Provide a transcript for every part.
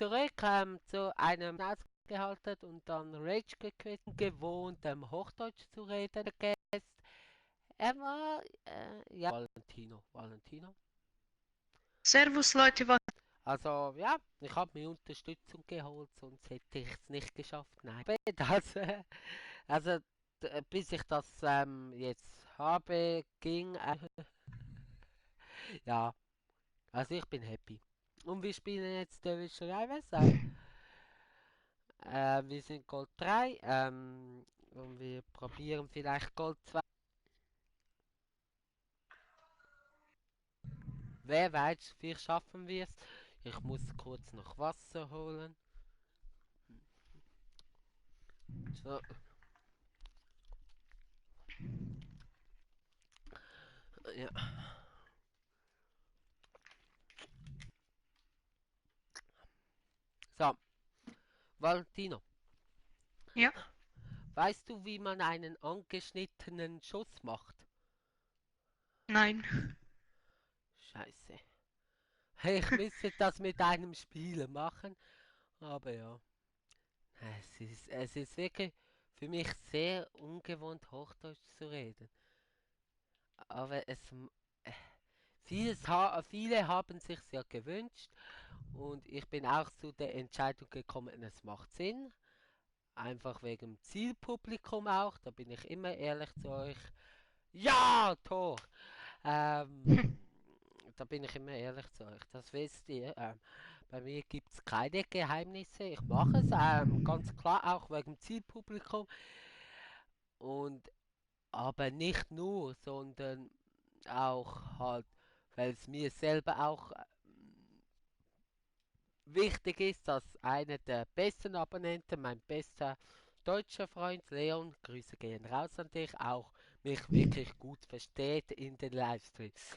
zurück zu einem ausgehalten und dann Rage gequit, gewohnt, Hochdeutsch zu reden. Der Gast, er war, ja, Valentino. Servus Leute, was? Also, ja, ich habe mir Unterstützung geholt, sonst hätte ich es nicht geschafft. Nein, das, also, bis ich das jetzt habe, ging, ja, also ich bin happy. Und wir spielen jetzt Division Rivals. Wir sind Gold 3 und wir probieren vielleicht Gold 2. Wer weiß, vielleicht schaffen wir es. Ich muss kurz noch Wasser holen. So, ja. So, Valentino, Ja, weißt du, wie man einen angeschnittenen Schuss macht? nein. Scheiße. Ich müsste das mit einem Spieler machen, aber ja. Es ist wirklich für mich sehr ungewohnt, Hochdeutsch zu reden. Aber äh, viele haben sich ja gewünscht und ich bin auch zu der Entscheidung gekommen, es macht Sinn. Einfach wegen dem Zielpublikum auch, da bin ich immer ehrlich zu euch. Ja, Tor! Ähm, Da bin ich immer ehrlich zu euch, das wisst ihr. Bei mir gibt es keine Geheimnisse. Ich mache es ganz klar auch wegen dem Zielpublikum. Und aber nicht nur, sondern auch halt, weil es mir selber auch wichtig ist, dass einer der besten Abonnenten, mein bester deutscher Freund Leon, Grüße gehen raus an dich, auch mich wirklich gut versteht in den Livestreams.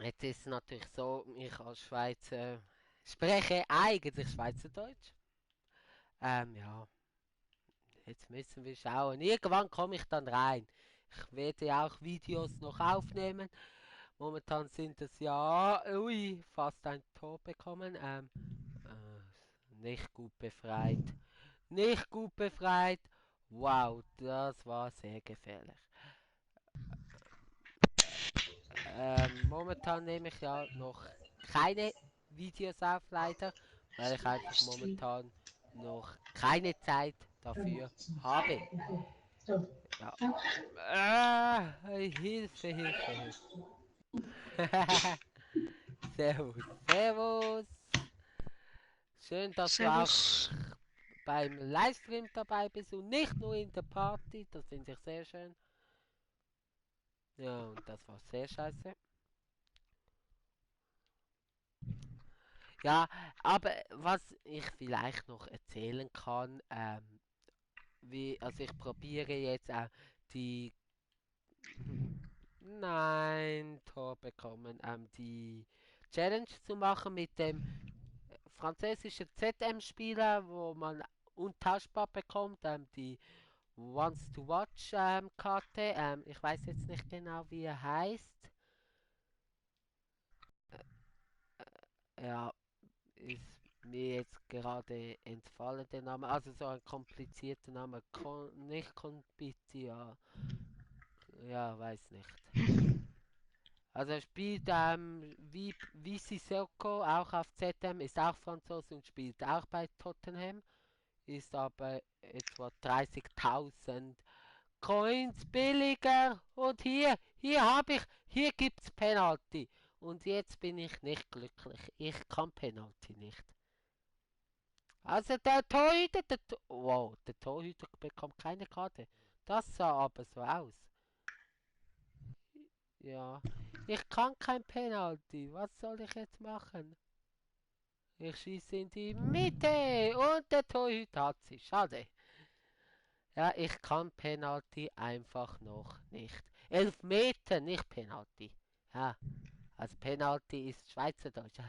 Jetzt ist es natürlich so, ich als Schweizer spreche eigentlich Schweizerdeutsch. Ja, jetzt müssen wir schauen. Irgendwann komme ich dann rein. Ich werde auch Videos noch aufnehmen. Momentan sind es ja, ui, fast ein Tor bekommen. Nicht gut befreit. Nicht gut befreit. Wow, das war sehr gefährlich. Momentan nehme ich ja noch keine Videos auf, leider, weil ich einfach momentan noch keine Zeit dafür habe. Ja. Hilfe, Hilfe, Hilfe. Servus, Servus. Schön, dass du auch Servus. beim Livestream dabei bist und nicht nur in der Party. Das finde ich sehr schön. Ja, und das war sehr scheiße. Ja, aber was ich vielleicht noch erzählen kann, also ich probiere jetzt auch die, nein, Tor bekommen, die Challenge zu machen mit dem französischen ZM-Spieler, wo man untauschbar bekommt, die Wants to Watch Karte. Ich weiß jetzt nicht genau, wie er heißt. Ja, ist mir jetzt gerade entfallen der Name. Also so ein komplizierter Name. Nicht Konpitia. Ja, weiß nicht. Also er spielt wie Sissoko auch auf ZM, ist auch Franzose und spielt auch bei Tottenham. Ist aber etwa 30.000 Coins billiger. Und hier gibt's Penalty. Und jetzt bin ich nicht glücklich. Ich kann Penalty nicht. Also der Torhüter, wow, der Torhüter bekommt keine Karte. Das sah aber so aus. Ja, ich kann kein Penalty. Was soll ich jetzt machen? Ich schieße in die Mitte und der Torhüter hat sie. Schade. Ja, ich kann Penalty einfach noch nicht. 11 Meter, nicht Penalty. Ja, also Penalty ist Schweizerdeutsch.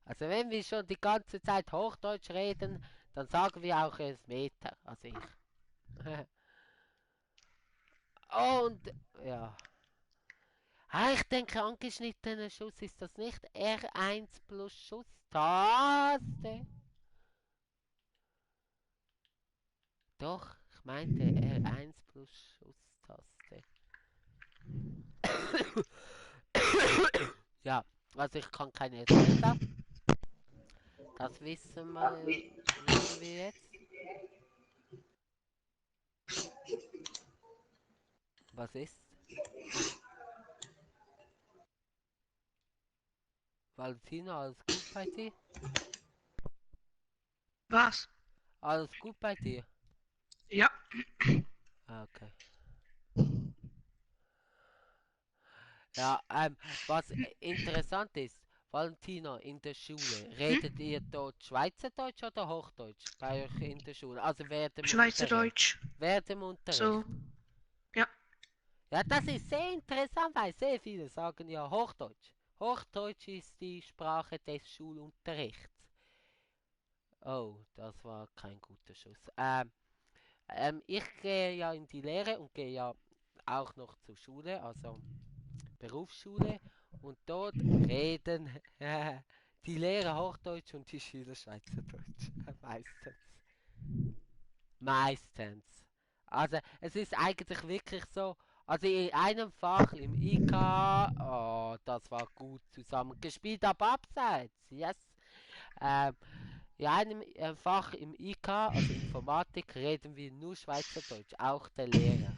Also wenn wir schon die ganze Zeit Hochdeutsch reden, dann sagen wir auch 11 Meter. Also ich. Und ja. Ah, ich denke, angeschnittener Schuss ist das nicht. R1 plus Schusstaste. Doch, ich meinte R1 plus Schusstaste. Ja, also ich kann kein Elfmeter. Das wissen wir jetzt. Was ist? Valentina, alles gut bei dir? Was? Alles gut bei dir? Ja. Ah, okay. Ja, was interessant ist, Valentina, in der Schule, Hm? redet ihr dort Schweizerdeutsch oder Hochdeutsch bei euch in der Schule? Also während dem Unterricht. Schweizerdeutsch. Während dem Unterricht. So. Ja. Ja, das ist sehr interessant, weil sehr viele sagen ja Hochdeutsch. Hochdeutsch ist die Sprache des Schulunterrichts. Oh, das war kein guter Schuss. Ich gehe ja in die Lehre und gehe ja auch noch zur Schule, also Berufsschule. Und dort reden die Lehrer Hochdeutsch und die Schüler Schweizerdeutsch. Meistens. Meistens. Also es ist eigentlich wirklich so, also in einem Fach im IK, oh, das war gut zusammengespielt, aber abseits, yes. Ähm, in einem Fach im IK, also Informatik, reden wir nur Schweizerdeutsch, auch der Lehrer.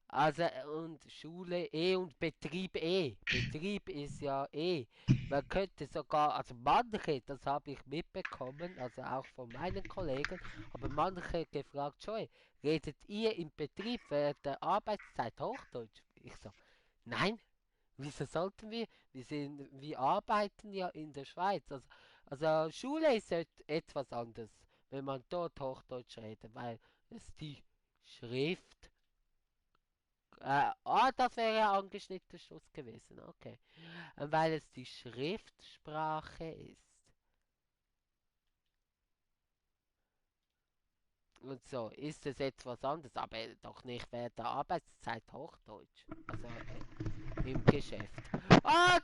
Also und Schule eh und Betrieb eh. Betrieb ist ja eh. Man könnte sogar, also manche, das habe ich mitbekommen, also auch von meinen Kollegen, aber manche gefragt, Joey, redet ihr im Betrieb während der Arbeitszeit Hochdeutsch? Ich so, nein, wieso sollten wir? Wir arbeiten ja in der Schweiz. Also Schule ist etwas anderes, wenn man dort Hochdeutsch redet, weil es die Schrift das wäre angeschnittener Schuss gewesen, okay. Weil es die Schriftsprache ist. Und so ist es etwas anderes, aber doch nicht während der Arbeitszeit Hochdeutsch. Also im Geschäft.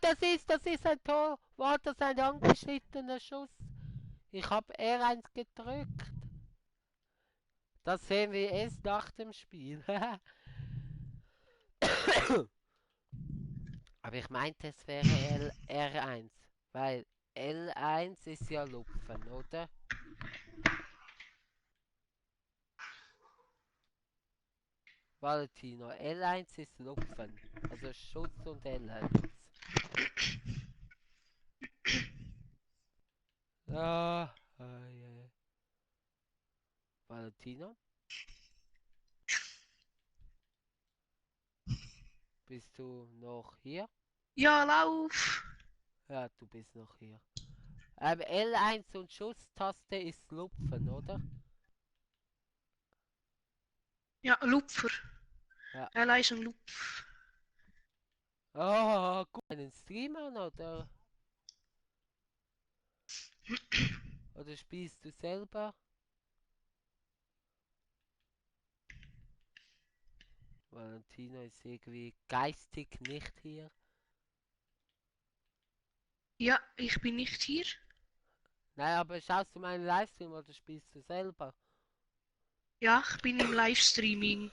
Das ist ein Tor. War das ein angeschnittener Schuss? Ich habe R1 gedrückt. Das sehen wir erst nach dem Spiel. Aber ich meinte, es wäre R1, weil L1 ist ja Lupfen, oder? Valentino, L1 ist Lupfen, also Schutz und L1. Ah, ja. Valentino, bist du noch hier? Ja, lauf. Ja, du bist noch hier. L1 und Schusstaste ist Lupfen, oder? Ja, Lupfer. Ja. Er ist ein Lupf. Oh, gut. Einen Stream an, oder spielst du selber? Valentino ist irgendwie geistig nicht hier. Ja, ich bin nicht hier. Nein, aber schaust du meinen Livestream oder spielst du selber? Ja, ich bin im Livestreaming.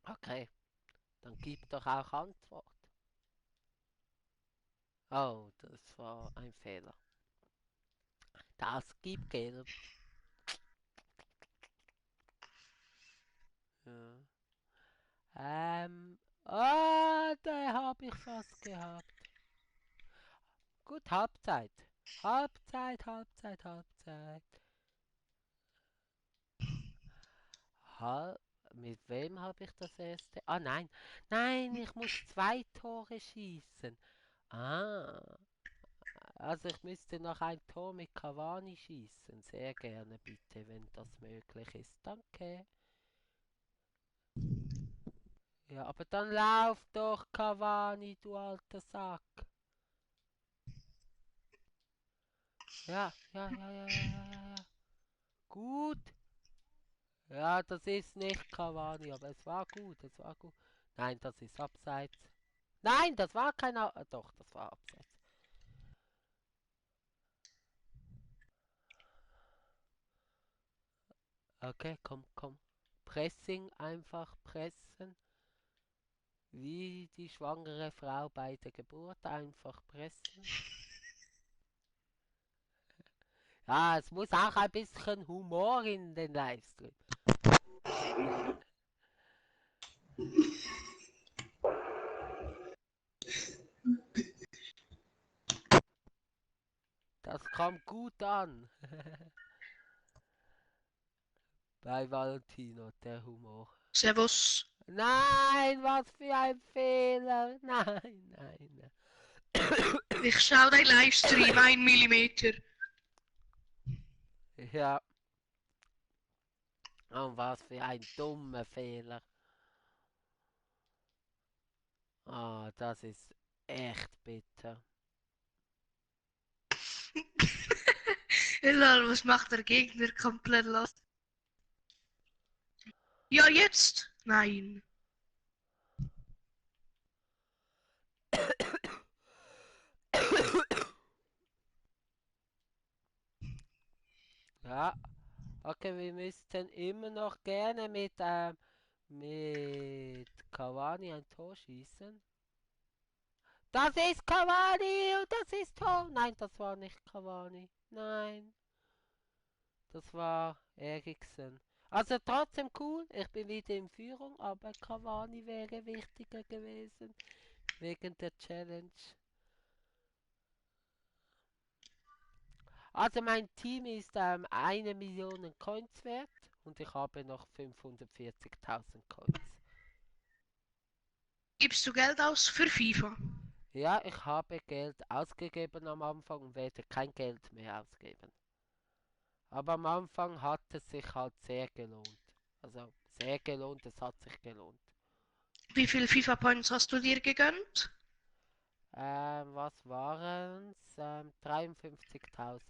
Okay, dann gib doch auch Antwort. Oh, das war ein Fehler. Das gibt gelb. Ja. Da habe ich fast gehabt. Gut, Halbzeit. Halbzeit. Hal Mit wem habe ich das erste? Ah, nein. Nein, ich muss zwei Tore schießen. Ah, also ich müsste noch ein Tor mit Cavani schießen. Sehr gerne bitte, wenn das möglich ist. Danke. Ja, aber dann lauf doch, Cavani, du alter Sack. Ja. Gut. Ja, das ist nicht Cavani, aber es war gut. Nein, das ist abseits. Nein, das war kein... Doch, das war abseits. Okay, komm, komm. Pressing, einfach pressen. Wie die schwangere Frau bei der Geburt, einfach pressen. Ja, es muss auch ein bisschen Humor in den Livestream. Das kommt gut an. Bei Valentino, der Humor. Servus. Nein, was für ein Fehler. Nein, nein. Ich schau dein Livestream 1 mm. Ja, und was für ein dummer Fehler. Ah, das ist echt bitter. Lol, was macht der Gegner komplett los? Ja, jetzt? Nein. Ja, okay, wir müssten immer noch gerne mit Cavani ein Tor schießen. Das ist Cavani und das ist Tor. Nein, das war nicht Cavani. Nein, das war Eriksen. Also trotzdem cool, ich bin wieder in Führung, aber Cavani wäre wichtiger gewesen wegen der Challenge. Also mein Team ist 1 Million Coins wert und ich habe noch 540.000 Coins. Gibst du Geld aus für FIFA? Ja, ich habe Geld ausgegeben am Anfang und werde kein Geld mehr ausgeben. Aber am Anfang hat es sich halt sehr gelohnt. Also sehr gelohnt, es hat sich gelohnt. Wie viel FIFA Points hast du dir gegönnt? Was waren's? 53.000.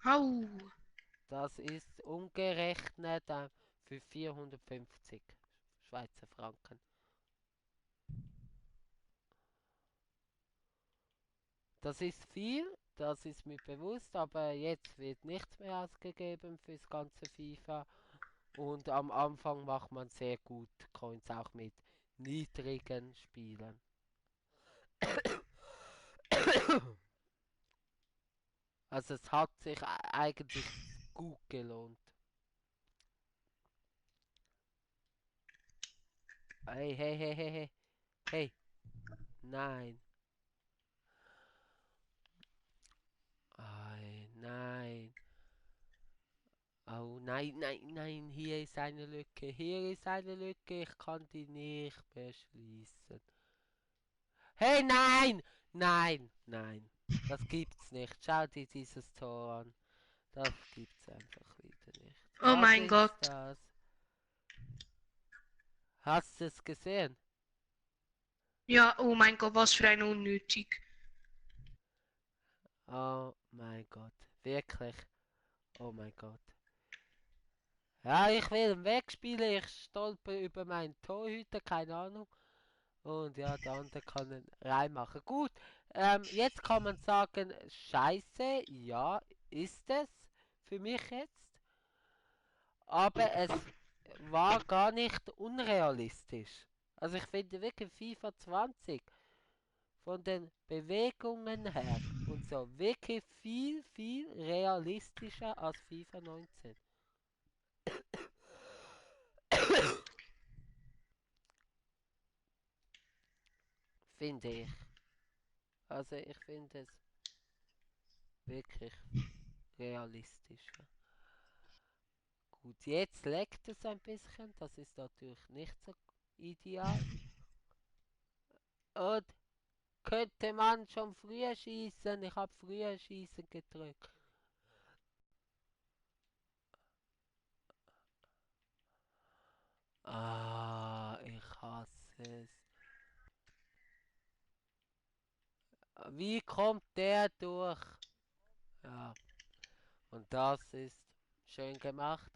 Au. Das ist umgerechnet für 450 Schweizer Franken. Das ist viel, das ist mir bewusst, aber jetzt wird nichts mehr ausgegeben fürs ganze FIFA. Und am Anfang macht man sehr gut Coins auch mit niedrigen Spielen. Also es hat sich eigentlich gut gelohnt. Hey, hey, hey, hey, hey, hey, nein. Ei, nein. Oh nein, nein, nein, hier ist eine Lücke, hier ist eine Lücke, ich kann die nicht mehr schließen. Hey, nein! Nein, nein, das gibt's nicht. Schau dir dieses Tor an. Das gibt's einfach wieder nicht. Oh Was mein ist Gott. das? Hast du es gesehen? Ja, oh mein Gott, was für ein unnötig. Oh mein Gott, wirklich. Oh mein Gott. Ja, ich will ihn wegspielen, ich stolper über meinen Torhüter, keine Ahnung. Und ja, der andere kann ihn reinmachen. Gut, jetzt kann man sagen, scheiße, ja, ist es für mich jetzt. Aber es war gar nicht unrealistisch. Also ich finde wirklich FIFA 20 von den Bewegungen her und so wirklich viel, viel realistischer als FIFA 19. Finde ich. Also ich finde es wirklich realistischer. Gut, jetzt leckt es ein bisschen, das ist natürlich nicht so ideal. Und könnte man schon früher schießen? Ich habe früher schießen gedrückt. Ah, ich hasse es. Wie kommt der durch? Ja, und das ist schön gemacht.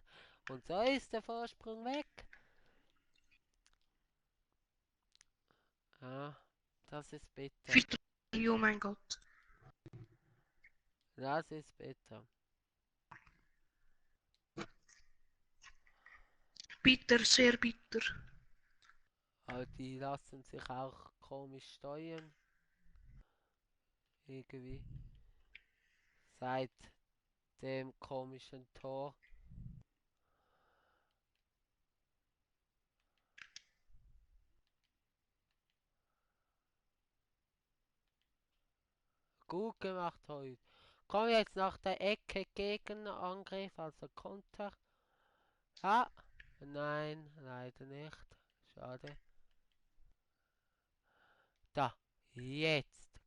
Und so ist der Vorsprung weg. Ja, das ist bitter. Viertel, oh mein Gott. Das ist bitter. Bitter, sehr bitter. Aber die lassen sich auch komisch steuern. Irgendwie. Seit dem komischen Tor. Gut gemacht heute. Komm jetzt nach der Ecke Gegenangriff, also Konter. Ja. Nein, leider nicht. Schade. Da. Jetzt.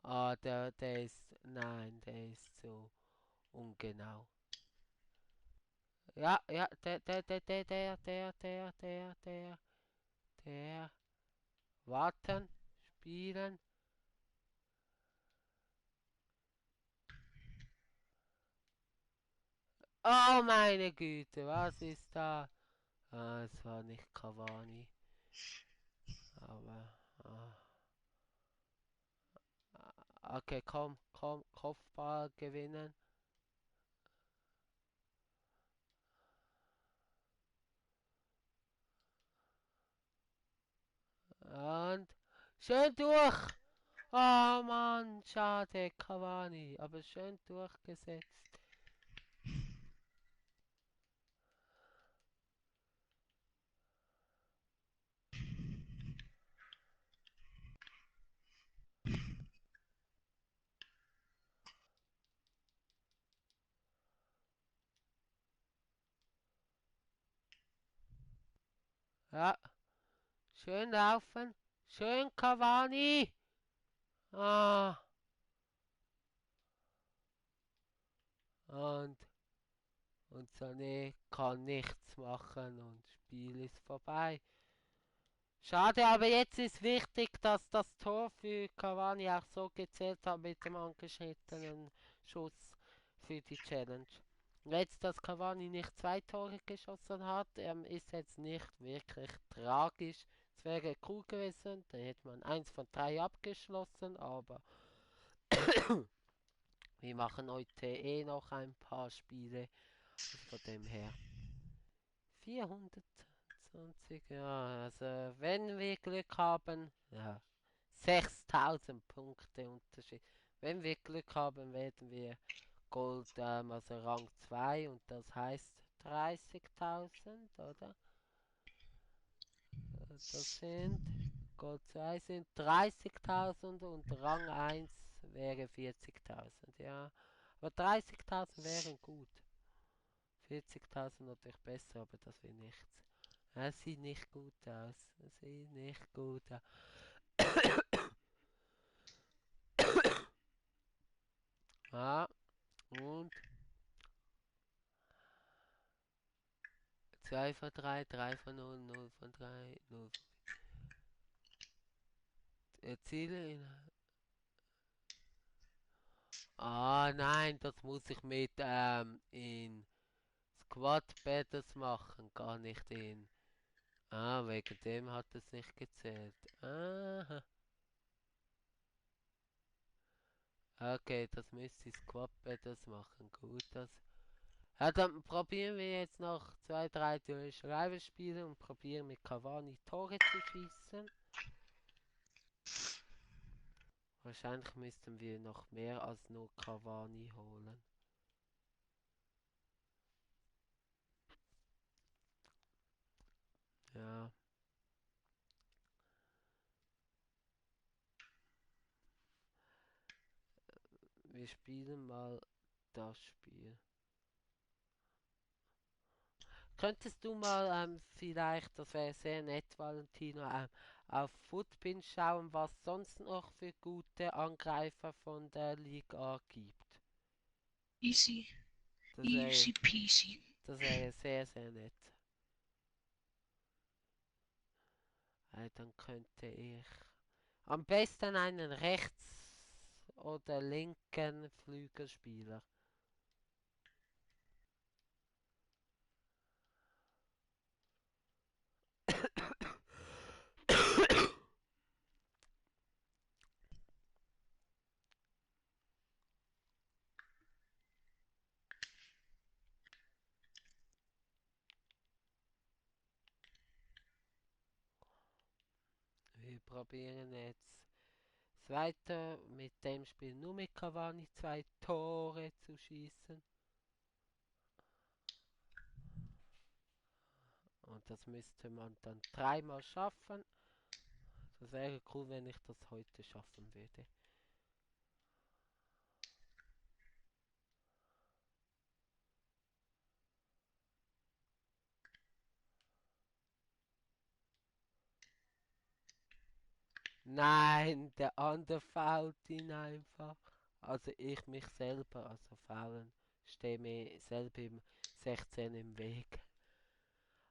Ah, der ist. Nein, der ist so ungenau. Ja, ja, der. Warten. Spielen. Oh meine Güte, was ist da? Ah, es war nicht Cavani. Aber. Okay, komm, komm, Kopfball gewinnen. Und schön durch. Oh Mann, schade, Cavani, aber schön durchgesetzt. Ja, schön laufen. Schön Cavani. Ah, und, und Sané kann nichts machen und Spiel ist vorbei. Schade, aber jetzt ist wichtig, dass das Tor für Cavani auch so gezählt hat mit dem angeschnittenen Schuss für die Challenge. Jetzt, dass Cavani nicht zwei Tore geschossen hat, ist jetzt nicht wirklich tragisch. Es wäre cool gewesen, dann hätte man eins von drei abgeschlossen, aber wir machen heute eh noch ein paar Spiele, also von dem her. 420, ja, also wenn wir Glück haben, ja, 6000 Punkte Unterschied. Wenn wir Glück haben, werden wir Gold, also Rang 2 und das heißt 30.000, oder? Das sind, Gold 2 sind 30.000 und Rang 1 wäre 40.000, ja. Aber 30.000 wären gut. 40.000 natürlich besser, aber das will nichts. Es sieht nicht gut aus. Es sieht nicht gut aus. Ah, und 2 von 3, 3 von 0, 0 von 3, 0 von 4. Erziele ihn. Ah, nein, das muss ich mit in Squad Battles machen, gar nicht in. Ah, wegen dem hat es nicht gezählt. Aha. Okay, das müsste ich Squad Battles machen. Gut, das. Ja, dann probieren wir jetzt noch 2, 3 Schreiber spielen und probieren mit Cavani Tore zu schießen. Wahrscheinlich müssten wir noch mehr als nur Cavani holen. Ja, wir spielen mal das Spiel. Könntest du mal vielleicht, das wäre sehr nett, Valentino, auf Footpin schauen, was sonst noch für gute Angreifer von der Liga gibt? Easy, Das wäre, easy peasy. das wäre sehr, sehr nett. Dann könnte ich am besten einen rechts- oder linken Flügelspieler. probieren jetzt weiter mit dem Spiel nur mit Cavani 2 Tore zu schießen. Und das müsste man dann 3-mal schaffen. Das wäre cool, wenn ich das heute schaffen würde. Nein, der andere fault ihn einfach. Also ich mich selber, also faulen. Stehe mir selber im 16 im Weg.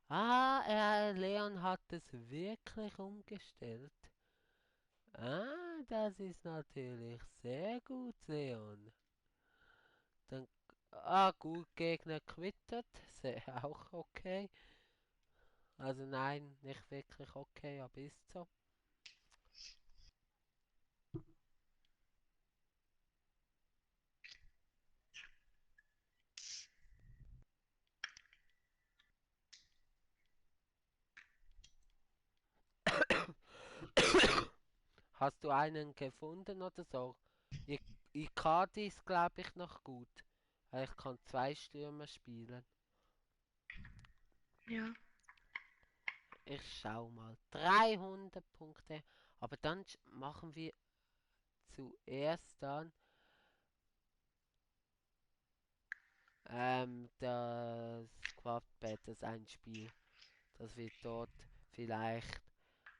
Leon hat es wirklich umgestellt. Das ist natürlich sehr gut, Leon. Dann, gut, Gegner quittert. Sehr auch okay. Also nein, nicht wirklich okay, aber ist so. Hast du einen gefunden oder so? I Icardi ist, glaube ich, noch gut. Weil ich kann 2 Stürmer spielen. Ja. Ich schau mal. 300 Punkte. Aber dann machen wir zuerst dann das Squad Battles ein Spiel. Dass wir dort vielleicht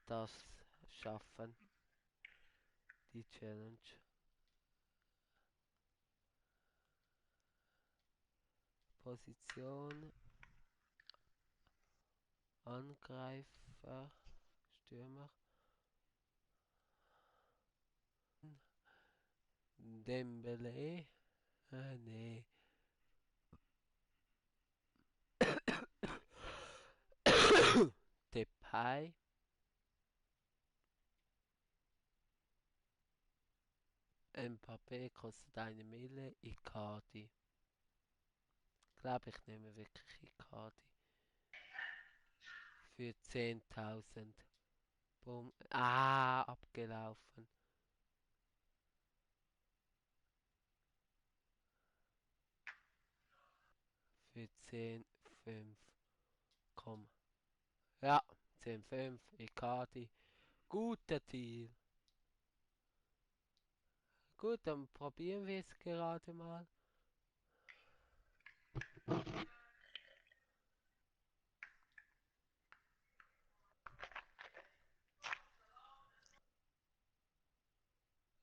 das schaffen. Die Challenge. Position. Angreifer. Stürmer. Dembele. Nee. Depay. Mbappé kostet 1 Mille. Icardi. Ich glaube, ich nehme wirklich Icardi. Für 10.000. Boom. Abgelaufen. Für 10,5. Komm. Ja, 10,5. Icardi. Guter Deal. Gut, dann probieren wir es gerade mal.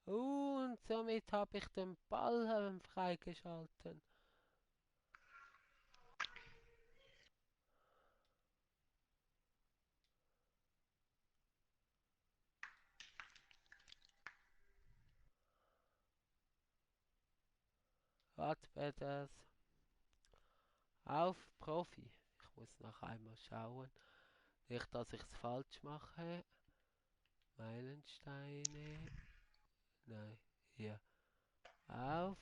Und somit habe ich den Ball freigeschalten. Warte, das. Auf Profi. Ich muss noch einmal schauen. Nicht, dass ich es falsch mache. Meilensteine. Nein, hier. Auf.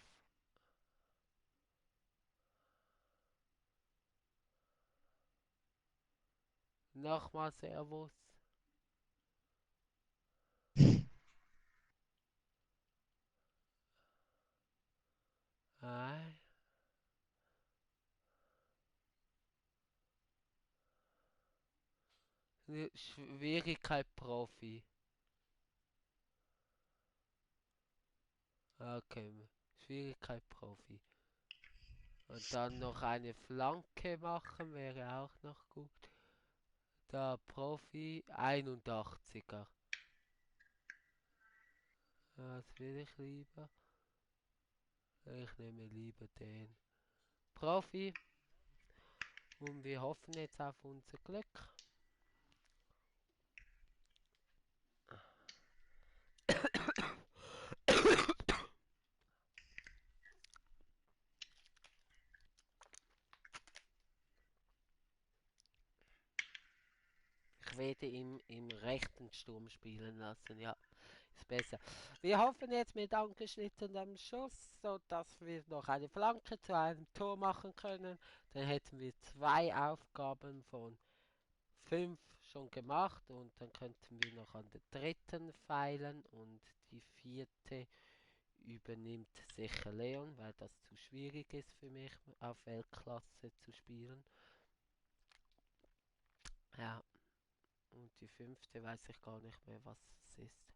Nochmal Servus. Nein. Schwierigkeit Profi. Okay. Schwierigkeit Profi. Und dann noch eine Flanke machen wäre auch noch gut. Da Profi 81er. Was will ich lieber? Ich nehme lieber den Profi. Und wir hoffen jetzt auf unser Glück. Ich werde ihn im rechten Sturm spielen lassen, ja. Ist besser. Wir hoffen jetzt mit angeschnittenem Schuss, so dass wir noch eine Flanke zu einem Tor machen können. Dann hätten wir 2 Aufgaben von 5 schon gemacht und dann könnten wir noch an der dritten feilen und die vierte übernimmt sicher Leon, weil das zu schwierig ist für mich auf Weltklasse zu spielen. Ja, und die fünfte weiß ich gar nicht mehr, was es ist.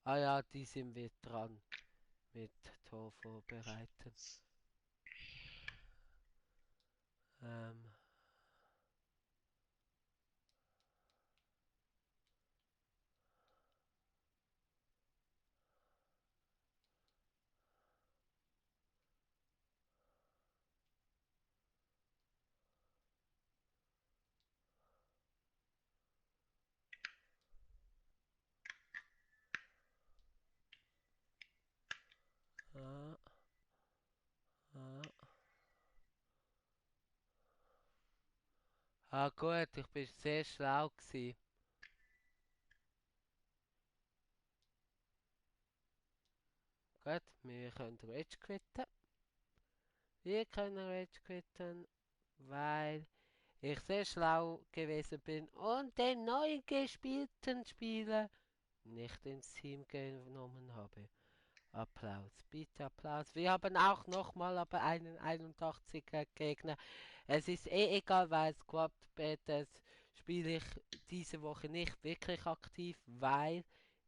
Ah ja, die sind wir dran mit Tor vorbereiten. Ähm, ah, ah. Ah gut, ich bin sehr schlau gewesen. Gut, wir können Rage quitten. Wir können Rage quitten, weil ich sehr schlau gewesen bin und den neu gespielten Spieler nicht ins Team genommen habe. Applaus, bitte Applaus. Wir haben auch nochmal aber einen 81er Gegner. Es ist eh egal, weil Squad Battles spiele ich diese Woche nicht wirklich aktiv, weil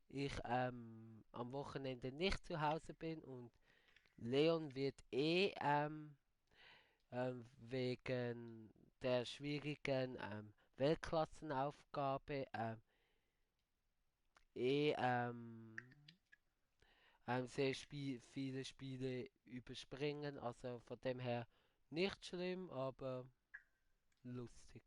ich am Wochenende nicht zu Hause bin und Leon wird wegen der schwierigen Weltklassenaufgabe eh sehr viele Spiele überspringen. Also von dem her nicht schlimm, aber lustig.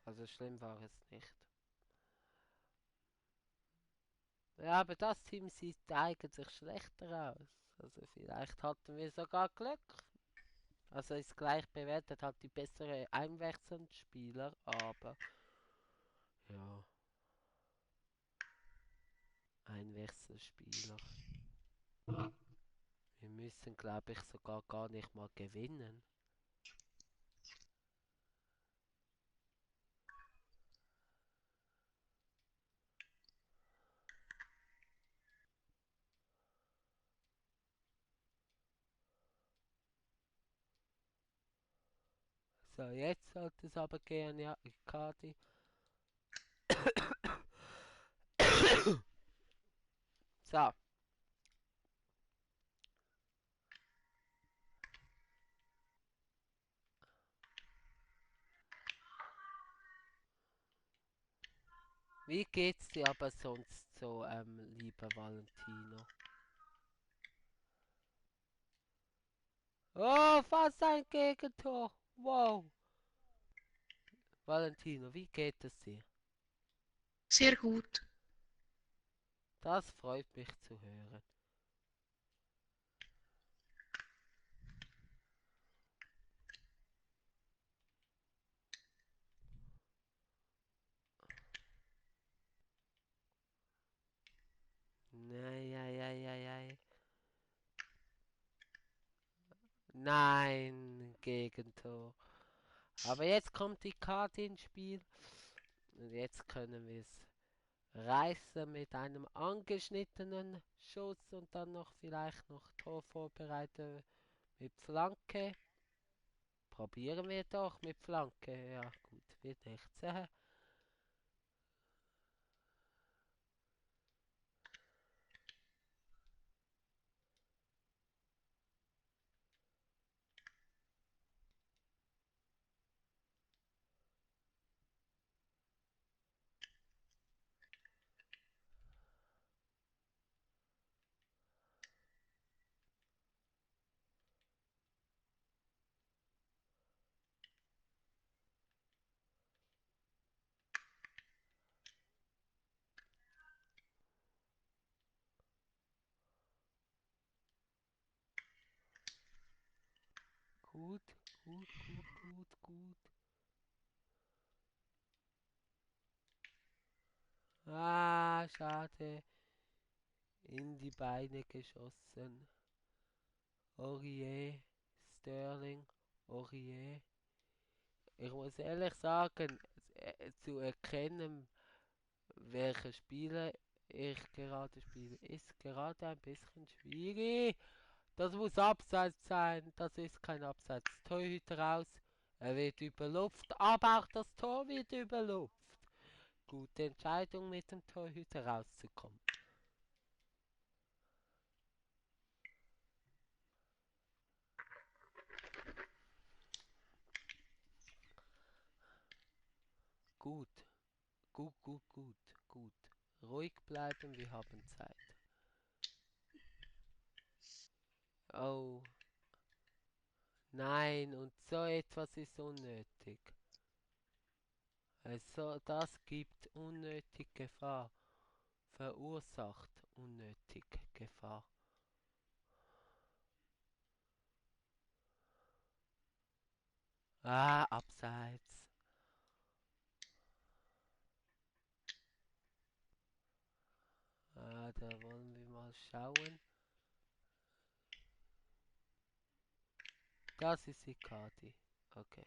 Also schlimm war es nicht. Ja, aber das Team sieht eigentlich schlechter aus. Also vielleicht hatten wir sogar Glück. Also ist gleich bewertet, hat die bessere Einwechselspieler, aber ja, Einwechselspieler. Wir müssen, glaube ich, sogar gar nicht mal gewinnen. So, jetzt sollte es aber gehen, ja, Icardi. So, wie geht's dir aber sonst so, lieber Valentino? Oh, fast ein Gegentor. Wow. Valentino, wie geht es dir? Sehr gut. Das freut mich zu hören. Nein, ei, ei, ei, ei. Nein, Gegentor. Aber jetzt kommt die Karte ins Spiel. Und jetzt können wir es reißen mit einem angeschnittenen Schuss und dann noch vielleicht noch Tor vorbereiten mit Flanke. Probieren wir doch mit Flanke. Ja, gut, wird nichts. Gut, gut, gut, gut, gut. Ah, schade. In die Beine geschossen. Aurier, Sterling, Aurier. Ich muss ehrlich sagen, zu erkennen, welche Spiele ich gerade spiele, ist gerade ein bisschen schwierig. Das muss Abseits sein, das ist kein Abseits. Torhüter raus, er wird überlupft, aber auch das Tor wird überlupft. Gute Entscheidung, mit dem Torhüter rauszukommen. Gut, gut. Ruhig bleiben, wir haben Zeit. Oh, nein, und so etwas ist unnötig. Also, das gibt unnötig Gefahr. Verursacht unnötig Gefahr. Ah, abseits. Ah, da wollen wir mal schauen. Das ist Icardi. Okay.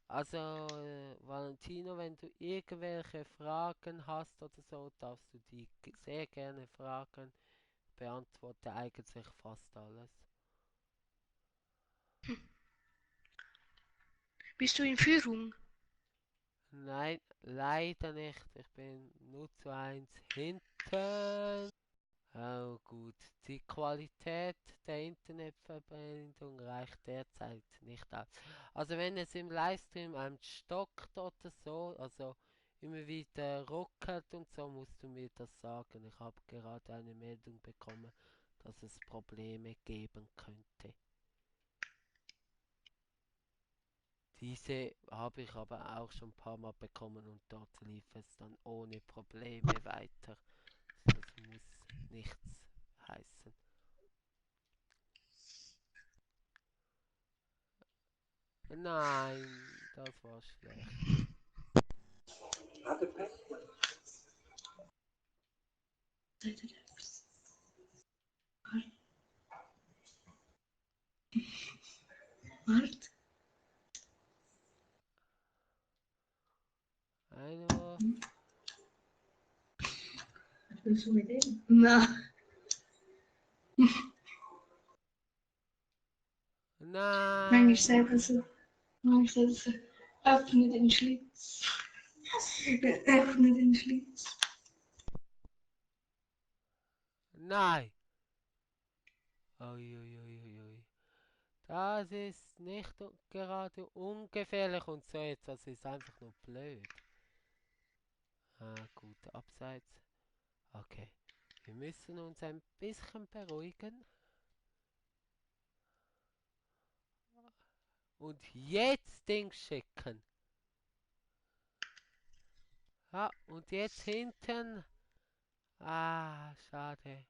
Also, Valentino, wenn du irgendwelche Fragen hast oder so, darfst du die sehr gerne fragen. Beantworte eigentlich fast alles. Bist du in Führung? Nein, leider nicht. Ich bin nur zu eins hinten. Oh gut, die Qualität der Internetverbindung reicht derzeit nicht aus. Also wenn es im Livestream einem stockt oder so, also immer wieder ruckelt und so, musst du mir das sagen. Ich habe gerade eine Meldung bekommen, dass es Probleme geben könnte. Diese habe ich aber auch schon ein paar Mal bekommen und dort lief es dann ohne Probleme weiter. Das muss nichts heißen. Nein, das war schlecht. Warte. Einwurf. Willst du mit dem? Na, manchmal Nein, selber so. Manchmal so. Öffne den Schlitz. Öffne den Schlitz. nein. Uiuiuiui. Das ist nicht gerade ungefährlich und so etwas ist einfach nur blöd. Ah, gut, abseits. Okay, wir müssen uns ein bisschen beruhigen. Und jetzt Ding schicken. Ja, und jetzt hinten. Ah, schade.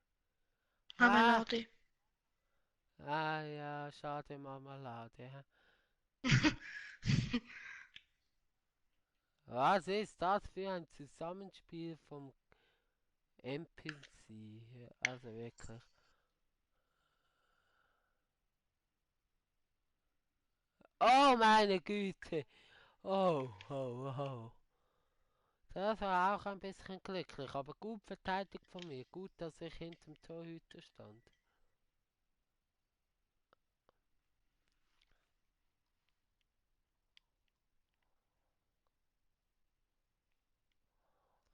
Ah, Marmelade. ja, schade Marmelade. Hä? Was ist das für ein Zusammenspiel vom NPC? Also wirklich. Oh meine Güte. Oh. Das war auch ein bisschen glücklich, aber gut verteidigt von mir. Gut, dass ich hinter dem Torhüter stand.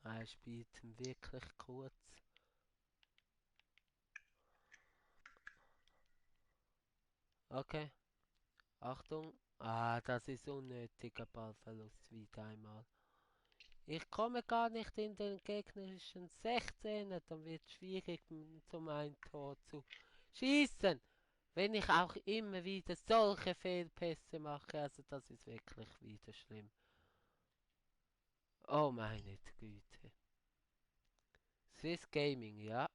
Er spielt ihn wirklich kurz. Okay, Achtung. Ah, das ist unnötiger Ballverlust wieder einmal. Ich komme gar nicht in den gegnerischen 16er, dann wird es schwierig, zum ein Tor zu schießen. Wenn ich auch immer wieder solche Fehlpässe mache, also das ist wirklich wieder schlimm. Oh meine Güte. Swiss Gaming, ja.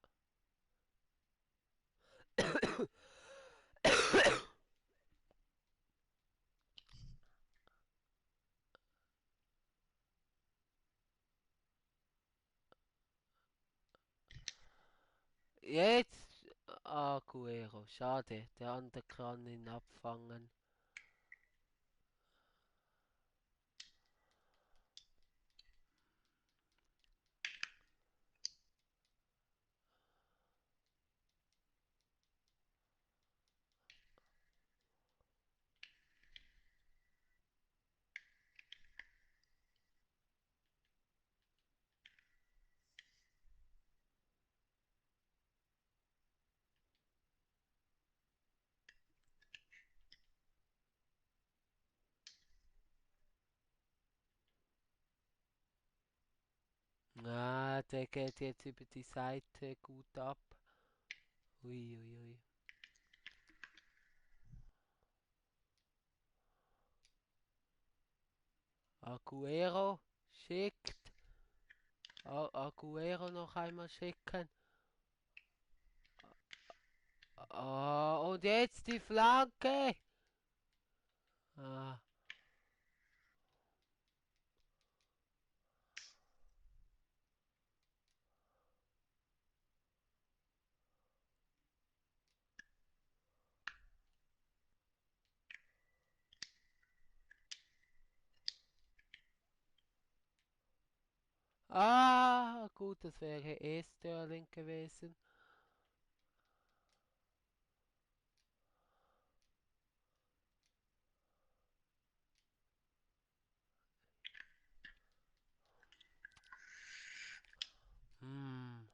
Jetzt. Aguero. Schade. Der andere kann ihn abfangen. Ah, der geht jetzt über die Seite gut ab. Ui, ui, ui. Aguero schickt. Aguero noch einmal schicken. Und jetzt die Flanke. Ah, gut, das wäre Sterling gewesen. Hm,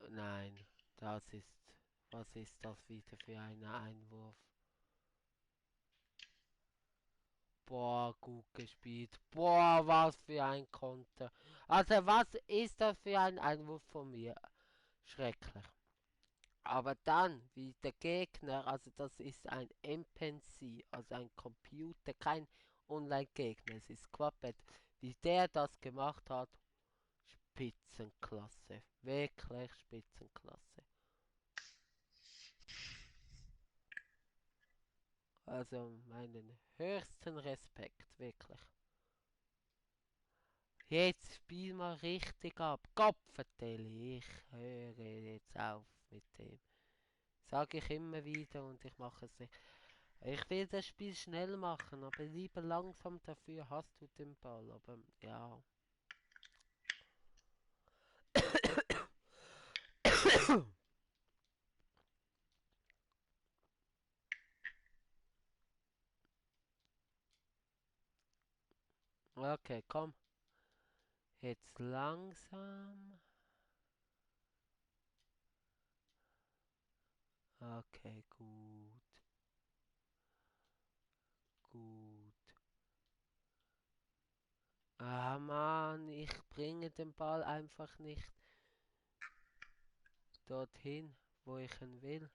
nein, das ist. Was ist das wieder für ein Einwurf? Boah, gut gespielt. Boah, was für ein Konter. Also, was ist das für ein Einwurf von mir? Schrecklich. Aber dann, wie der Gegner, also das ist ein NPC, also ein Computer, kein Online-Gegner, es ist Quappet. Wie der das gemacht hat, Spitzenklasse. Wirklich Spitzenklasse. Also meinen höchsten Respekt, wirklich. Jetzt spiel mal richtig ab. Kopfverteilen. Ich höre jetzt auf mit dem. Sage ich immer wieder und ich mache es nicht. Ich will das Spiel schnell machen, aber lieber langsam, dafür hast du den Ball. Aber ja. Okay, komm. Jetzt langsam. Okay, gut. Gut. Ah Mann, ich bringe den Ball einfach nicht dorthin, wo ich ihn will.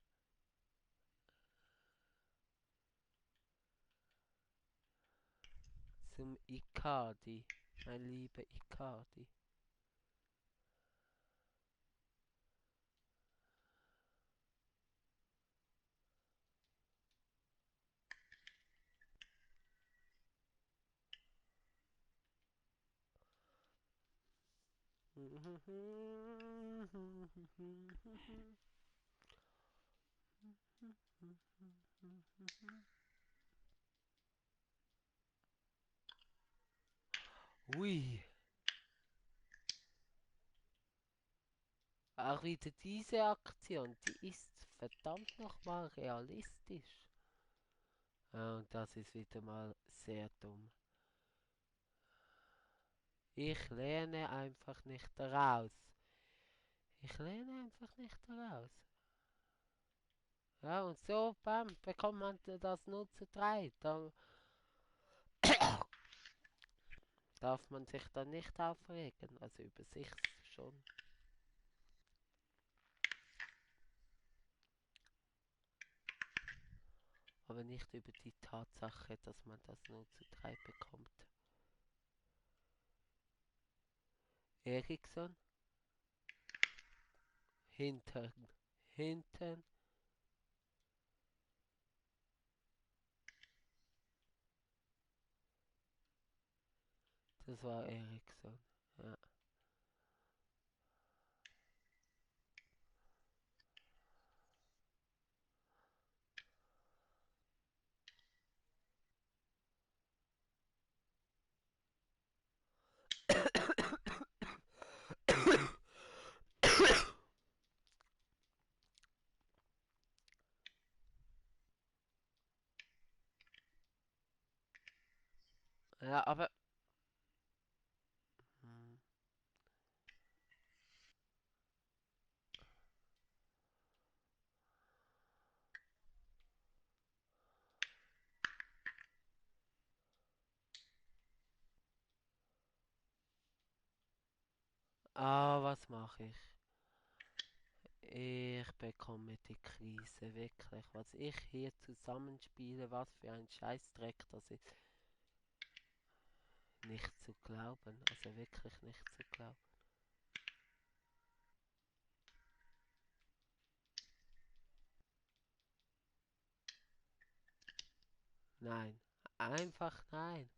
Zum Icardi, mein lieber Icardi. Ui, auch wieder diese Aktion, die ist verdammt nochmal realistisch. Und das ist wieder mal sehr dumm. Ich lerne einfach nicht daraus. Ich lerne einfach nicht daraus. Ja, und so, bam, bekommt man das 0:3. Dann darf man sich dann nicht aufregen. Also über sich schon. Aber nicht über die Tatsache, dass man das 0:3 bekommt. Eriksson, hinten, hinten. Das war Eriksson. Ja. Ja, aber. Hm. Ah, was mache ich? Ich bekomme die Krise, wirklich. Was ich hier zusammenspiele, was für ein Scheißdreck das ist. Nicht zu glauben, also wirklich nicht zu glauben. Nein, einfach nein.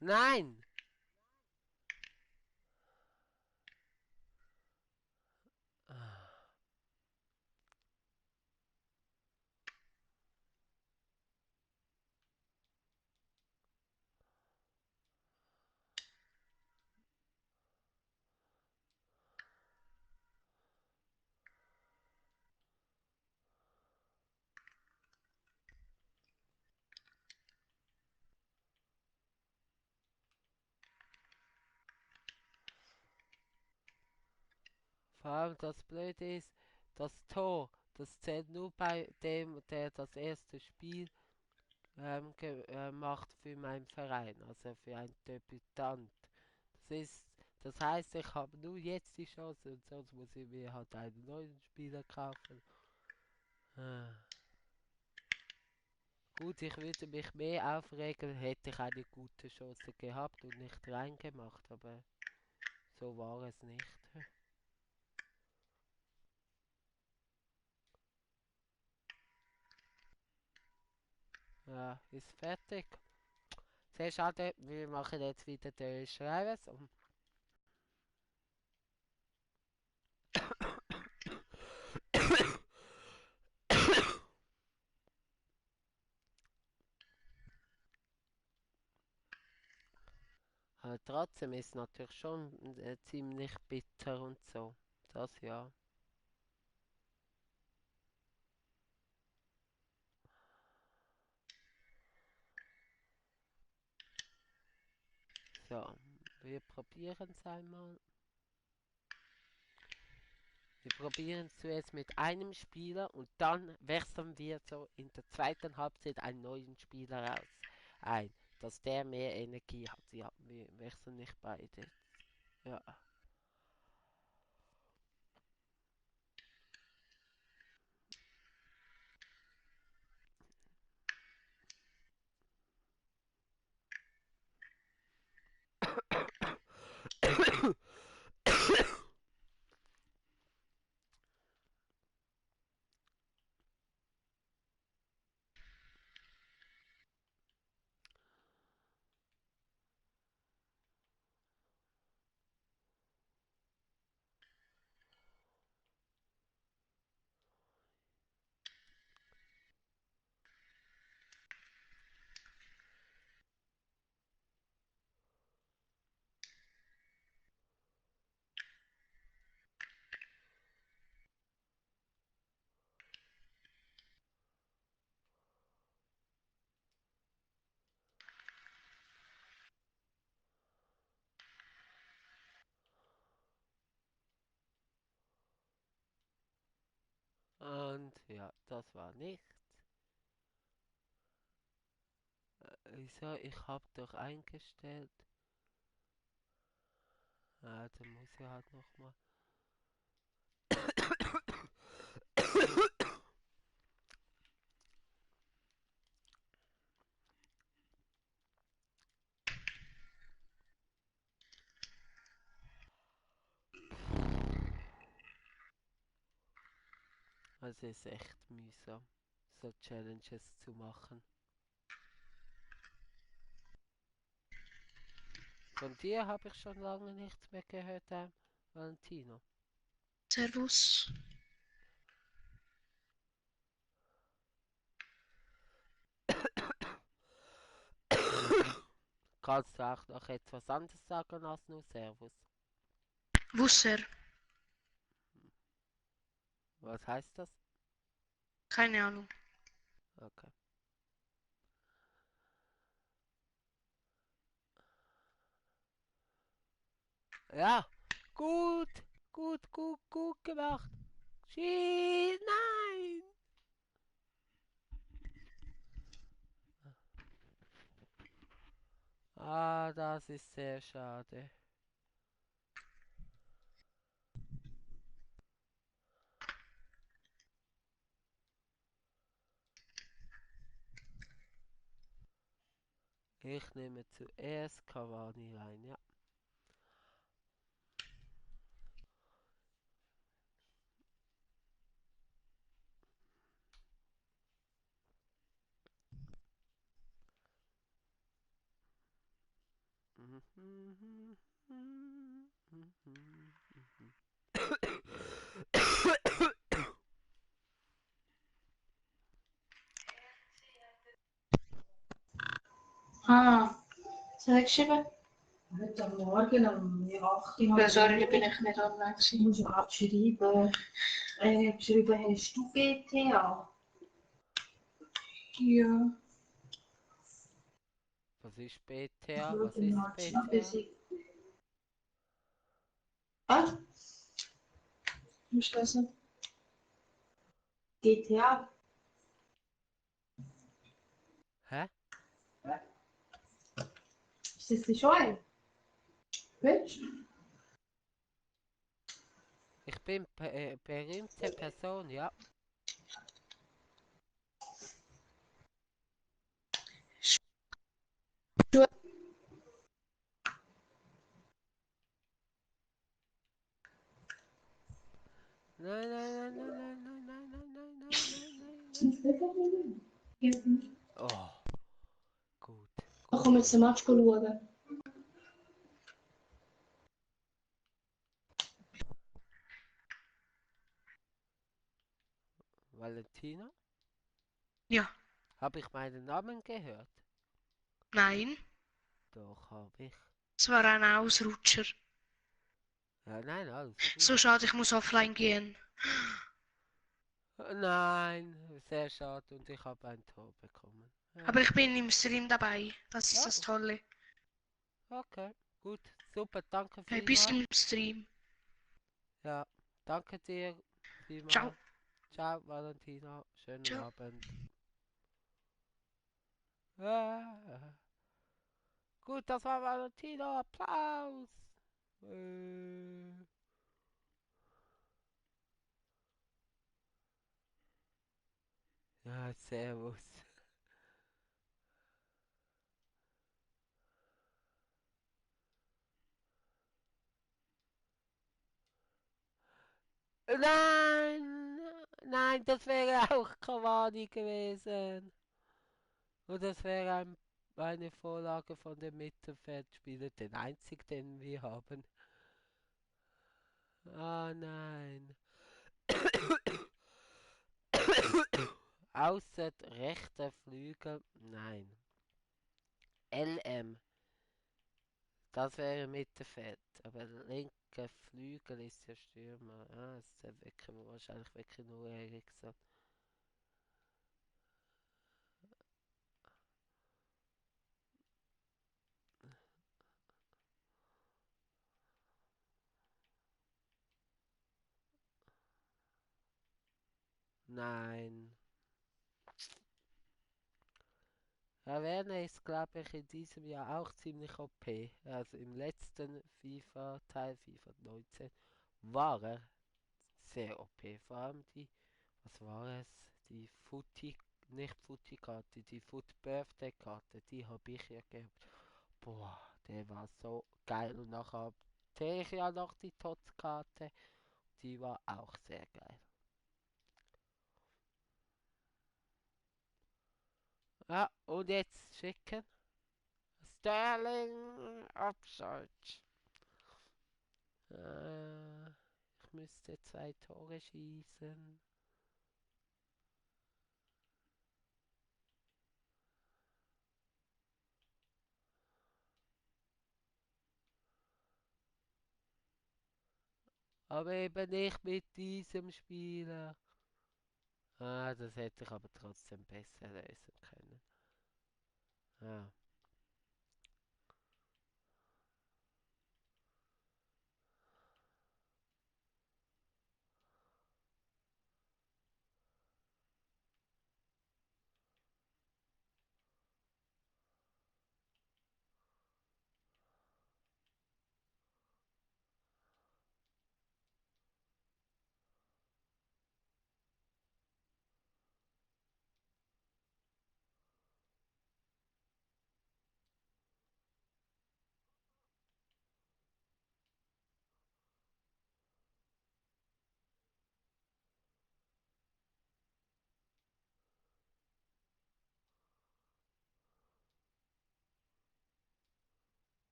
Nein! Ah, vor allem das Blöde ist, das Tor, das zählt nur bei dem, der das erste Spiel macht für meinen Verein, also für einen Debütant. Das ist, das heißt, ich habe nur jetzt die Chance und sonst muss ich mir halt einen neuen Spieler kaufen. Ah. Gut, ich würde mich mehr aufregen, hätte ich eine gute Chance gehabt und nicht reingemacht, aber so war es nicht. Ja, ist fertig. Sehr schade, wir machen jetzt wieder den Schreibers. Aber trotzdem ist natürlich schon ziemlich bitter und so. Das ja. So, wir probieren es einmal. Wir probieren es zuerst mit einem Spieler und dann wechseln wir so in der zweiten Halbzeit einen neuen Spieler aus ein, dass der mehr Energie hat. Ja, wir wechseln nicht beide. Ja. Und ja, das war nichts. Wieso? Ich hab doch eingestellt. Ah, dann muss ich halt nochmal. Es ist echt mühsam, so Challenges zu machen. Von dir habe ich schon lange nichts mehr gehört, Valentino. Servus. Kannst du auch noch etwas anderes sagen als nur Servus? Wusser. Was heißt das? Keine Ahnung. Okay. Ja, gut, gut gemacht. Schieß, nein! Ah, das ist sehr schade. Ich nehme zuerst Cavani rein, ja. Ah, was habe ich geschrieben? Heute am Morgen um 8 Uhr. Ja, sorry, da bin ich nicht online gewesen. Du musst abschreiben. Geschrieben hast du GTA? Ja. Was ist Ich BTA? schaue Was dann ist mal die BTA? Statistik. Was? Musst du lesen? GTA? Hä? Ist das die schon? Willst du? Ich bin berühmte Person, ja. Nein, nein, nein, nein, nein, nein, nein, nein, nein, nein, nein, nein. Ja. Oh, gut, Da gut kommen wir jetzt den gemacht. Match schauen. Valentina? Ja. Habe ich meinen Namen gehört? Nein. Doch, habe ich. Es war ein Ausrutscher. Ja, nein, alles gut. So schade, ich muss offline gehen. Nein, sehr schade und ich habe ein Tor bekommen. Aber Ja, ich bin im Stream dabei. Das ist ja, das Tolle. okay, gut, super, danke Hey, bis vielmals. im Stream. Ja, danke dir Ciao. vielmals. Ciao, Valentina, schönen Ciao. Abend. Ah, gut, das war Valentina, Applaus. Äh, ja, servus. Nein, nein, das wäre auch Cavani gewesen. Und das wäre eine Vorlage von dem Mittelfeldspieler, den einzig, den wir haben. Ah, nein. Außer rechter Flügel, nein. LM, das wäre Mittelfeld. Aber linker Flügel ist ja Stürmer. Ah, das ist ja wirklich, wahrscheinlich wirklich nur Eriksson. Nein. Ja, Werner ist, glaube ich, in diesem Jahr auch ziemlich OP. Also im letzten FIFA-Teil, FIFA 19, war er sehr OP. Vor allem die, was war es? Die Footy, nicht Footy-Karte, die Foot Birthday-Karte, die habe ich ja gehabt. Boah, der war so geil. Und nachher hatte ich ja noch die Tots-Karte, die war auch sehr geil. Ja, und jetzt schicken. Sterling Abseits. Ich müsste 2 Tore schießen. Aber eben nicht mit diesem Spieler. Ah, das hätte ich aber trotzdem besser lösen können. Ja.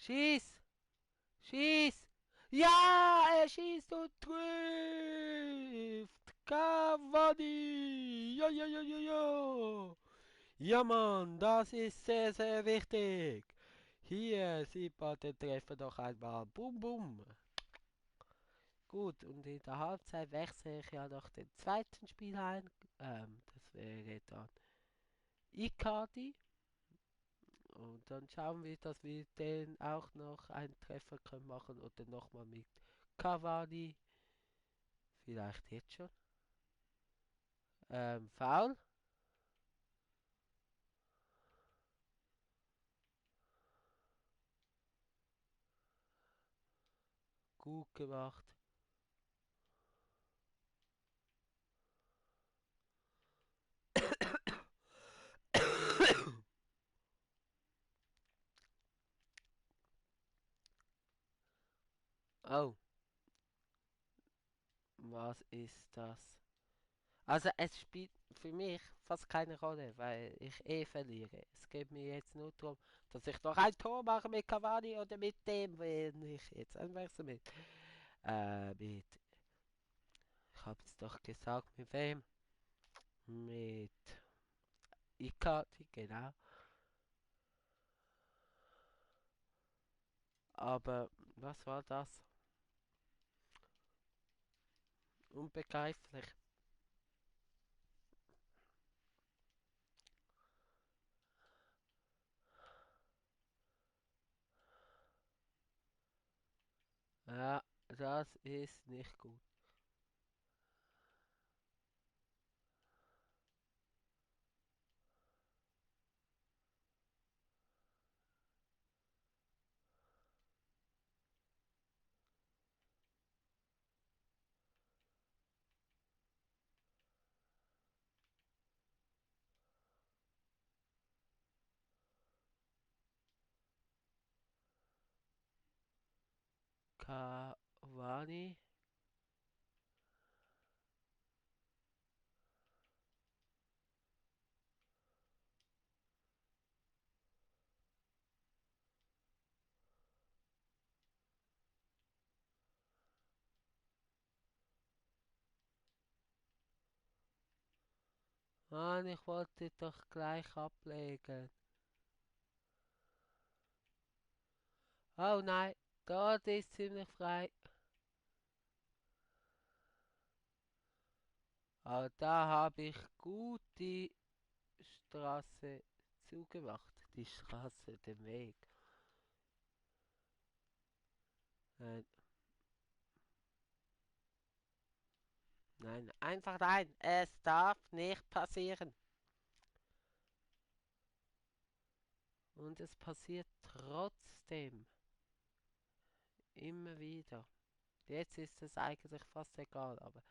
Schieß! Schieß! Ja, er schießt und trifft! Cavani! Ja, ja, ja, ja, ja! Ja, Mann, das ist sehr, sehr wichtig. Hier sieht man den Treffer doch einmal. Bum, bum. Gut, und in der Halbzeit wechsle ich ja noch den zweiten Spieler ein. Das wäre dann Icardi. Und dann schauen wir, dass wir den auch noch einen Treffer können machen oder nochmal mit Cavani. Vielleicht jetzt schon. Foul. Gut gemacht. Oh, was ist das? Also es spielt für mich fast keine Rolle, weil ich eh verliere. Es geht mir jetzt nur darum, dass ich noch ein Tor mache mit Cavani oder mit dem, wenn ich jetzt einwechsel mit, ich habe es doch gesagt, mit wem? Mit Icardi, genau. Aber was war das? Unbegreiflich. Ja, das ist nicht gut. Cavani. Mann, ich wollte doch gleich ablegen. Oh nein, dort ist ziemlich frei. Aber da habe ich gut die Straße zugemacht. Die Straße, den Weg. Nein, nein, einfach nein. Es darf nicht passieren. Und es passiert trotzdem. Immer wieder. Jetzt ist es eigentlich fast egal, aber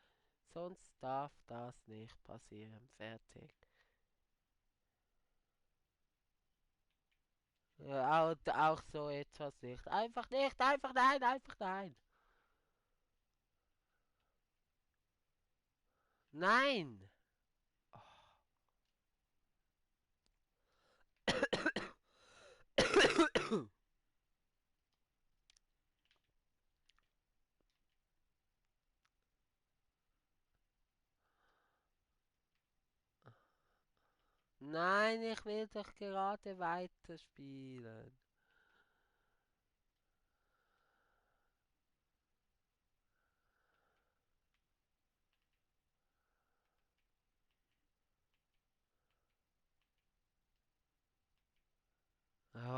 sonst darf das nicht passieren. Fertig. Ja, und auch so etwas nicht. Einfach nicht, einfach nein, einfach nein. Nein! Nein, ich will doch gerade weiterspielen.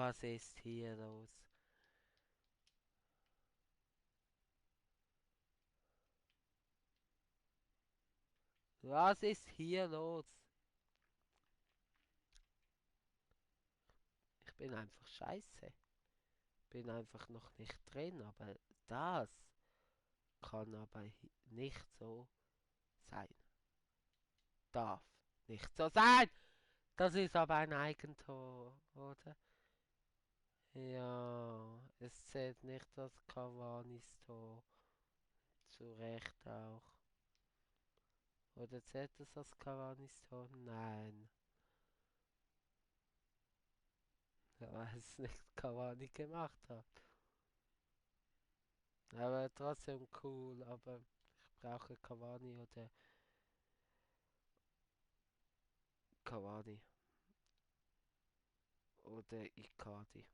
Was ist hier los? Was ist hier los? Ich bin einfach scheiße. Bin einfach noch nicht drin, aber das kann aber nicht so sein. Darf nicht so sein! Das ist aber ein Eigentor, oder? Ja, es zählt nicht das Cavanis Tor. Zu Recht auch. Oder zählt das als Cavanis Tor? Nein. Ja, weil es nicht Cavani gemacht hat. Aber trotzdem cool, aber ich brauche Cavani oder Cavani oder Icardi.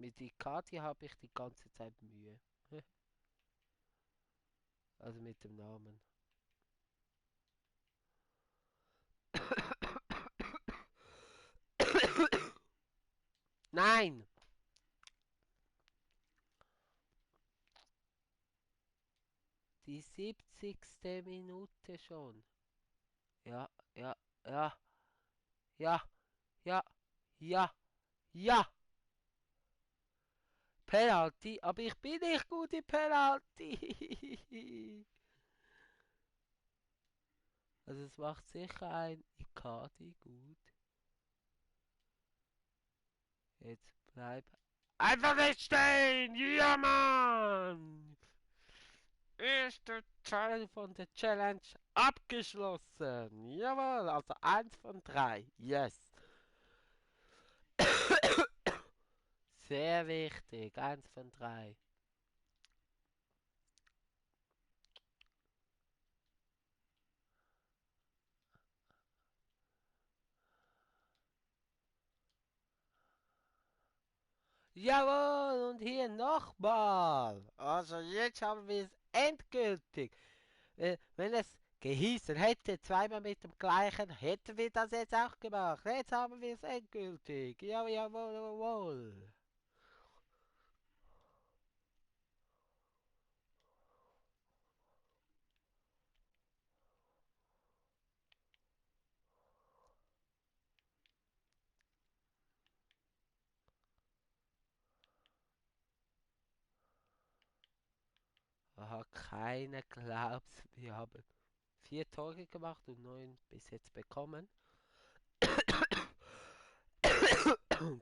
Mit Icardi habe ich die ganze Zeit Mühe. Also mit dem Namen. Nein! Die 70. Minute schon. Ja, ja, ja, ja, ja, ja, ja. Penalty, aber ich bin nicht gut in Penalty. Also es macht sicher ein Icardi gut. Jetzt bleib einfach nicht stehen! Ja, Mann! Erster Teil von der Challenge abgeschlossen. Jawohl, also 1 von 3. Yes. Sehr wichtig, 1 von 3. Jawohl, und hier nochmal. Also jetzt haben wir es endgültig. Wenn es gehießen hätte, zweimal mit dem gleichen, hätten wir das jetzt auch gemacht. Jetzt haben wir es endgültig. Ja, jawohl, jawohl. Aha, keiner glaubt's. Wir haben 4 Tore gemacht und 9 bis jetzt bekommen.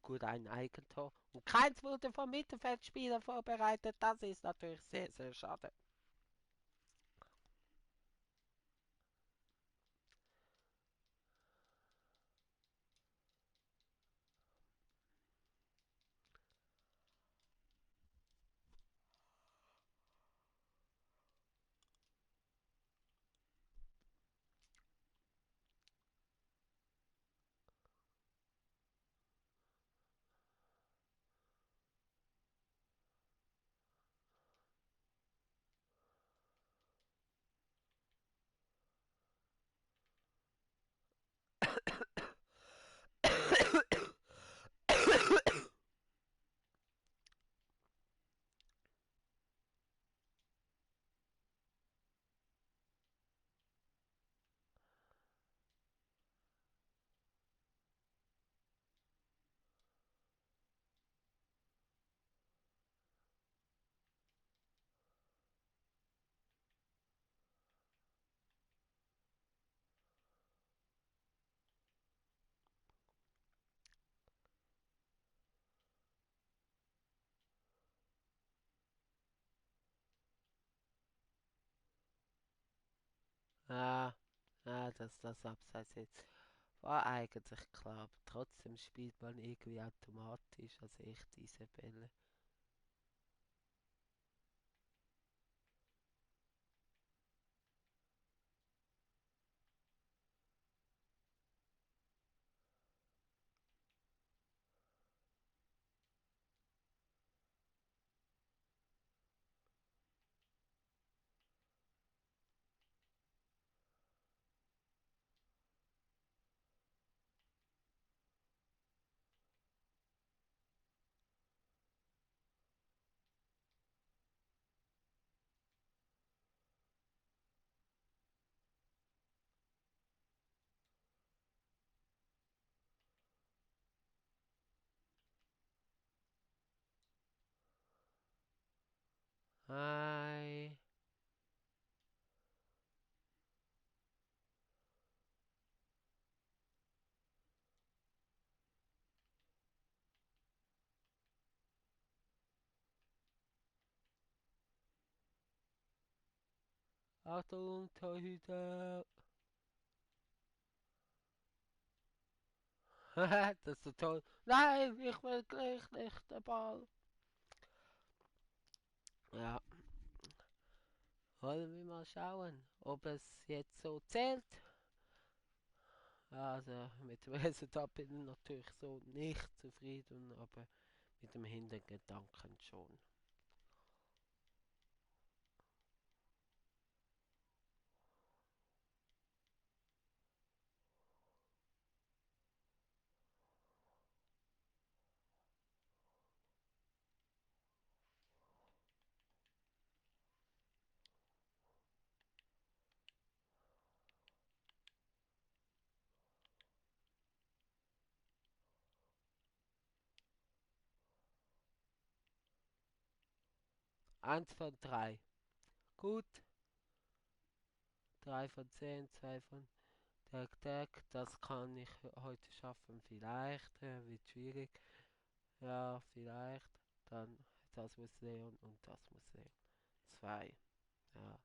Gut, ein Eigentor. Und keins wurde vom Mittelfeldspieler vorbereitet. Das ist natürlich sehr, sehr schade. Ah, dass das Abseits jetzt war eigentlich klar. Aber trotzdem spielt man irgendwie automatisch, also ich diese Bälle. Achtung, Torhüter. Das ist so toll. Nein, ich will gleich nicht den Ball. Ja, wollen wir mal schauen, ob es jetzt so zählt. Also mit dem Resultat bin ich natürlich so nicht zufrieden, aber mit dem Hintergedanken schon. Eins von drei. Gut. 3 von 10, 2 von Tag. Das kann ich heute schaffen. Vielleicht. Wird schwierig. Ja, vielleicht. Dann das muss Leon und das muss Leon. 2. Ja.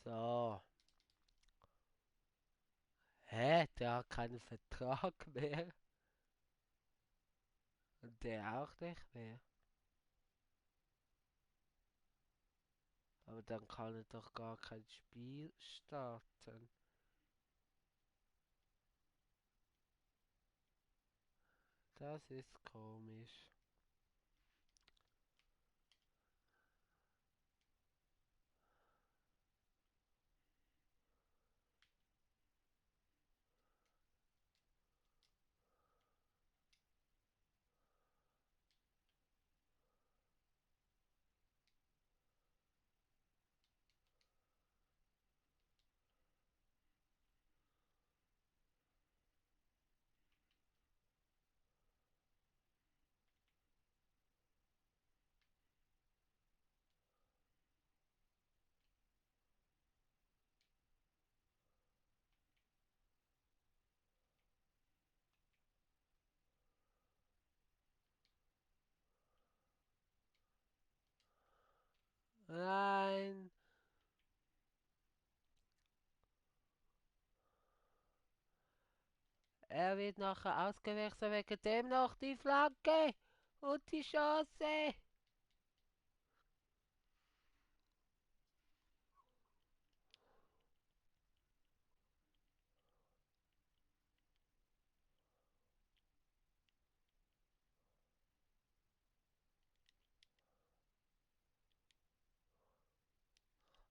So. Hä? Der hat keinen Vertrag mehr. Und der auch nicht mehr. Aber dann kann er doch gar kein Spiel starten. Das ist komisch. Nein. Er wird nachher ausgewechselt, wegen dem noch die Flanke und die Chance.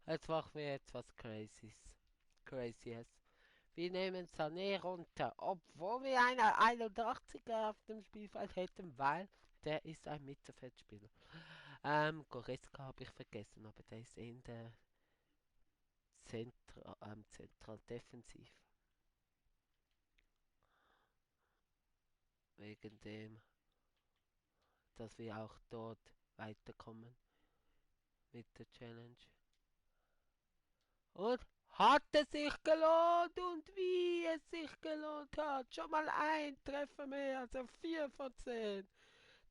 Jetzt machen wir etwas Crazyes. Wir nehmen Sané runter, obwohl wir einen 81er auf dem Spielfeld hätten, weil der ist ein Mittelfeldspieler. Goretzka habe ich vergessen, aber der ist in der Zentral defensiv. Wegen dem, dass wir auch dort weiterkommen mit der Challenge. Und hat es sich gelohnt und wie es sich gelohnt hat. Schon mal ein Treffer mehr, also 4 von 10.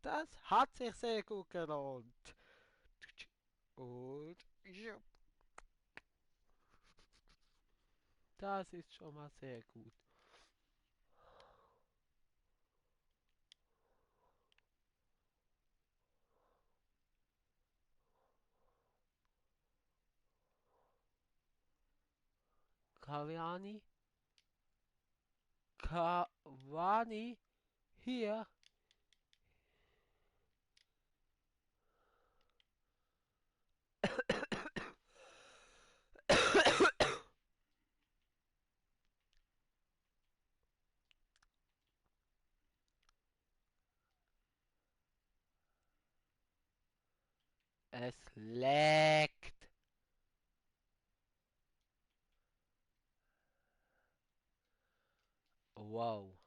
Das hat sich sehr gut gelohnt. Und ja, das ist schon mal sehr gut. Cavani, Cavani, hier. Es leckt. Wow.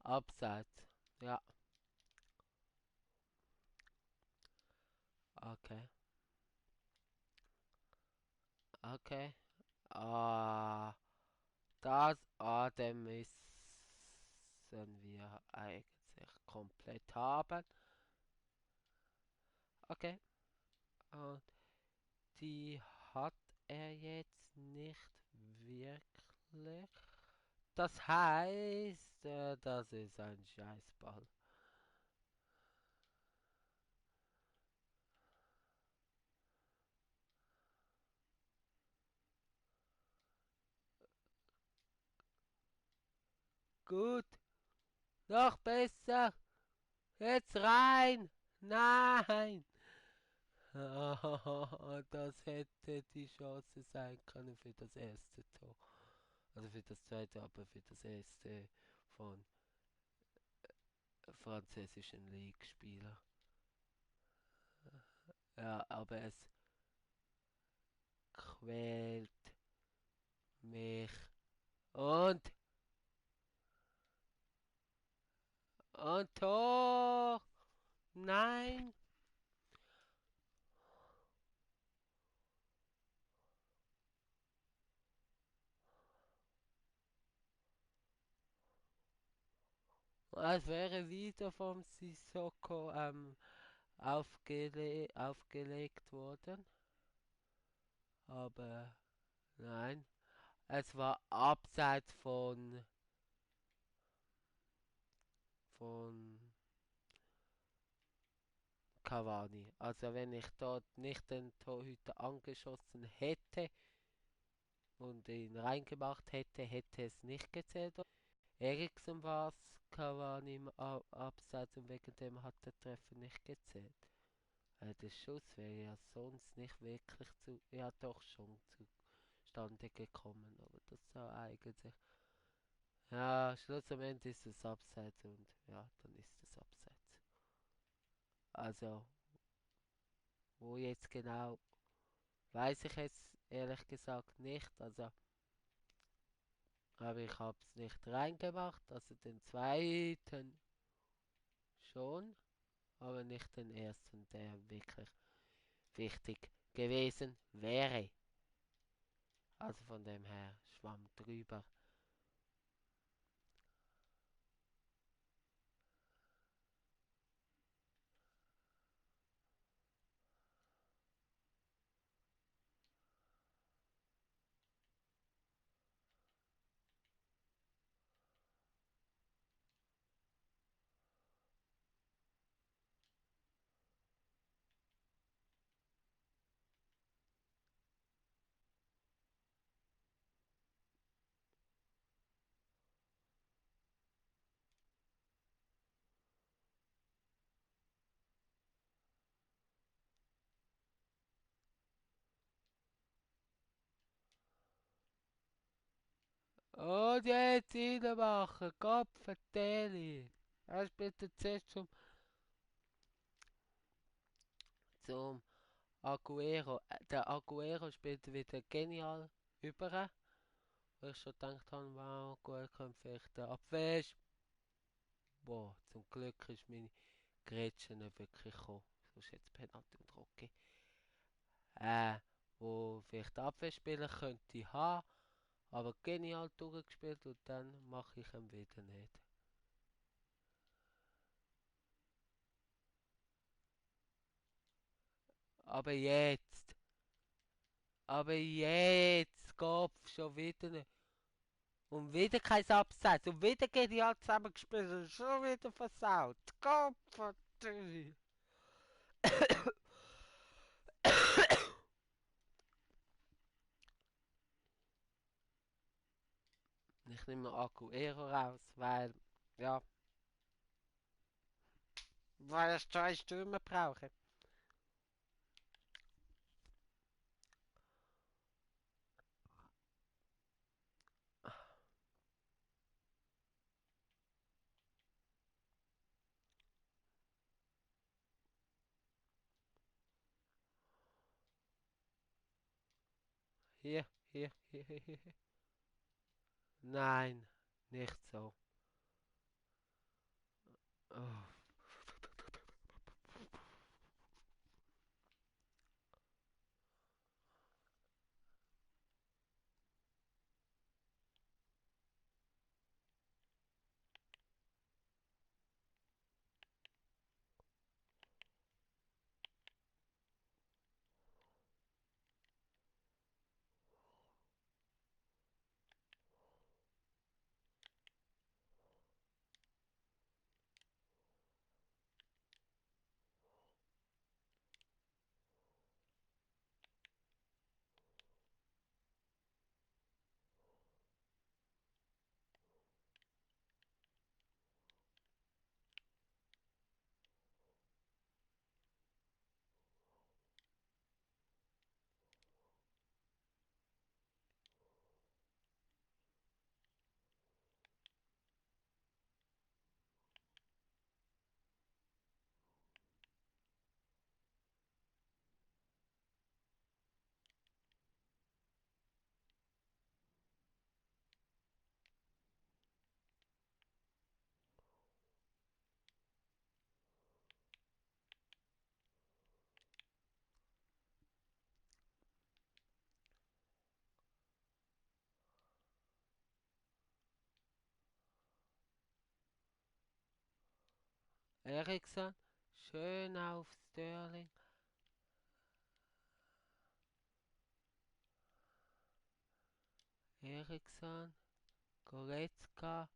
Abseits. Ja, okay. Okay. Ah, dem müssen wir eigentlich komplett haben. Okay. Und die hat er jetzt nicht wirklich. Das heißt, das ist ein Scheißball. Gut, noch besser. Jetzt rein. Nein. Das hätte die Chance sein können für das erste Tor. Also für das zweite, aber für das erste von französischen League-Spieler. Ja, aber es quält mich. Und, und Tor! Nein! Es wäre wieder vom Sissoko aufgelegt worden. Aber nein. Es war abseits von Cavani. Also wenn ich dort nicht den Torhüter angeschossen hätte und ihn reingemacht hätte, hätte es nicht gezählt. Eriksen war es, Cavani im Abseits und wegen dem hat der Treffer nicht gezählt. Der Schuss wäre ja sonst nicht wirklich ja doch schon zustande gekommen, aber das war eigentlich, ja, schlussendlich ist es Abseits und ja, dann ist es Abseits. Also, wo jetzt genau, weiß ich jetzt ehrlich gesagt nicht, also, aber ich habe es nicht reingemacht, also den zweiten schon, aber nicht den ersten, der wirklich wichtig gewesen wäre. Also von dem her schwamm drüber. Und jetzt reinmachen, Kopfverteiling. Er spielt jetzt zuerst zum Aguero. Der Aguero spielt wieder genial über. Wo ich schon gedacht habe, wow, gut, kommt vielleicht der Abwehr. Boah, zum Glück ist meine Grätsche nicht wirklich gekommen. Sonst jetzt Penalty und Rocky. Äh, wo vielleicht der Abwehrspieler könnte haben, aber genial durchgespielt und dann mache ich ihn wieder nicht. Aber jetzt, aber jetzt, Kopf, schon wieder nicht. Und wieder kein Abseits. Und wieder genial zusammengespielt und schon wieder versaut. Kopf, verdammt. Ich nehme Aguero raus, ja, weil ich 2 Stürmer brauche. Hier. Nein, nicht so. Oh. Eriksson, schön auf Sterling. Eriksson, Goretzka.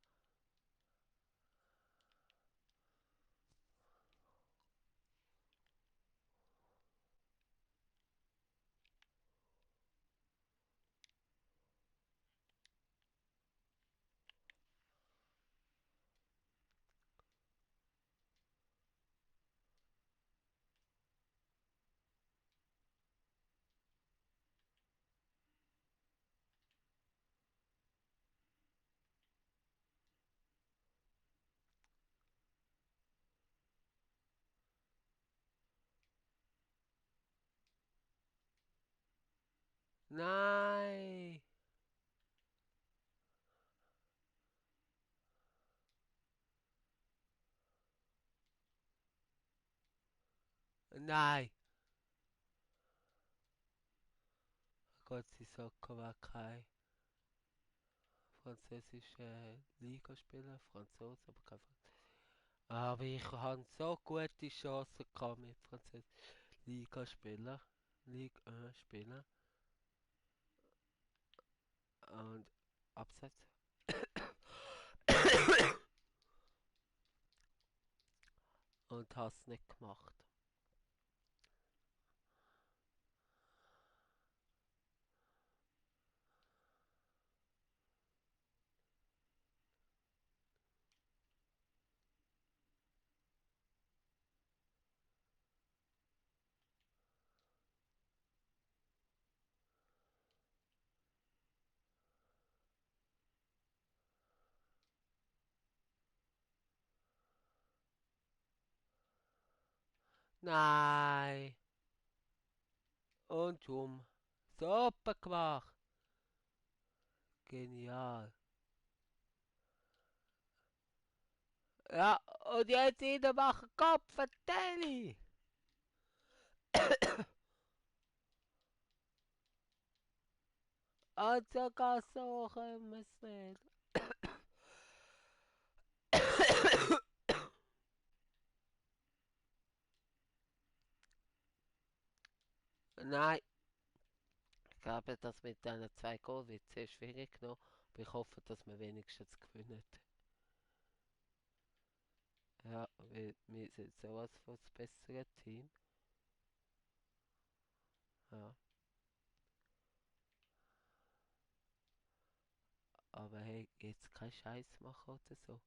Nein! Nein! Gott, sie Slowakei. Französische Ligaspieler, Franzose, aber kein Aber ich habe so gute Chancen gehabt mit französischen Ligaspielern, Liga 1 Spieler und Abseits. Und hast nicht gemacht. Nein! Und um. Super gemacht! Genial! Ja, und jetzt wieder machen Kopf, Telly! Und sogar so können wir es nicht. Nein, ich glaube, das mit diesen zwei Goal wird sehr schwierig noch. Aber ich hoffe, dass wir wenigstens gewinnen. Ja, wir sind sowas von das bessere Team. Ja, aber hey, jetzt kein Scheiß machen oder so.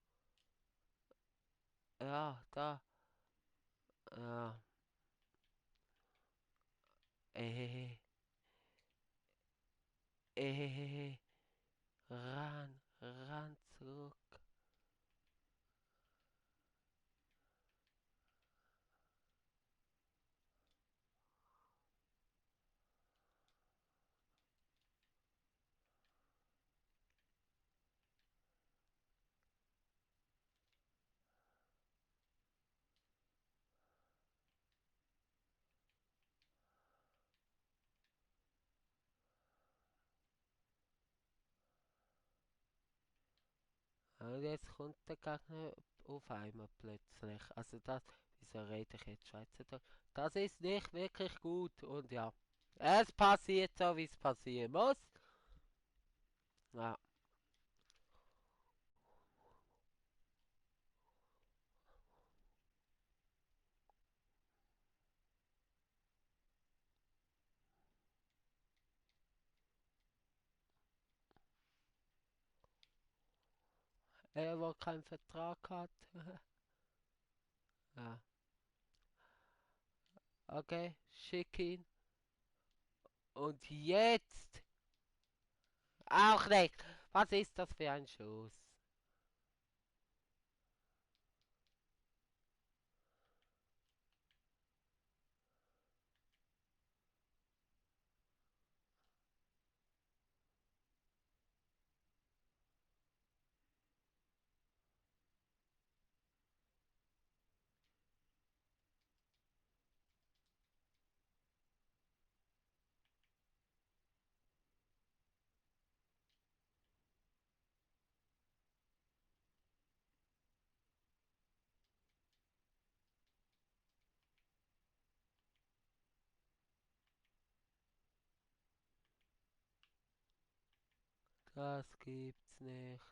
Ja, da. Ja, äh, ran zurück. Und jetzt kommt der Gegner auf einmal plötzlich. Also das, wieso rede ich jetzt Schweizerdeutsch? Das ist nicht wirklich gut und ja. Es passiert so, wie es passieren muss. Ja. Er, der keinen Vertrag hat. Ja. Okay, schick ihn. Und jetzt auch nicht. Was ist das für ein Schuss? Das gibt's nicht.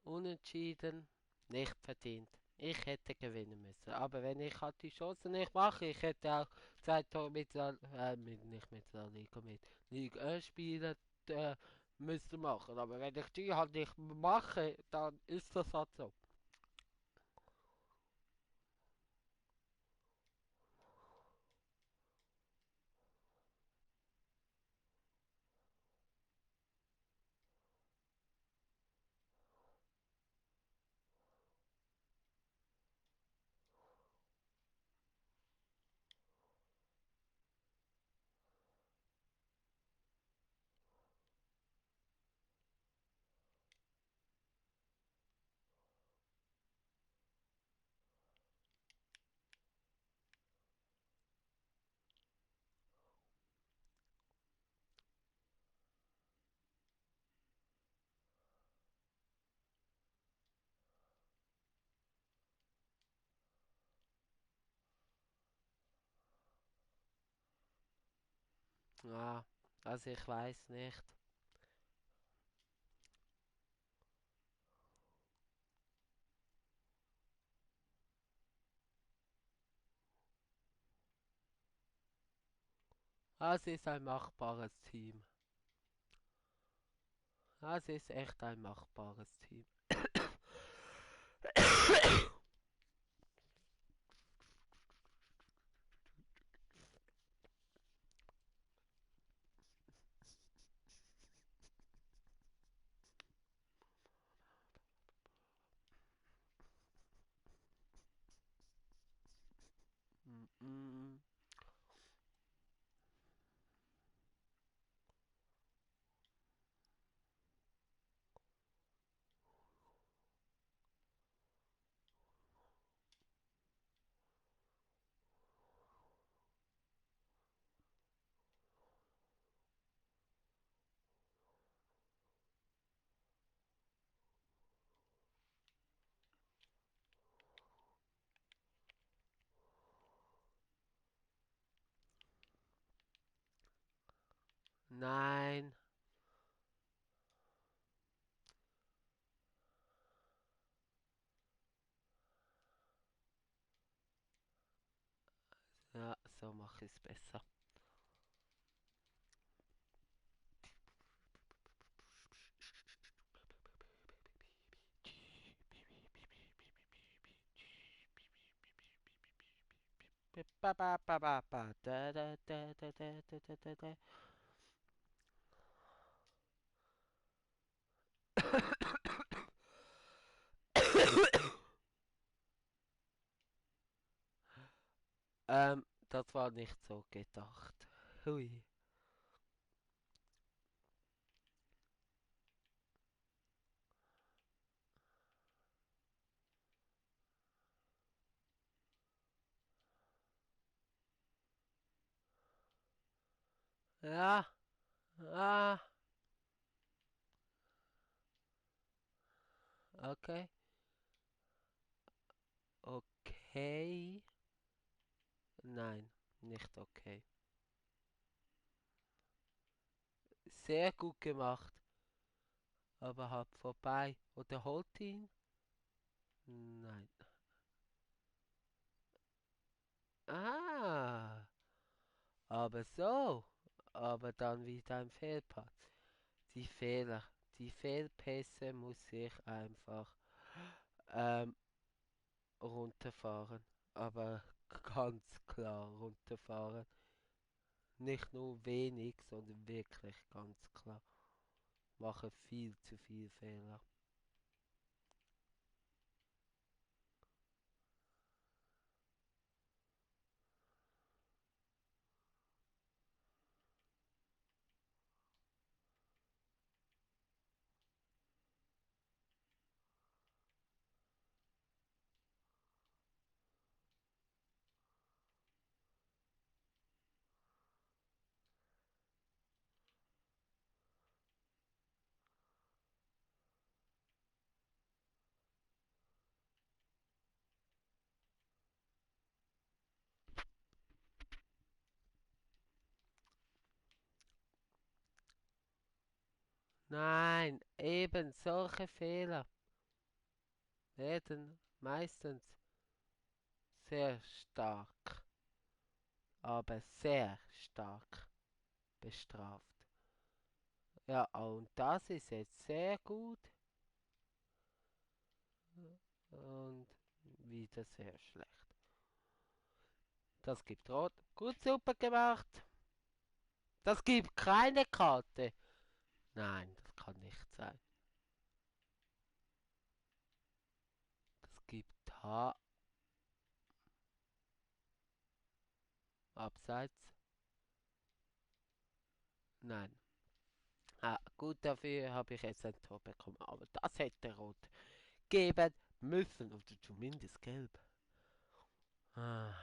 Unentschieden, nicht verdient. Ich hätte gewinnen müssen. Aber wenn ich halt die Chance nicht mache, ich hätte auch 2 Tore nicht mit der Liga mit Liga spielen müssen machen. Aber wenn ich die halt nicht mache, dann ist das halt so. Ja, also ich weiß nicht. Es ist ein machbares Team. Es ist echt ein machbares Team. Mm, mm. Nein. Ja, so mache ich es besser. Ba ba ba ba ba da da da da da da da da da. Das war nicht so gedacht. Hui. Ja. Ah. Okay. Okay. Nein, nicht okay. Sehr gut gemacht. Aber halb vorbei. Oder holt ihn? Nein. Ah. Aber so. Aber dann wieder ein Fehlpass. Die Fehler. Die Fehlpässe muss ich einfach ähm, runterfahren. Aber ganz klar runterfahren. Nicht nur wenig, sondern wirklich ganz klar. Mache viel zu viel Fehler. Nein, eben solche Fehler werden meistens sehr stark, aber sehr stark bestraft. Ja, und das ist jetzt sehr gut und wieder sehr schlecht. Das gibt Rot. Gut, super gemacht. Das gibt keine Karte. Nein, das kann nicht sein. Das gibt H. Abseits. Nein. Ah, gut, dafür habe ich jetzt ein Tor bekommen. Aber das hätte Rot geben müssen. Oder zumindest Gelb. Ah.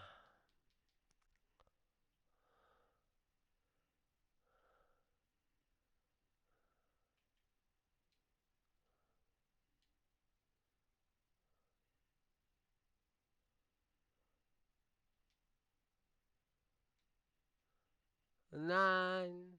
Nein.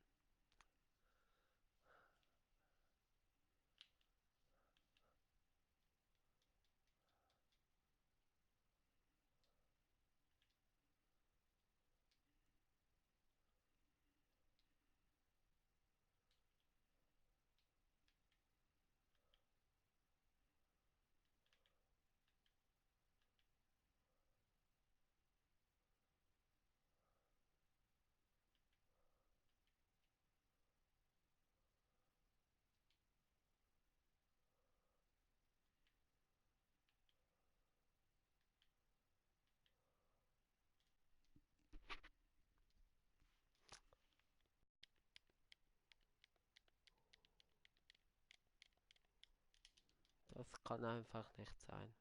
Das kann einfach nicht sein.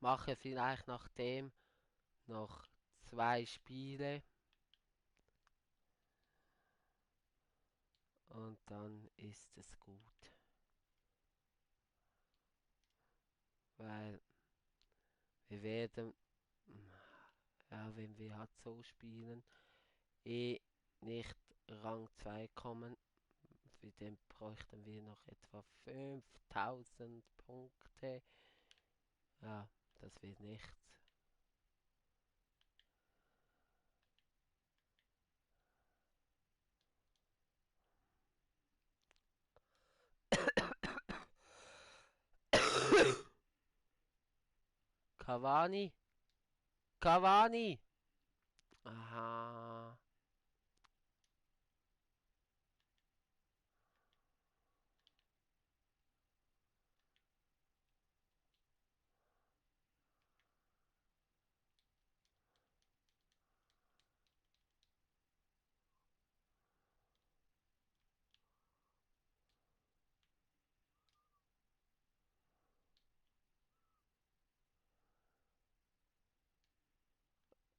Mache vielleicht nach dem noch 2 Spiele und dann ist es gut. Weil wir werden, ja, wenn wir halt so spielen, eh nicht Rang 2 kommen. Für den bräuchten wir noch etwa 5000 Punkte. Ja, das wird nichts. Cavani? Cavani! Aha.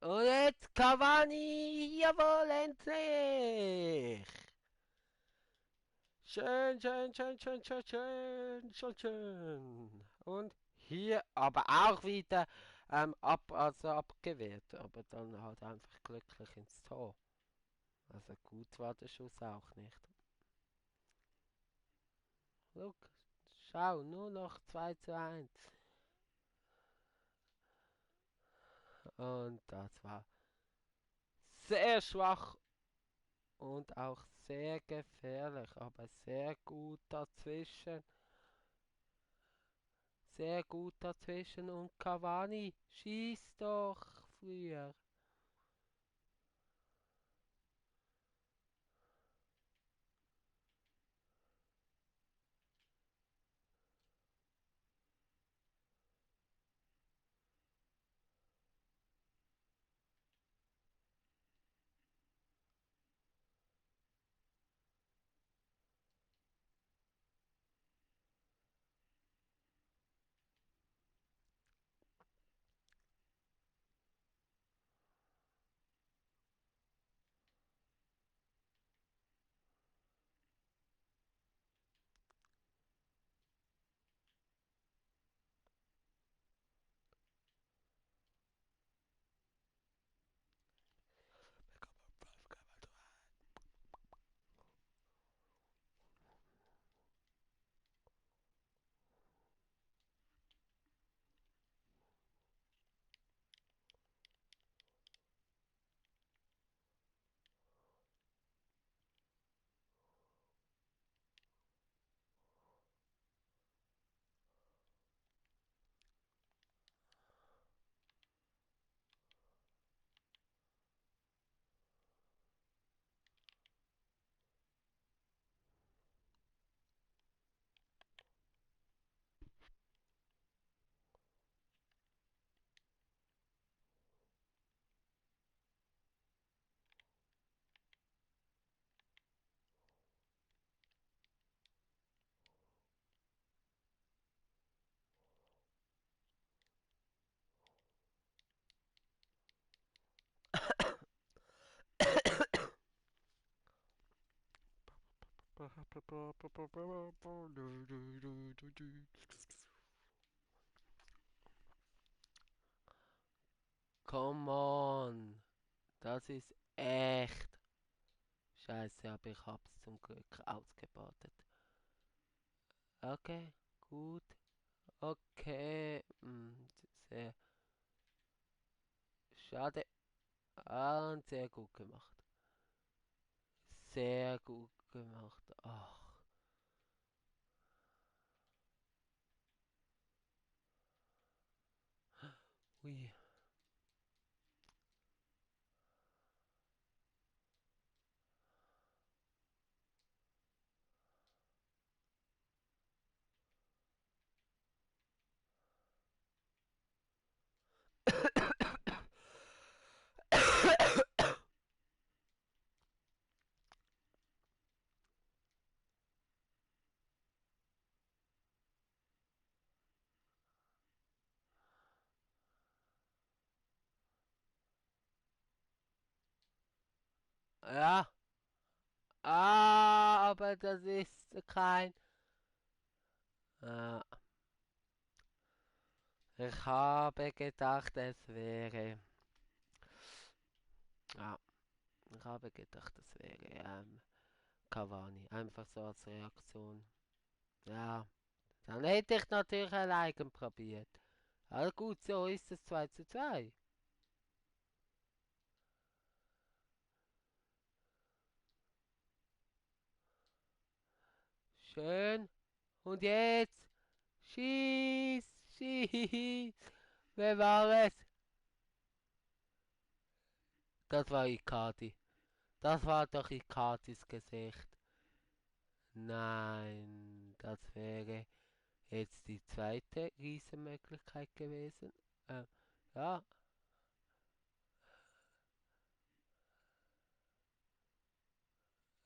Und jetzt Cavani, jawohl, endlich! Schön, schön, schön, schön, schön, schön, schön, schön. Und hier aber auch wieder also abgewehrt, aber dann halt einfach glücklich ins Tor. Also gut war der Schuss auch nicht. Look, schau, nur noch 2:1. Und das war sehr schwach und auch sehr gefährlich, aber sehr gut dazwischen. Sehr gut dazwischen und Cavani, schieß doch früher. Come on, das ist echt. Scheiße, aber ich hab's zum Glück ausgebadet. Okay, gut. Okay, sehr schade. Und sehr gut gemacht. Sehr gut gemacht. Ach, ui. Ja, aber das ist kein. Äh, ich habe gedacht, es wäre. Ja, ich habe gedacht, es wäre Cavani. Einfach so als Reaktion. Ja, dann hätte ich natürlich allein probiert. Aber gut, so ist es 2:2. Schön. Und jetzt? Schieß, schieß. Wer war es? Das war Icardi. Das war doch Icardis Gesicht. Nein, das wäre jetzt die zweite Riesenmöglichkeit gewesen. Äh, ja,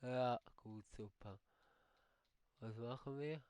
ja, gut, super. Was machen wir?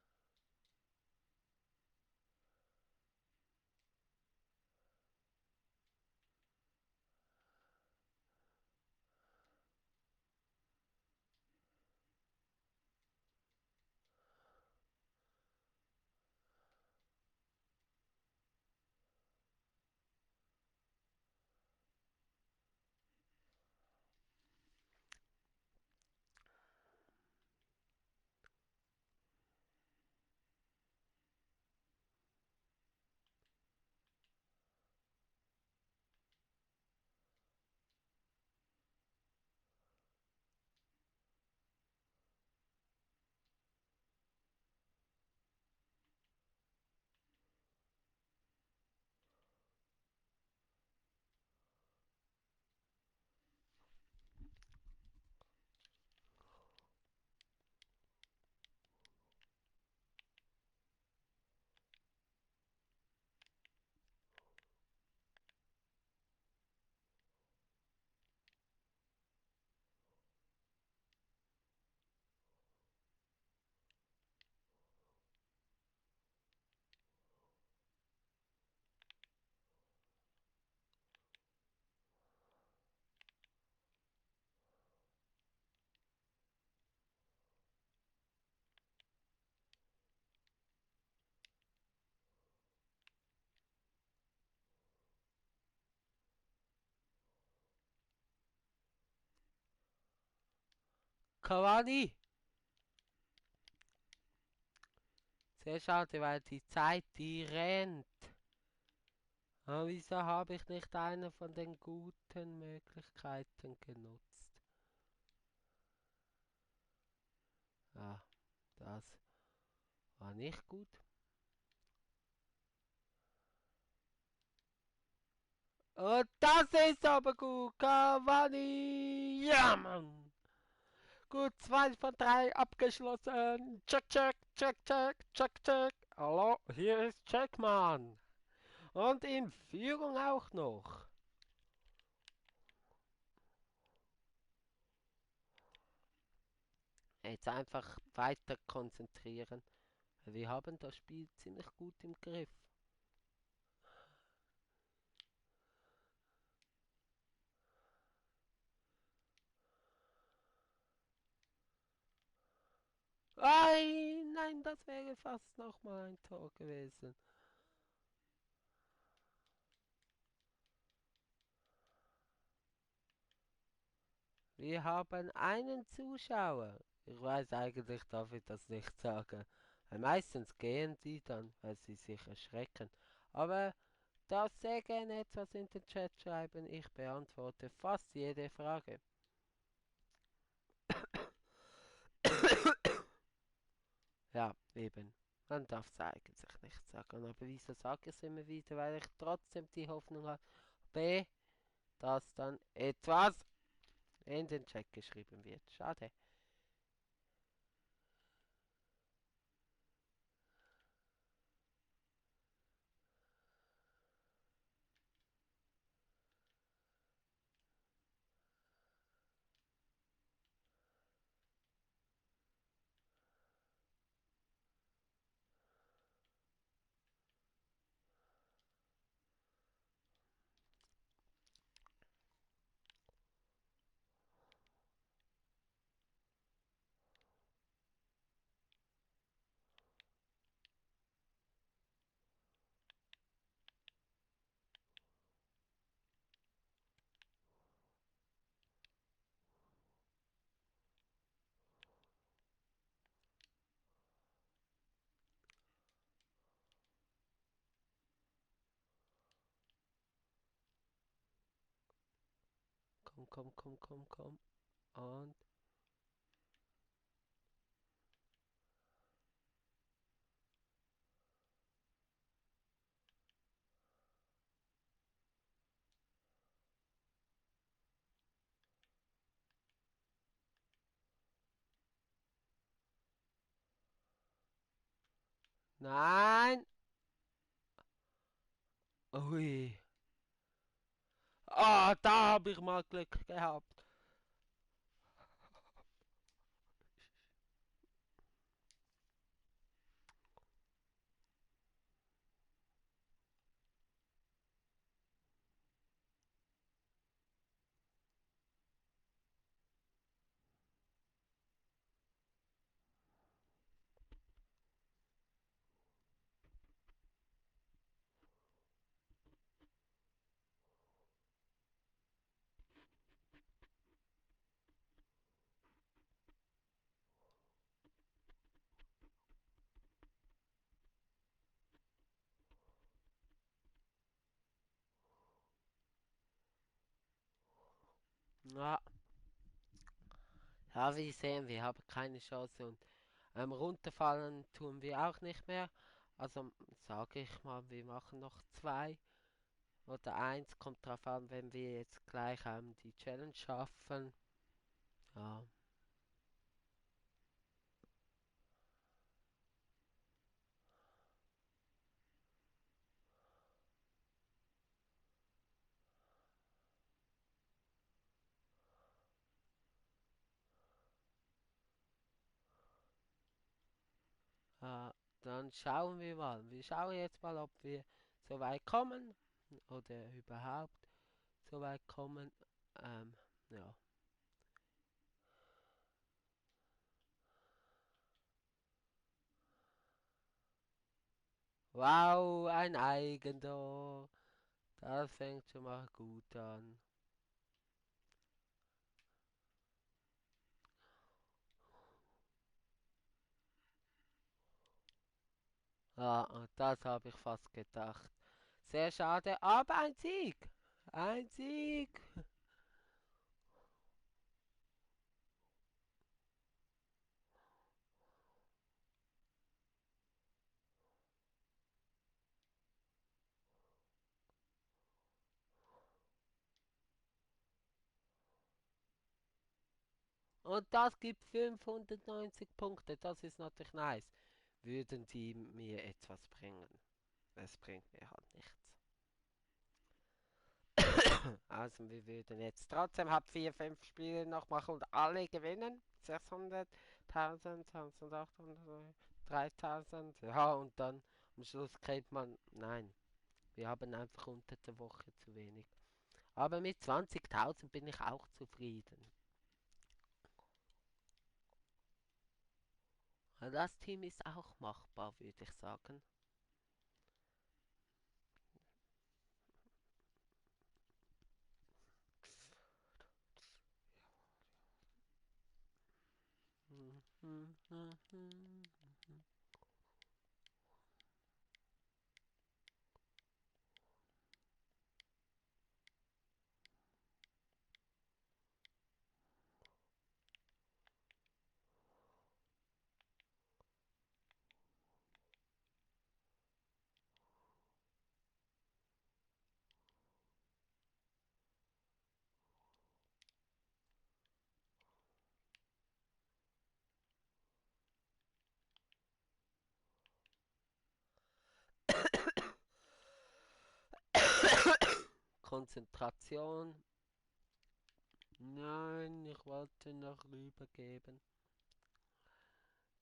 Cavani! Sehr schade, weil die Zeit, die rennt. Aber wieso habe ich nicht eine von den guten Möglichkeiten genutzt? Ah, das war nicht gut. Und das ist aber gut, Cavani! Ja, Mann! Gut, 2 von 3 abgeschlossen. Check, check, check, check, check, check. Hallo, hier ist Checkman. Und in Führung auch noch. Jetzt einfach weiter konzentrieren. Wir haben das Spiel ziemlich gut im Griff. Nein, das wäre fast nochmal ein Tor gewesen. Wir haben einen Zuschauer. Ich weiß eigentlich, darf ich das nicht sagen. Weil meistens gehen die dann, weil sie sich erschrecken. Aber darf sehr gerne etwas in den Chat schreiben. Ich beantworte fast jede Frage. Ja, eben. Man darf es eigentlich nicht sagen. Aber wieso sage ich es immer wieder? Weil ich trotzdem die Hoffnung habe, B, dass dann etwas in den Chat geschrieben wird. Schade. Komm, komm, komm, komm, komm. Und nein! Ui. Ah, da habe ich mal Glück gehabt. Ja, ja, wie sehen, wir haben keine Chance und runterfallen tun wir auch nicht mehr. Also sage ich mal, wir machen noch 2 oder 1, kommt drauf an, wenn wir jetzt gleich die Challenge schaffen. Ja, dann schauen wir mal. Wir schauen jetzt mal, ob wir so weit kommen oder überhaupt so weit kommen. Ja. Wow, ein Eigentor. Das fängt schon mal gut an. Ja, das habe ich fast gedacht. Sehr schade, aber ein Sieg. Ein Sieg. Und das gibt 590 Punkte. Das ist natürlich nice. Würden die mir etwas bringen? Es bringt mir halt nichts. Also wir würden jetzt trotzdem hab 4, 5 Spiele noch machen und alle gewinnen. 600, 1000, 1800, 3000. Ja, und dann am Schluss kriegt man, nein, wir haben einfach unter der Woche zu wenig. Aber mit 20.000 bin ich auch zufrieden. Das Team ist auch machbar, würde ich sagen. Konzentration. Nein, ich wollte noch rübergeben.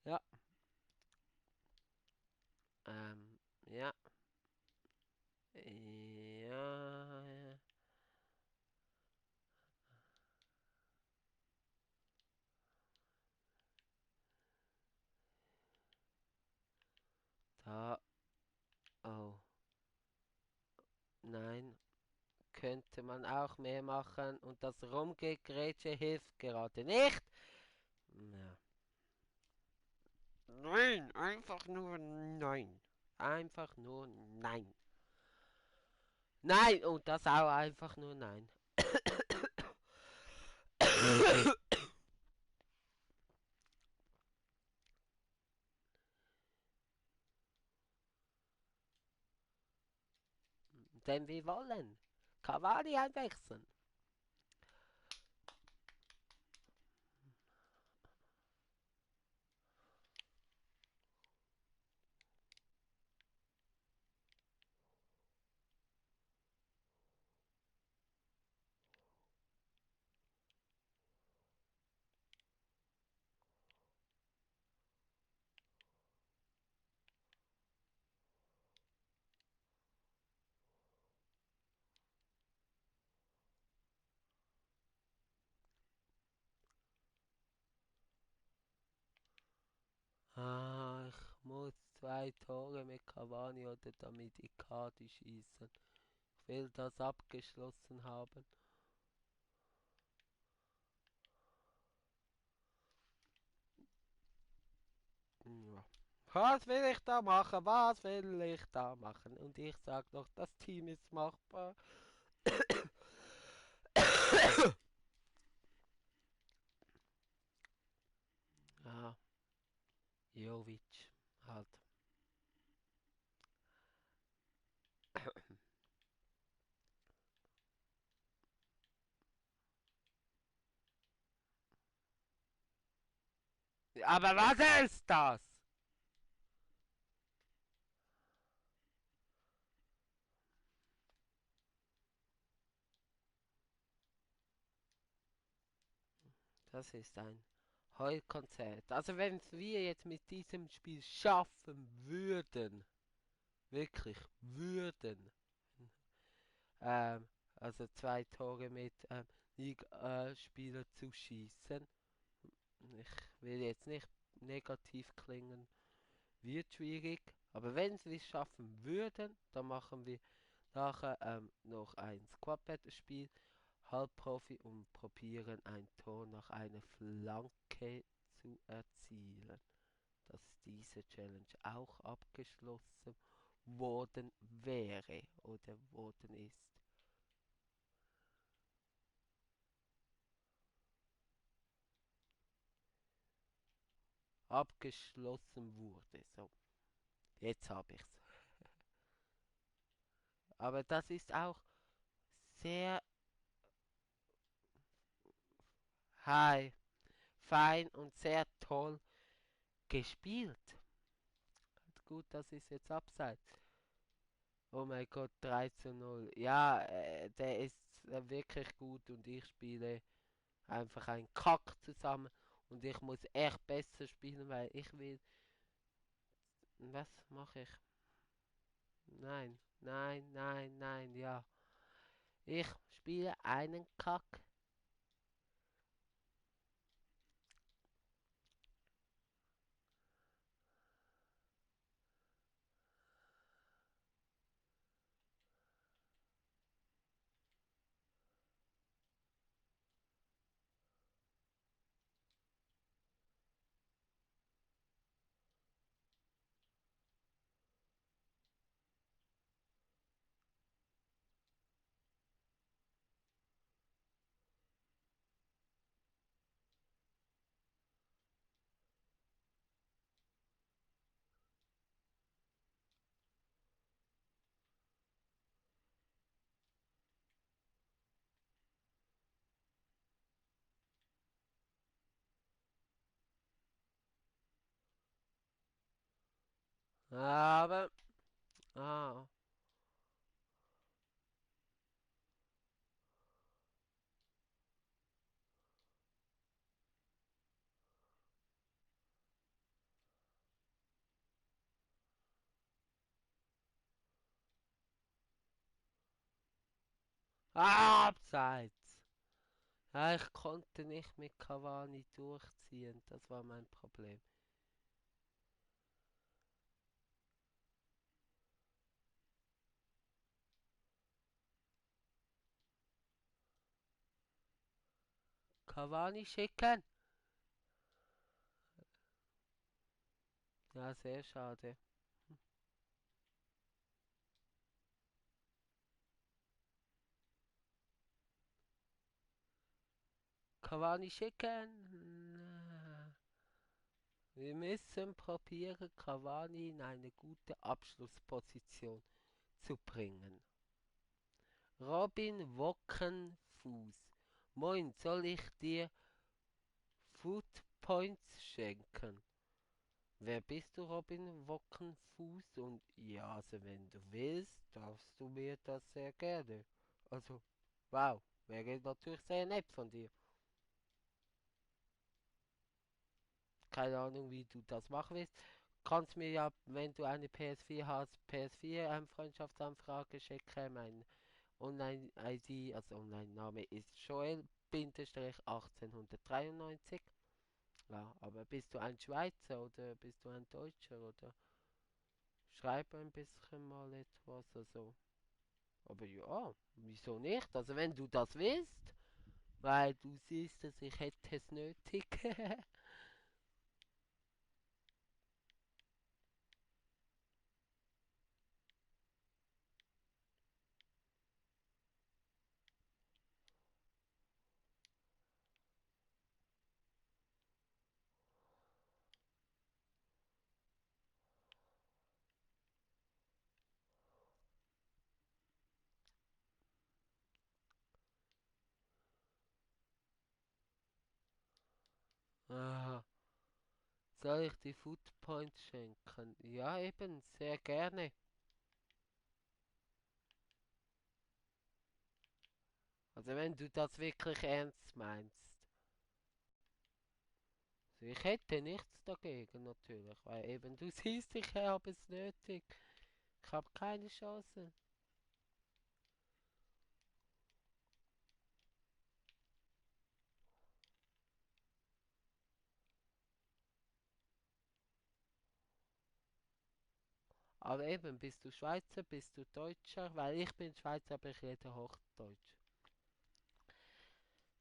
Ja. Ja. Ja. Da. Oh. Nein. Könnte man auch mehr machen und das Rumgegrätsche hilft gerade nicht. Ja. Nein, einfach nur nein. Einfach nur nein. Nein, und das auch einfach nur nein. Denn wir wollen Cavani einwechseln. Ah, ich muss 2 Tore mit Cavani oder damit Icardi schießen. Ich will das abgeschlossen haben. Ja. Was will ich da machen? Was will ich da machen? Und ich sag noch, das Team ist machbar. Ja, Jovic halt. Aber was ist das? Das ist ein Heulkonzert. Also wenn wir jetzt mit diesem Spiel schaffen würden, wirklich würden, also 2 Tore mit Liga-Spieler zu schießen, ich will jetzt nicht negativ klingen, wird schwierig, aber wenn wir es schaffen würden, dann machen wir nachher noch ein Squad-Battle-Spiel, Halbprofi und probieren ein Tor nach einer Flanke zu erzielen. dass diese Challenge auch abgeschlossen worden wäre oder worden ist. Abgeschlossen wurde. So, jetzt habe ich's. Aber das ist auch sehr high, fein und sehr toll gespielt. Gut, das ist jetzt abseits. Oh mein Gott, 3:0. Ja, der ist wirklich gut und ich spiele einfach einen Kack zusammen und ich muss echt besser spielen, weil ich will. Was mache ich? Nein, nein, nein, nein, ja. Ich spiele einen Kack. Aber, ah, abseits. Ja, ich konnte nicht mit Cavani durchziehen, das war mein Problem. Cavani schicken? Ja, sehr schade. Cavani schicken. Wir müssen probieren, Cavani in eine gute Abschlussposition zu bringen. Robin Wockenfuß. Moin, soll ich dir Food Points schenken? Wer bist du, Robin Wockenfuß? Und ja, also wenn du willst, darfst du mir das sehr gerne. Also, wow, wäre natürlich sehr nett von dir. Keine Ahnung, wie du das machen willst. Kannst mir ja, wenn du eine PS4 hast, PS4 Freundschaftsanfrage schicken. Mein Online-ID, also Online-Name ist Joel-1893. Ja, aber bist du ein Schweizer oder bist du ein Deutscher oder schreib ein bisschen mal etwas, also. Aber ja, wieso nicht? Also wenn du das willst, weil du siehst, dass ich hätte es nötig. Ah, soll ich die Food Points schenken? Ja, eben, sehr gerne. Also wenn du das wirklich ernst meinst. Also ich hätte nichts dagegen natürlich, weil eben du siehst, ich habe es nötig. Ich habe keine Chance. Aber eben, bist du Schweizer, bist du Deutscher? Weil ich bin Schweizer, aber ich rede Hochdeutsch.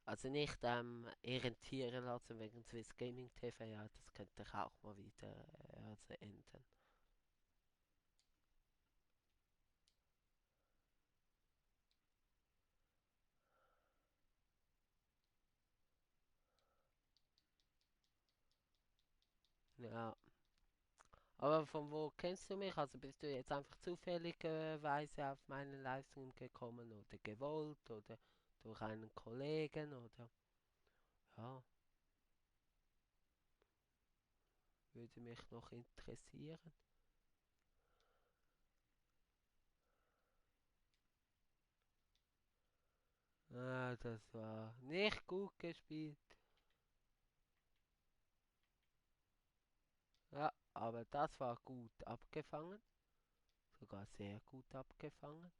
Also nicht irritieren lassen wegen Swiss Gaming TV, ja, das könnte ich auch mal wieder also enden. Ja. Aber von wo kennst du mich? Also bist du jetzt einfach zufälligerweise auf meine Leistungen gekommen oder gewollt oder durch einen Kollegen oder ja, würde mich noch interessieren. Ah, das war nicht gut gespielt. Ja, aber das war gut abgefangen. Sogar sehr gut abgefangen.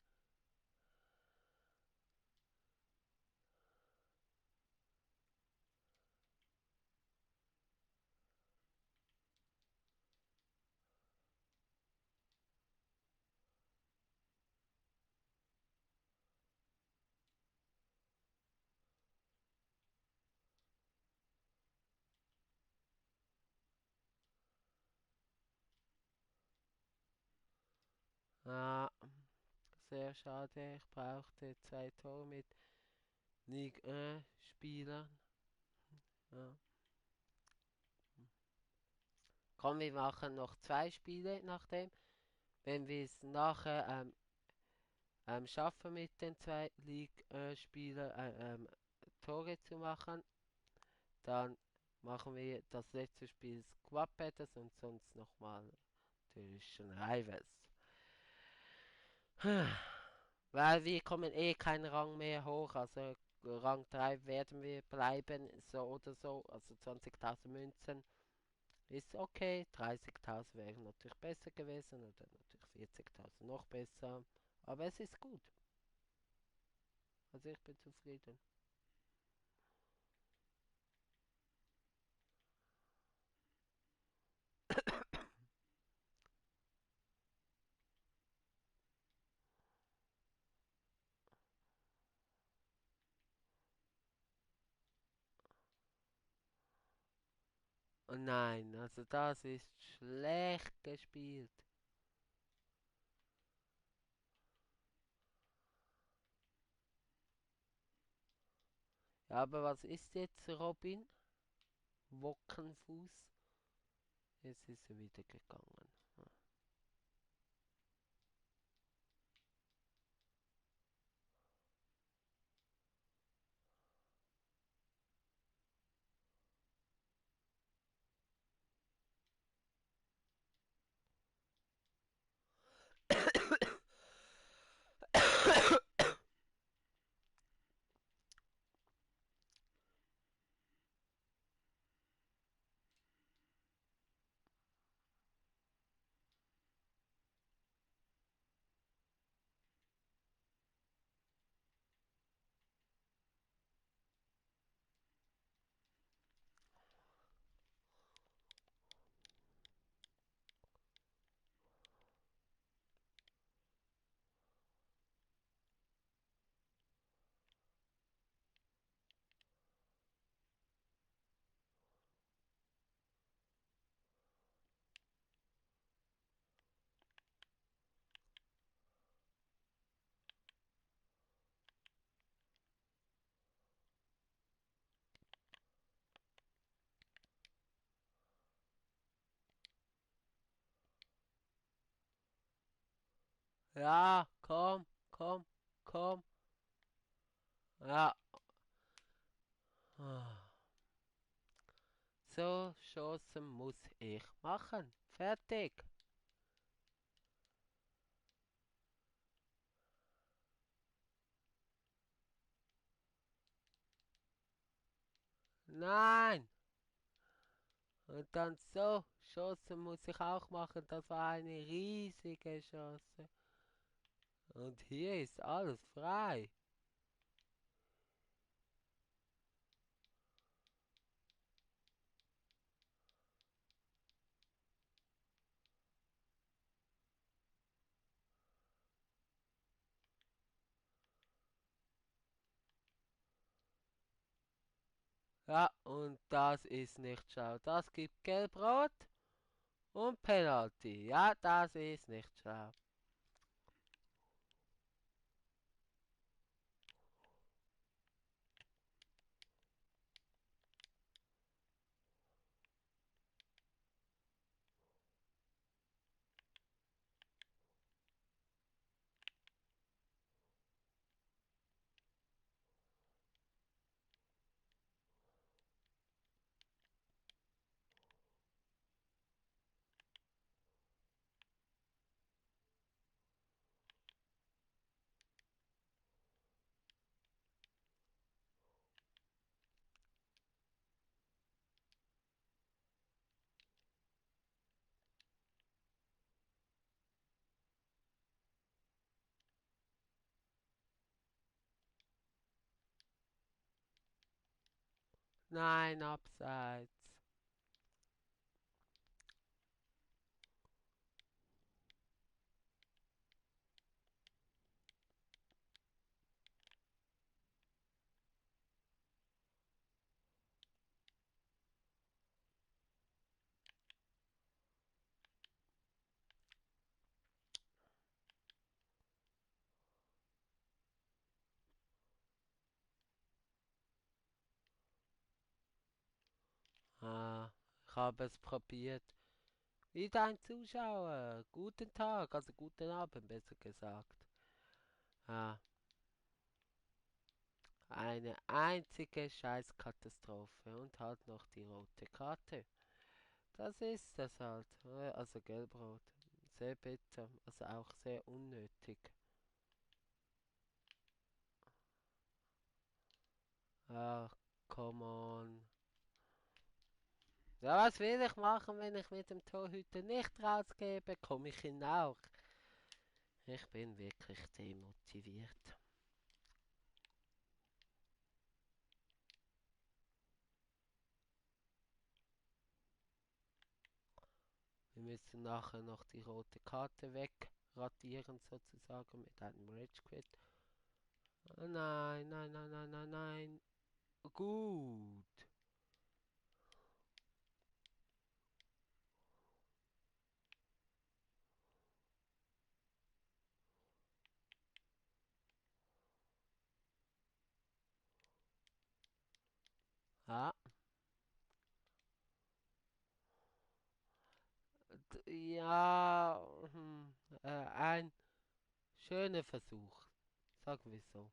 Ah, sehr schade. Ich brauchte 2 Tore mit Ligue 1 Spielern. Ja. Komm, wir machen noch 2 Spiele nachdem. Wenn wir es nachher schaffen mit den 2 League-Spielern Tore zu machen, dann machen wir das letzte Spiel Squad Battles und sonst nochmal Division Rivals. Weil wir kommen eh keinen Rang mehr hoch, also Rang 3 werden wir bleiben, so oder so, also 20.000 Münzen ist okay, 30.000 wären natürlich besser gewesen oder natürlich 40.000 noch besser, aber es ist gut, also ich bin zufrieden. Oh nein, also das ist schlecht gespielt. Ja, aber was ist jetzt Robin? Wockenfuß? Jetzt ist er wieder gegangen. Ja, komm, komm, komm. Ja. So Chancen muss ich machen. Fertig. Nein. Und dann so Chancen muss ich auch machen. Das war eine riesige Chance. Und hier ist alles frei. Ja, und das ist nicht schlau. Das gibt Gelb-Rot und Penalty. Ja, das ist nicht schlau. Nein, abseits. Ah, ich habe es probiert. Wieder ein Zuschauer. Guten Tag, also guten Abend, besser gesagt. Ah, eine einzige Scheißkatastrophe und halt noch die rote Karte. Das ist das halt. Also gelb-rot. Sehr bitter, also auch sehr unnötig. Ach, come on. Ja, was will ich machen, wenn ich mit dem Torhüter nicht rausgebe? Komme ich hin auch. Ich bin wirklich demotiviert. Wir müssen nachher noch die rote Karte wegradieren, sozusagen, mit einem Rage Quit. Nein, nein, nein, nein, nein, nein. Gut. Ja, ja, ein schöner Versuch. Sagen wir so.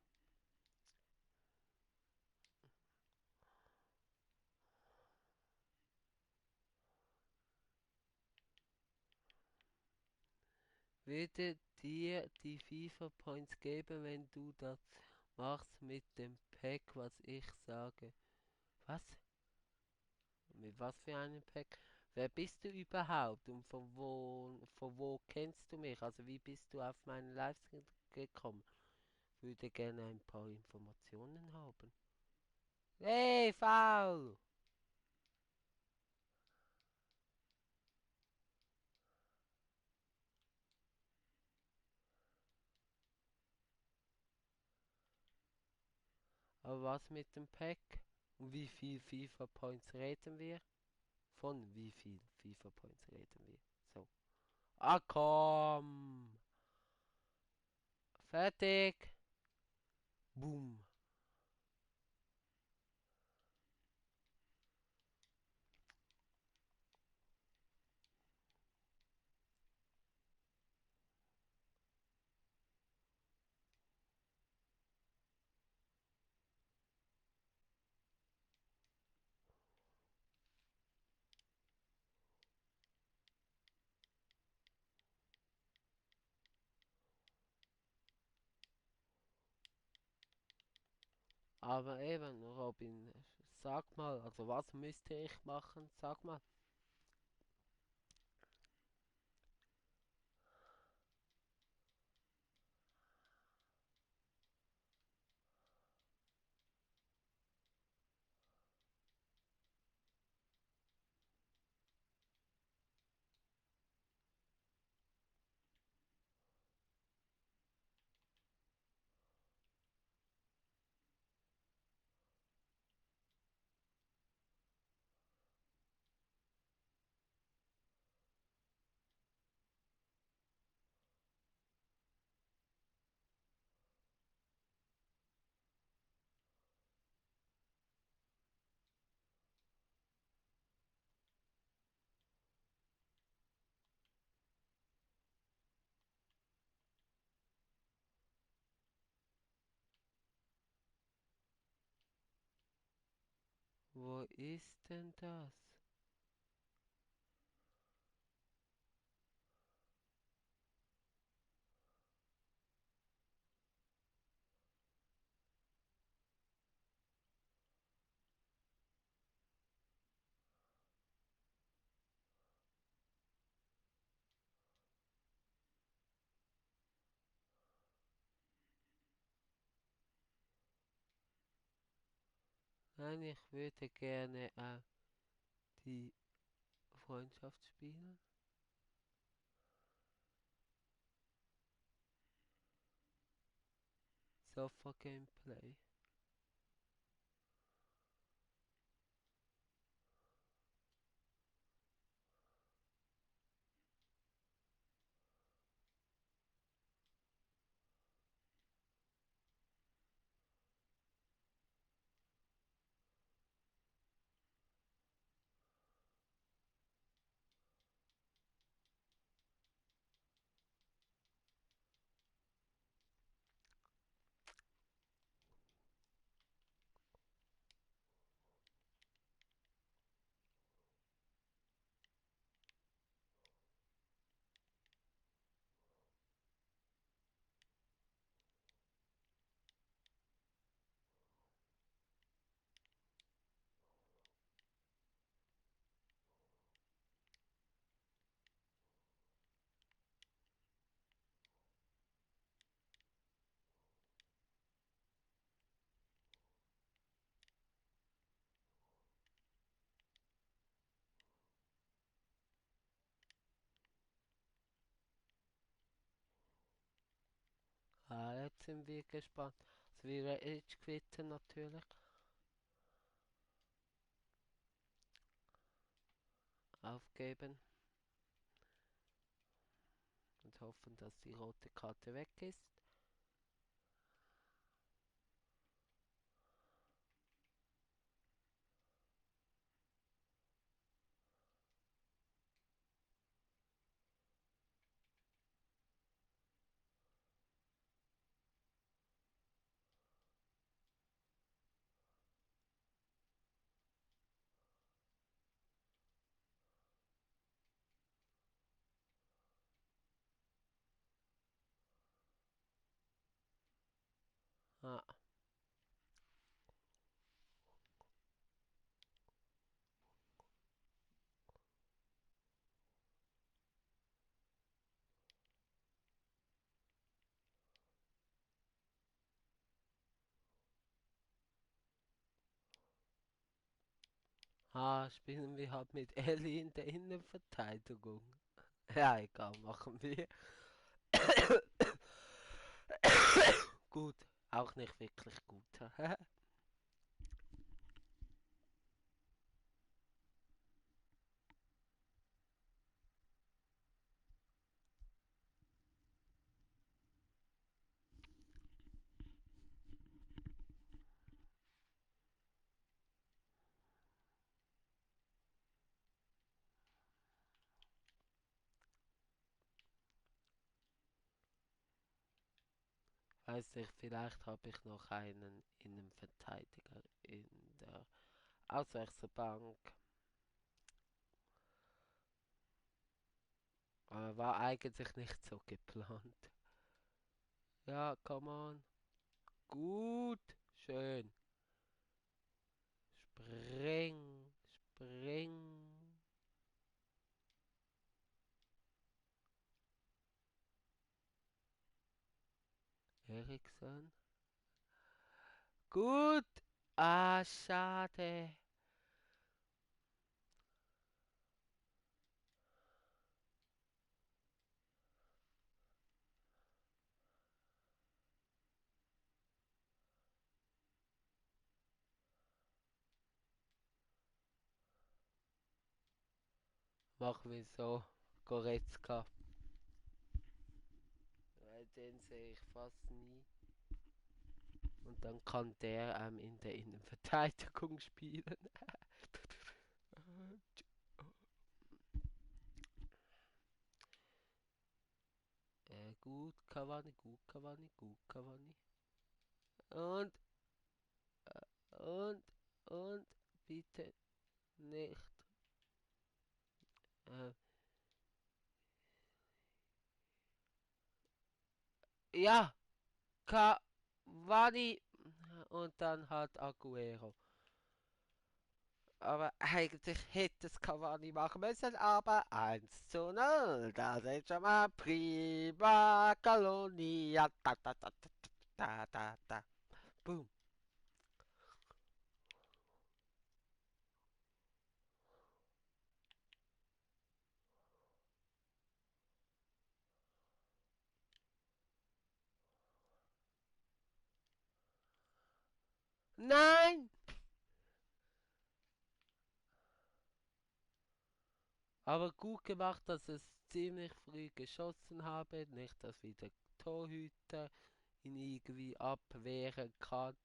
Würde dir die FIFA Points geben, wenn du das machst mit dem Pack, was ich sage? Was? Mit was für einem Pack? Wer bist du überhaupt und von wo kennst du mich? Also wie bist du auf meinen Lives gekommen? Würde gerne ein paar Informationen haben. Hey, faul! Aber was mit dem Pack? Und wie viel FIFA Points reden wir? Von wie viel FIFA Points reden wir? So. Ah, komm! Fertig! Boom! Aber eben, Robin, sag mal, also was müsste ich machen? Sag mal. Wo ist denn das? Nein, ich würde gerne die Freundschaft spielen. Sofa Gameplay. Jetzt sind wir gespannt. Es wäre Edge quitten natürlich. Aufgeben und hoffen, dass die rote Karte weg ist. Ah, spielen wir halt mit Ellie in der Innenverteidigung. Ja, egal, machen wir. Gut, auch nicht wirklich gut. Weiß nicht, vielleicht habe ich noch einen Innenverteidiger in der Auswechselbank. Aber war eigentlich nicht so geplant. Ja, come on. Gut, schön. Spring, spring. Eriksson. Gut. Schade. Machen wir so. Goretzka. Weil den sehe ich fast nie. Und dann kann der in der Innenverteidigung spielen. Gut, Cavani, gut, Cavani, gut, Cavani. Und, und, und, bitte nicht. Äh, ja, Cavani und dann hat Aguero. Aber eigentlich hätte es Cavani machen müssen, aber 1:0. Das ist schon mal prima Colonia. Da, da, da, da, da, da, da. Boom. Nein! Aber gut gemacht, dass ich es ziemlich früh geschossen habe. Nicht, dass wieder Torhüter ihn irgendwie abwehren kann.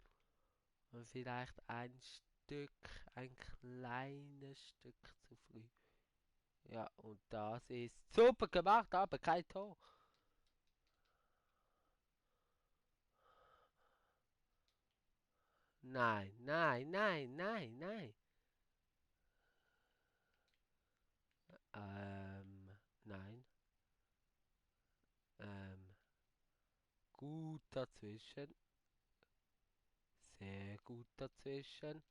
Und vielleicht ein kleines Stück zu früh. Ja, und das ist super gemacht, aber kein Tor. Nein, nein, nein, nein, nein. Nein. Ähm, gut dazwischen. Sehr gut dazwischen.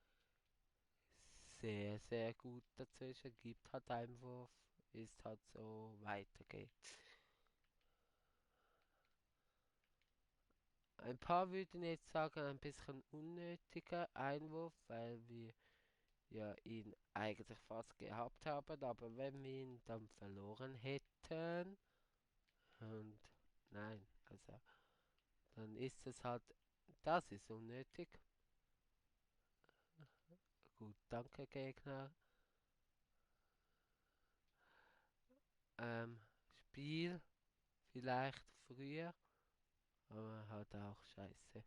Sehr, sehr gut dazwischen. Gibt halt Einwurf. Ist halt so. Weiter geht's. Ein paar würden jetzt sagen, ein bisschen unnötiger Einwurf, weil wir ja ihn eigentlich fast gehabt haben, aber wenn wir ihn dann verloren hätten und nein, also dann ist es halt, das ist unnötig. Gut, danke Gegner. Spiel vielleicht früher, aber halt auch scheiße.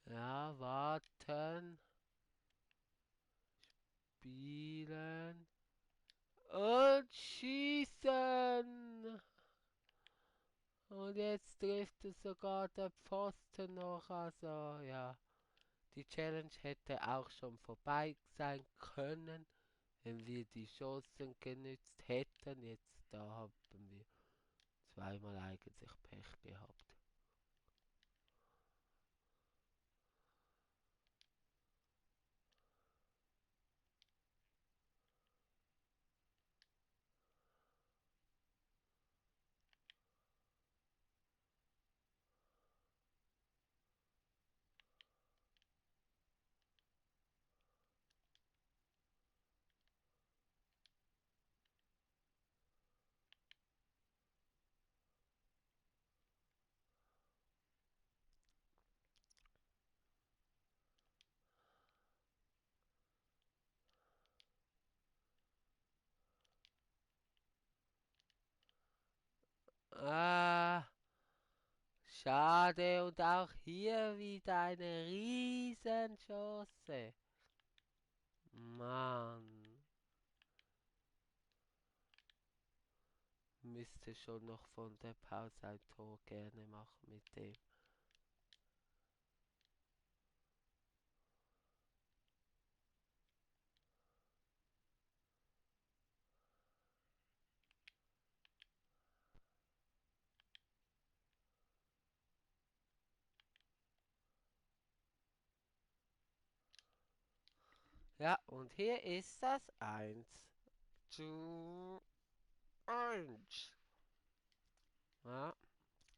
Ja, warten, spielen und schießen. Und jetzt trifft es sogar der Pfosten noch, also ja. Die Challenge hätte auch schon vorbei sein können, wenn wir die Chancen genützt hätten. Jetzt da haben wir zweimal eigentlich Pech gehabt. Ah, schade und auch hier wieder eine Riesenchance. Mann, müsste schon noch von der Pause ein Tor gerne machen mit dem. Ja, und hier ist das 1:1. Ja,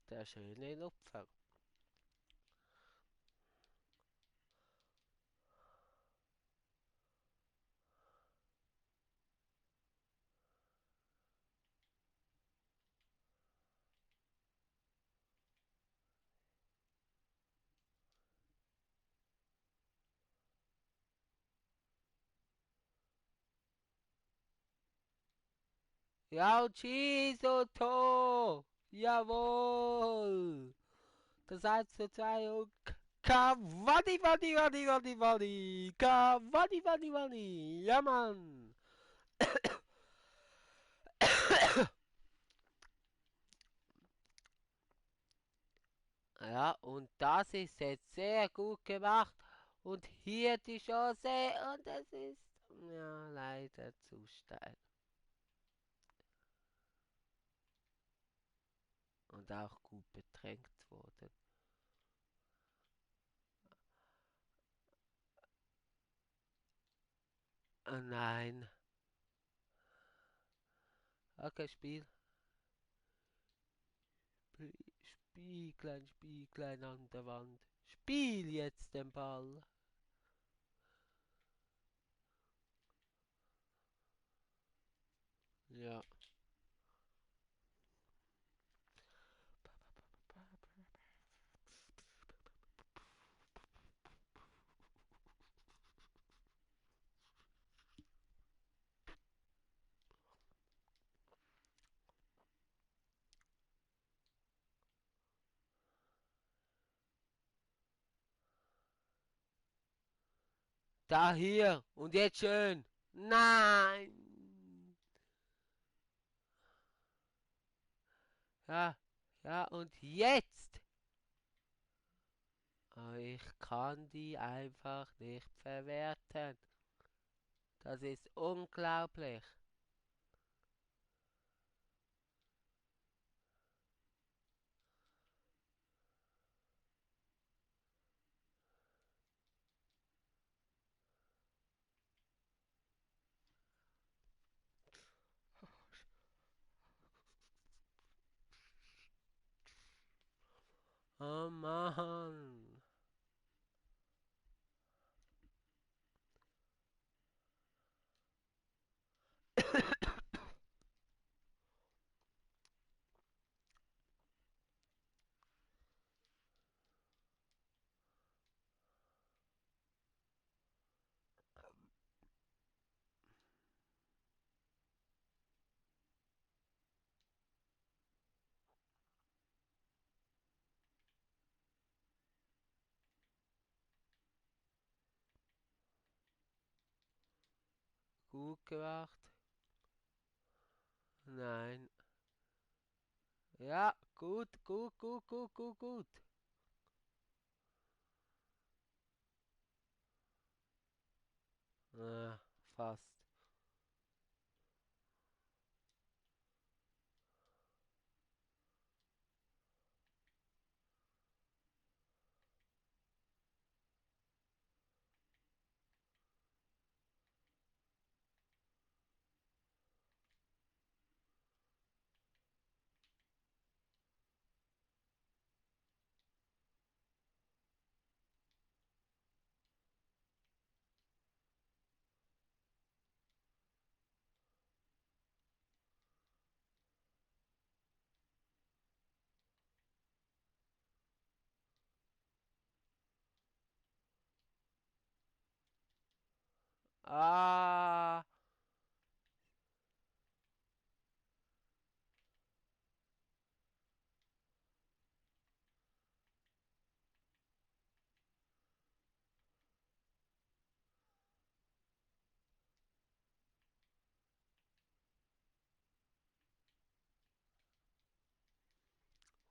der schöne Lupfer. Ja, und schieß und Tor! Jawohl! Das 1:2 und Cavani, Vani, Vani, Vani, Vani! Cavani, Vani, Vani! Ja, Mann! Ja, und das ist jetzt sehr gut gemacht. Und hier die Chance und es ist ja leider zu steil. Und auch gut bedrängt worden. Oh nein. Okay, Spiel. Spieglein, Spieglein an der Wand. Spiel jetzt den Ball. Ja. Da hier. Und jetzt schön. Nein. Ja. Ja, und jetzt. Oh, ich kann die einfach nicht verwerten. Das ist unglaublich. Oh Mann. Gut gemacht. Nein. Ja, gut, gut, gut, gut, gut, gut. Fast. Ah.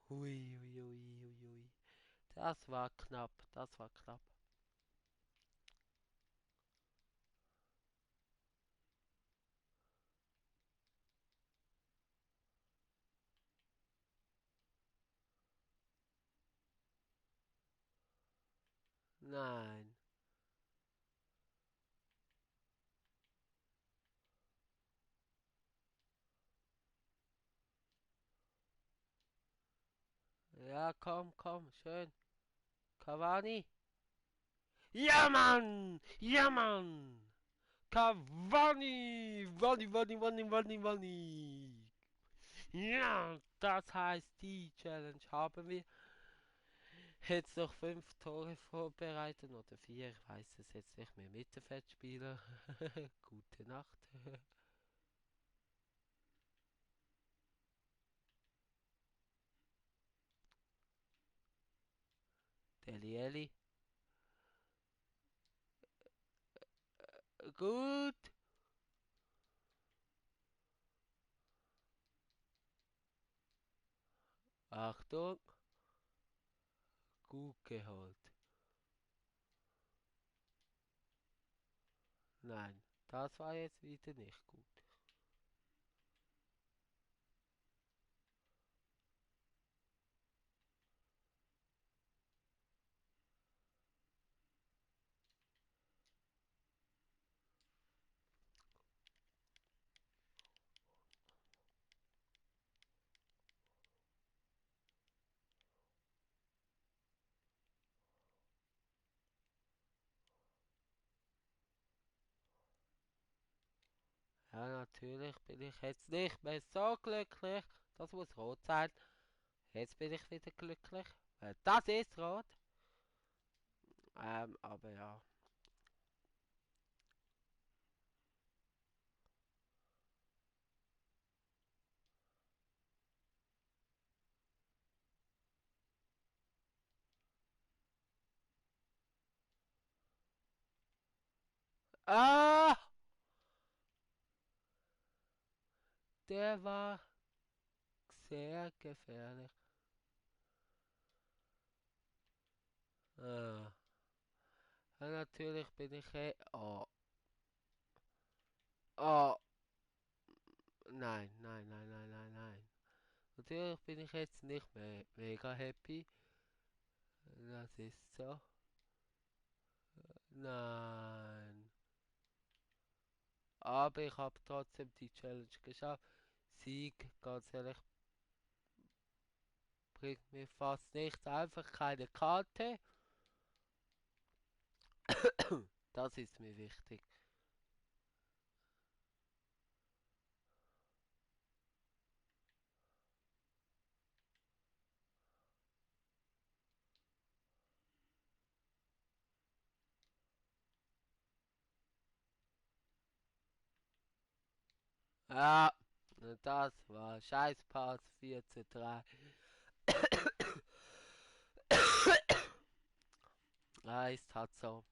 Hui, hui, hui, hui, hui. Das war knapp, das war knapp. Nein. Ja, komm, komm, schön. Cavani. Ja, Mann! Ja, Mann! Cavani! Wanni, wanni, wanni, wanni, wanni! Ja, das heißt, die Challenge haben wir. Jetzt noch 5 Tore vorbereiten oder 4, ich weiß es jetzt nicht mehr. Mittelfeldspieler. Gute Nacht. Eli, Eli. Gut. Achtung. Gut geholt. Nein, das war jetzt wieder nicht gut. Ja, natürlich bin ich jetzt nicht mehr so glücklich. Das muss rot sein. Jetzt bin ich wieder glücklich. Das ist rot. Aber ja. Ah! Der war sehr gefährlich. Ah. Ja, natürlich bin ich. Oh. Oh. Nein, nein, nein, nein, nein, nein. Natürlich bin ich jetzt nicht mehr mega happy. Das ist so. Nein. Aber ich habe trotzdem die Challenge geschafft. Sieg, ganz ehrlich, bringt mir fast nichts. Einfach keine Karte. Das ist mir wichtig. Ja, das war Scheißpass 4:3. Ja, ist halt so.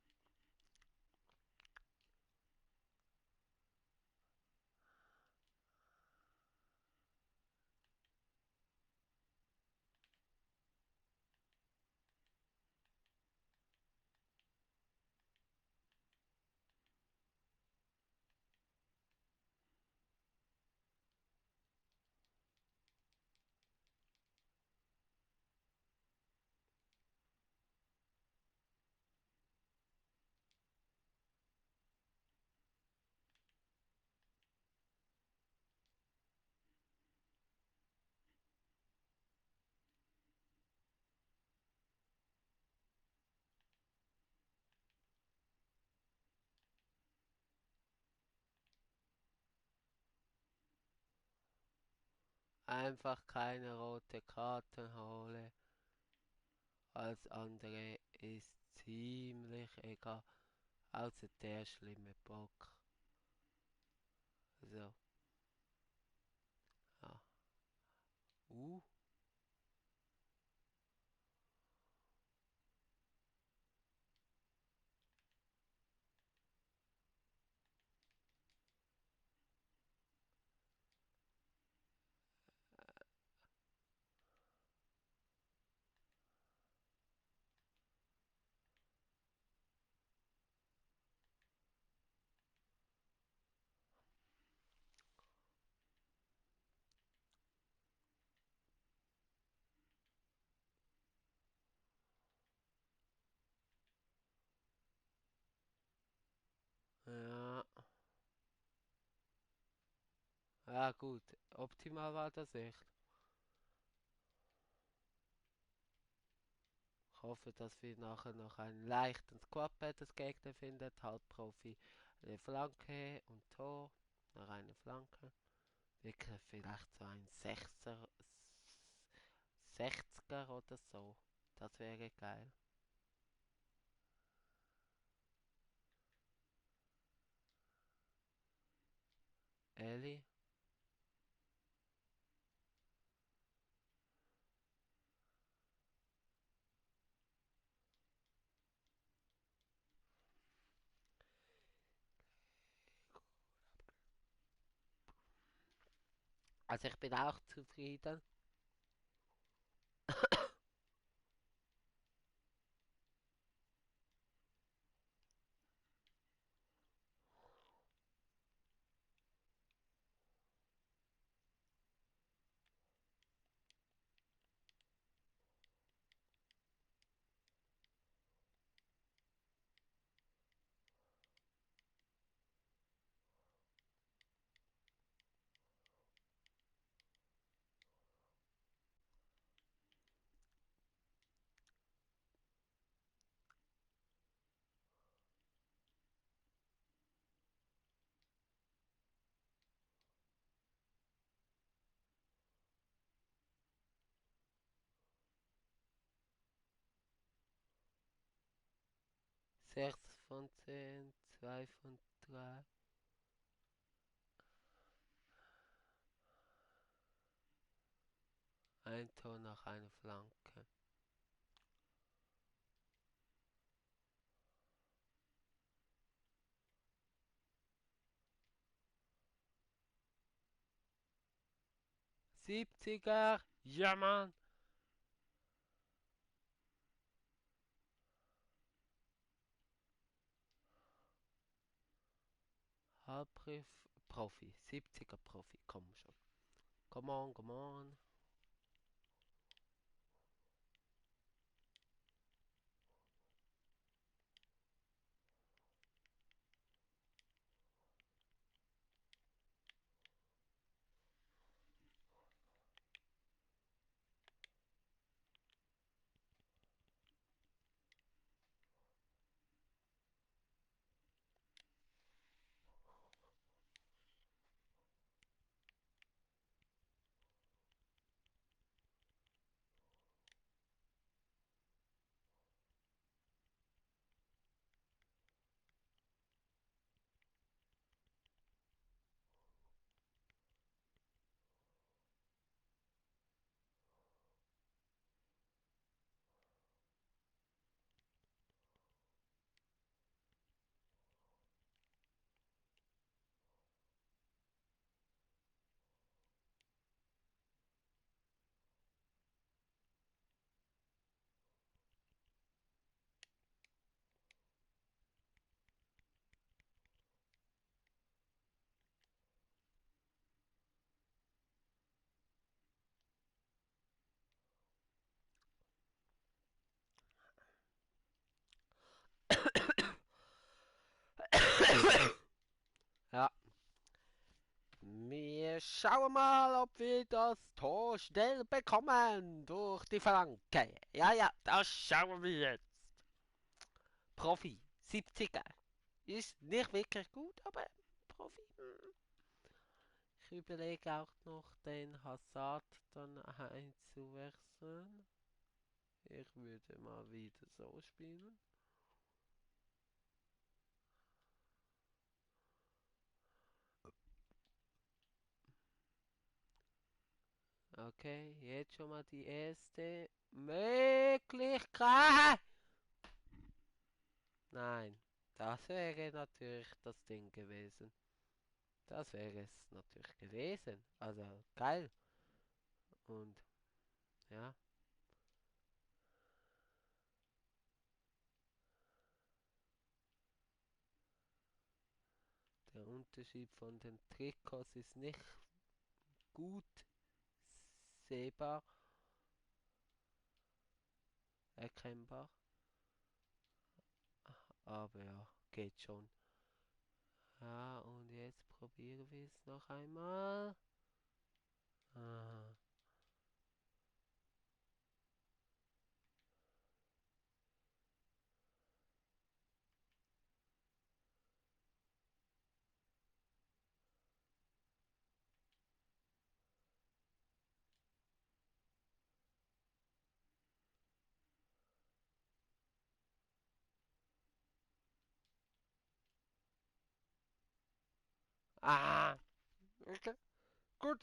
Einfach keine rote Karten hole. Als andere ist ziemlich egal. Außer der schlimme Bock. So. Ja. Uh. Ja. Ja gut. Optimal war das echt. Ich hoffe, dass wir nachher noch einen leichten Squad als Gegner findet. Halbprofi, eine Flanke und Tor. Noch eine Flanke. Wirklich vielleicht so ein 60er oder so. Das wäre geil. Ellie? Also ich bin auch zufrieden. Sechs von 10, 2 von 3. Ein Tor nach einer Flanke. Siebziger, ja Mann. Profi, 70er Profi, komm schon. Come on, come on. Ja, wir schauen mal, ob wir das Tor schnell bekommen durch die Flanke. Ja, ja, das schauen wir jetzt. Profi, 70er. Ist nicht wirklich gut, aber Profi. Ich überlege auch noch, den Hazard dann einzuwechseln. Ich würde mal wieder so spielen. Okay, jetzt schon mal die erste Möglichkeit. Nein, das wäre natürlich das Ding gewesen. Das wäre es natürlich gewesen. Also geil. Und ja, der Unterschied von den Trikots ist nicht gut sehbar, erkennbar. Aber ja, geht schon. Ja, und jetzt probieren wir es noch einmal. Ah, ah okay, gut.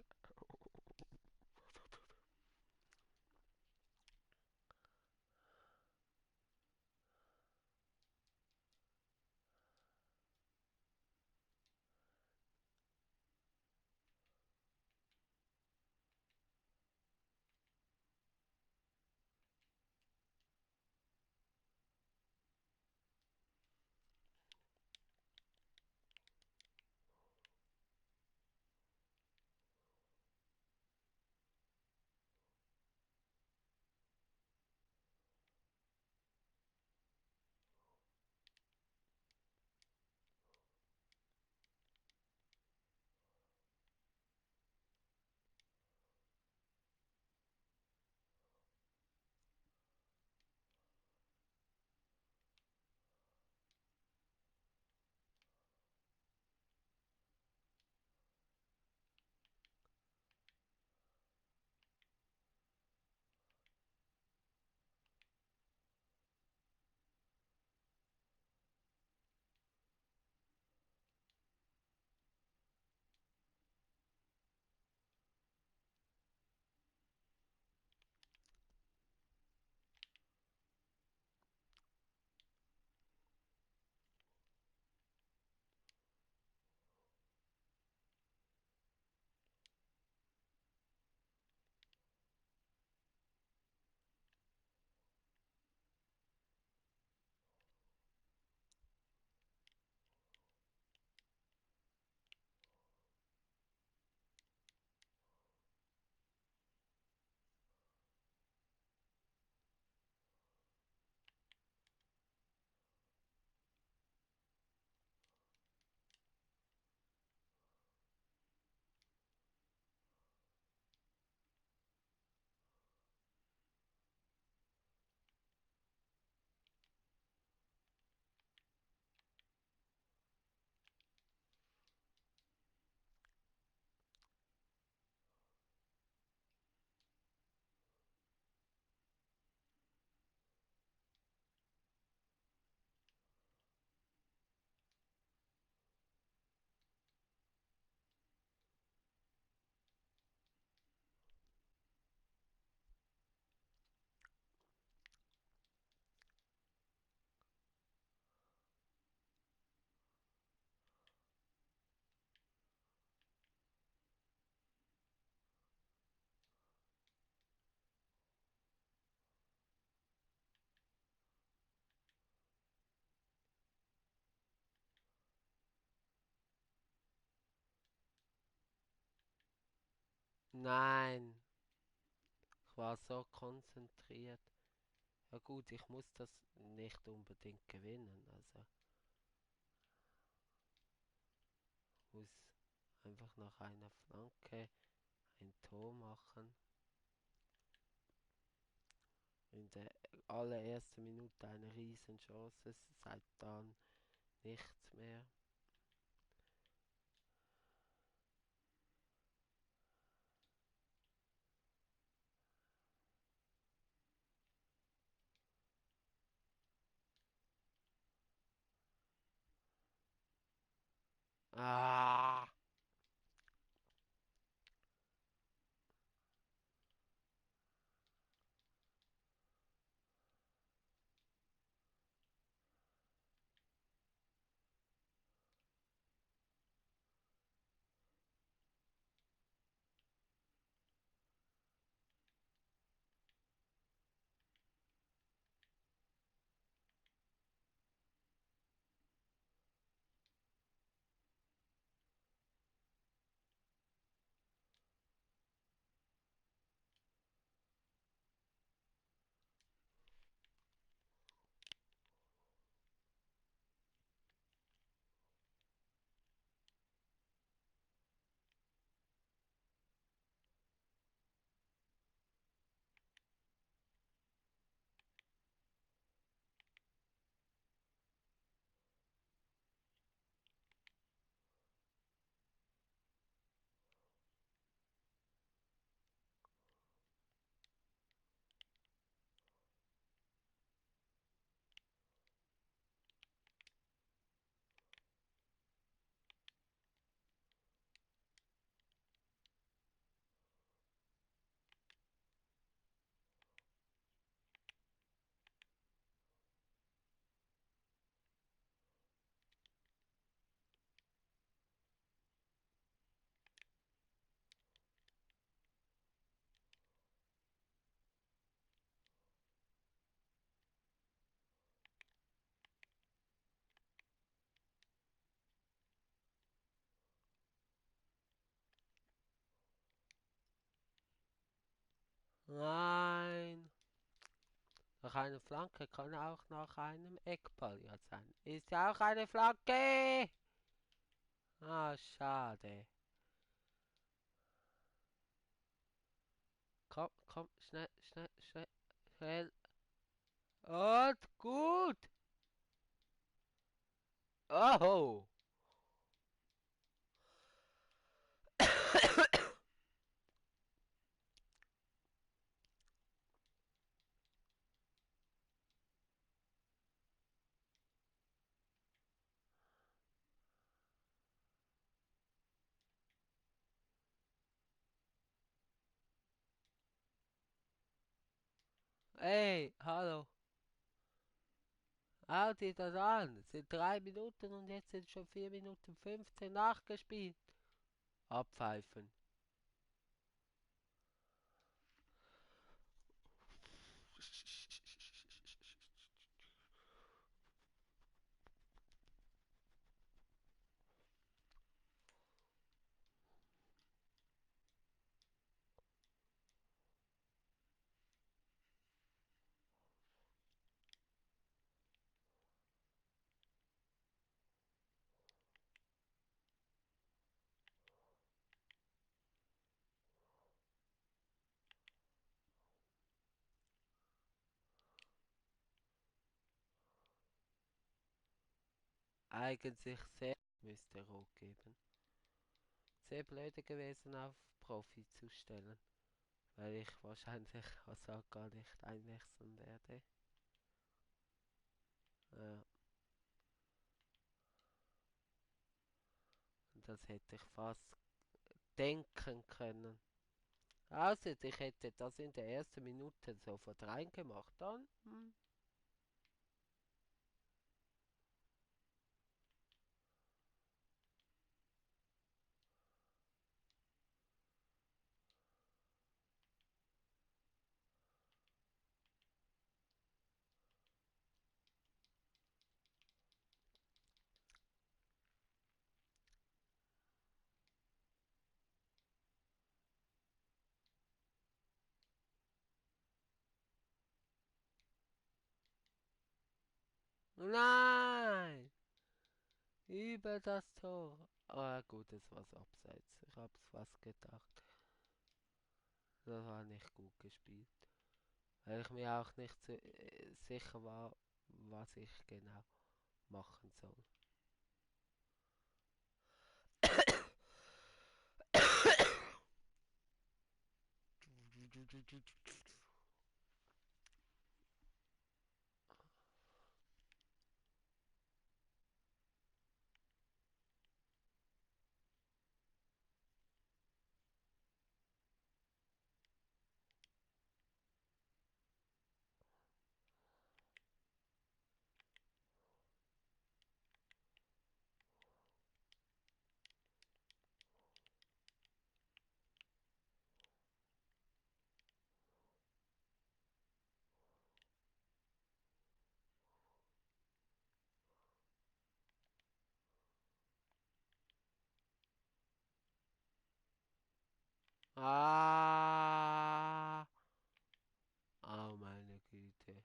Nein, ich war so konzentriert. Ja gut, ich muss das nicht unbedingt gewinnen, also muss einfach nach einer Flanke ein Tor machen. In der allerersten Minute eine Riesenchance, seit dann nichts mehr. Ah! Nein! Nach einer Flanke kann auch nach einem Eckball ja sein. Ist ja auch eine Flanke! Ah, schade. Komm, komm, schnell, schnell, schnell, schnell. Und gut! Oh! Ey, hallo. Hau dir das an. Es sind 3 Minuten und jetzt sind schon 4 Minuten 15 nachgespielt. Abpfeifen. Eigentlich sehr müsste rot geben. Sehr blöde gewesen auf Profi zu stellen, weil ich wahrscheinlich Hazard gar nicht einwechseln werde. Ja, und das hätte ich fast denken können. Außer ich hätte das in der ersten Minute sofort reingemacht, dann. Nein! Über das Tor. Ah, gut, es war abseits. Ich hab's fast gedacht. Das war nicht gut gespielt. Weil ich mir auch nicht sicher war, was ich genau machen soll. Ah! Oh meine Güte.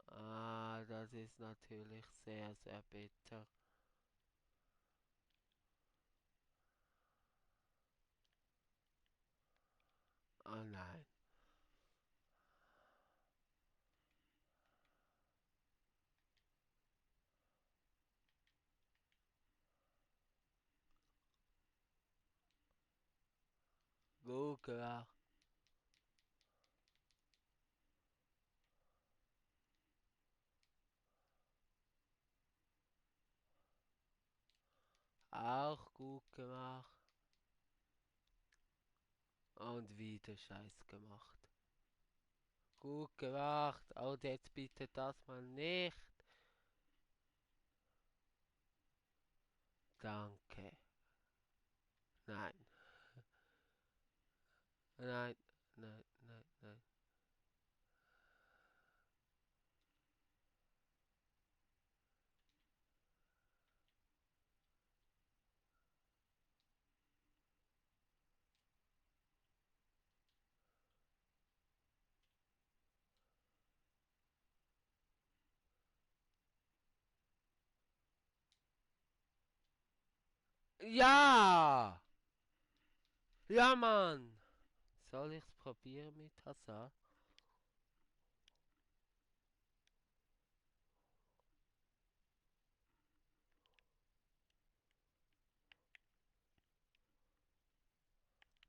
Ah, das ist natürlich sehr, sehr bitter. Oh nein. Gut gemacht. Auch gut gemacht. Und wieder Scheiß gemacht. Gut gemacht. Und jetzt bitte das mal nicht. Danke. Nein. Nein. Nein. Nein. Nein. Ja! Ja, Mann! Soll ich's probieren mit Hazard?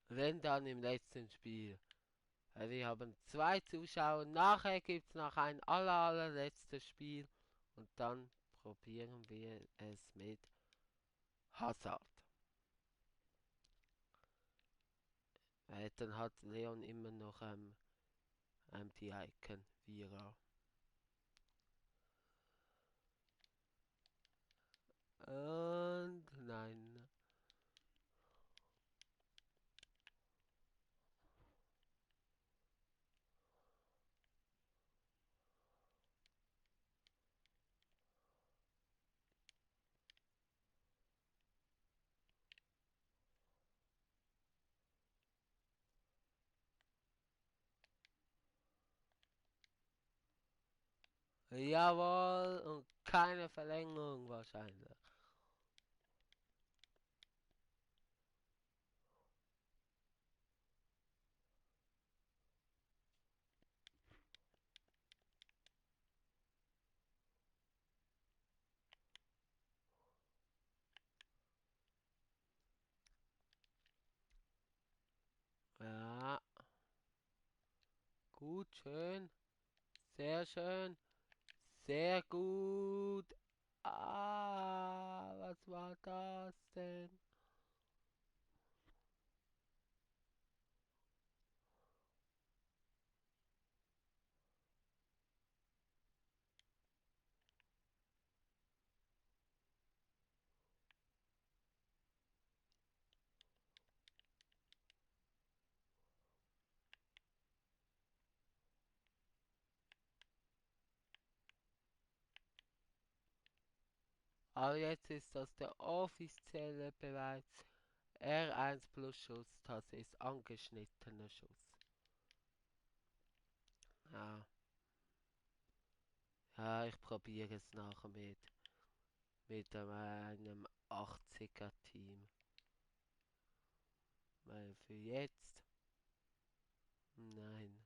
Wenn dann im letzten Spiel. Wir haben 2 Zuschauer. Nachher gibt's noch ein allerletztes Spiel. Und dann probieren wir es mit Hazard. Weil dann hat Leon immer noch die Icon Vierer. Und nein. Jawohl, und keine Verlängerung wahrscheinlich. Ja, gut, schön, sehr schön, sehr gut. Ah, was war das denn? Aber jetzt ist das der offizielle Beweis. R1 plus Schuss, das ist angeschnittener Schuss. Ja. Ja, ich probiere es nachher mit einem 80er Team. Weil für jetzt, nein.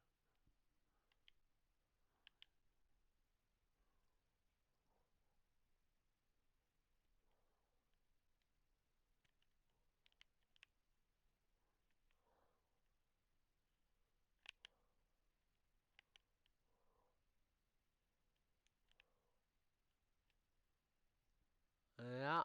Ja,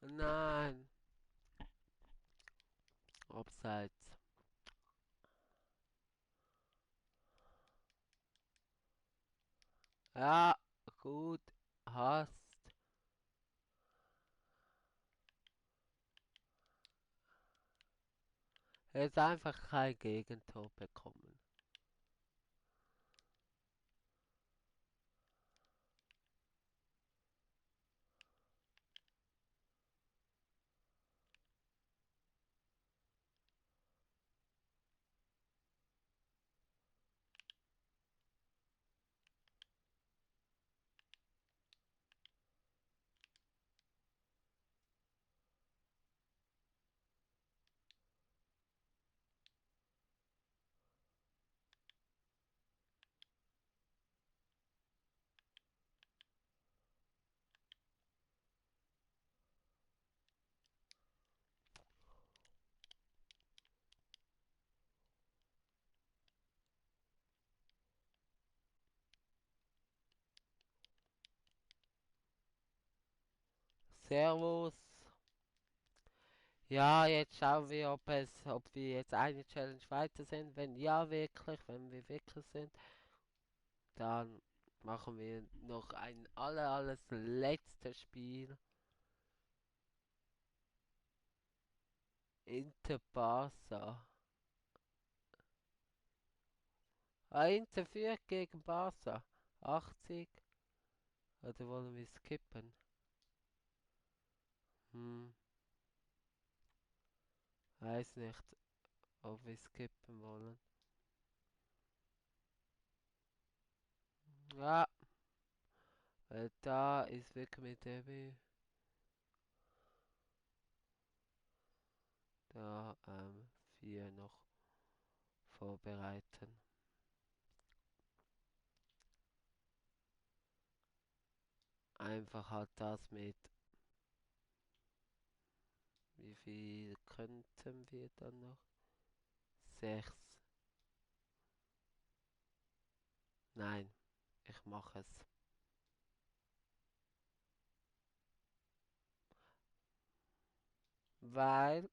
nein. Abseits. Ja, gut. Hast. Jetzt einfach kein Gegentor bekommen. Servus. Ja, jetzt schauen wir, ob wir jetzt eine Challenge weiter sind. Wenn ja, wirklich, wenn wir wirklich sind, dann machen wir noch ein alles letztes Spiel. Inter Barca. Inter führt gegen Barca. 80. Oder wollen wir skippen? Hm, weiß nicht, ob wir skippen wollen. Ja, weil da ist wirklich mit dem da 4 noch vorbereiten. Einfach halt das mit, wie viel könnten wir dann noch? 6. Nein, ich mache es. Weil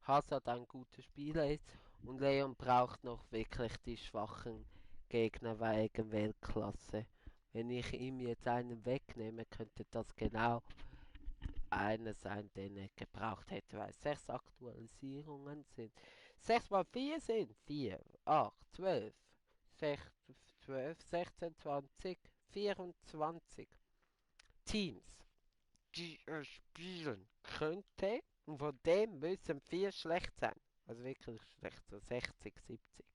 Hazard ein guter Spieler ist und Leon braucht noch wirklich die schwachen Gegner wegen Weltklasse. Wenn ich ihm jetzt einen wegnehme, könnte das genau einer sein, den er gebraucht hätte, weil 6 Aktualisierungen sind. 6 mal 4 sind 4, 8, 12, 6, 12, 16, 20, 24 Teams, die er spielen könnte. Und von dem müssen 4 schlecht sein. Also wirklich schlecht, so 60, 70.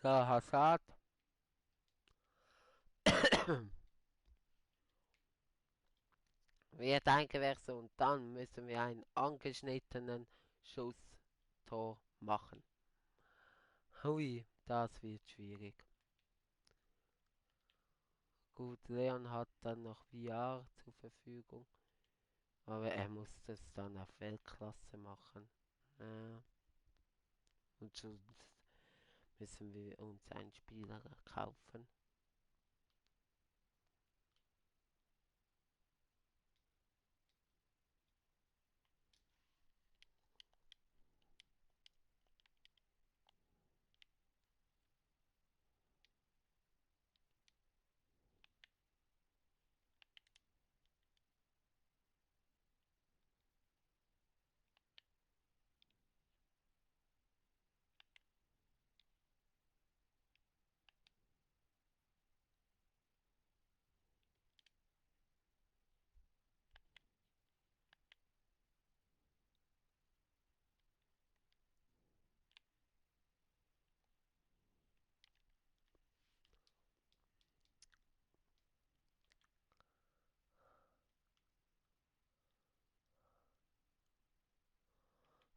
So, Hazard. Wir denken wäre so und dann müssen wir einen angeschnittenen Schusstor machen. Hui, das wird schwierig. Gut, Leon hat dann noch VR zur Verfügung, aber er muss das dann auf Weltklasse machen. Und sonst müssen wir uns einen Spieler kaufen.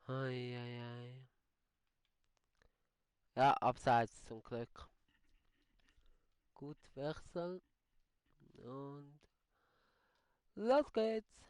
Eieiei. Ja, abseits zum Glück. Gut wechseln und los geht's.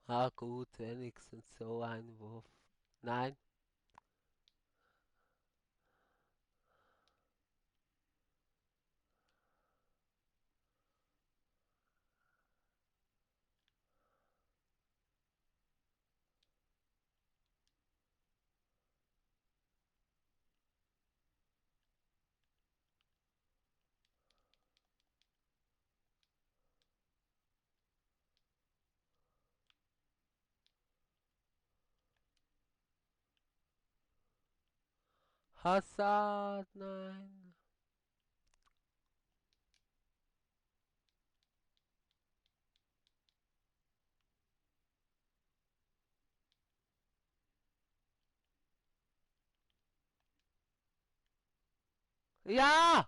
Ah gut, wenigstens so ein Wurf. Nein, Hazard, nein. Ja,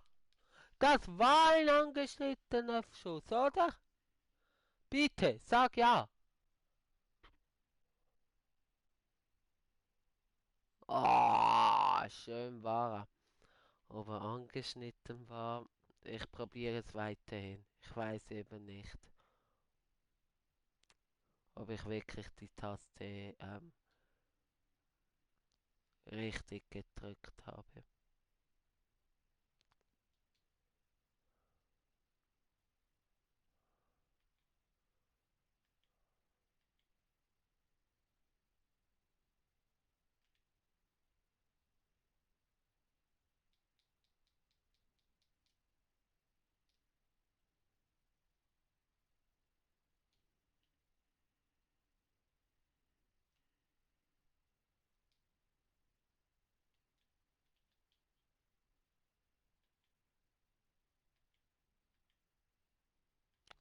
das war ein angeschnittener Schuss, oder? Bitte, sag ja. Ah, schön war er. Ob er angeschnitten war, ich probiere es weiterhin. Ich weiß eben nicht, ob ich wirklich die Taste richtig gedrückt habe.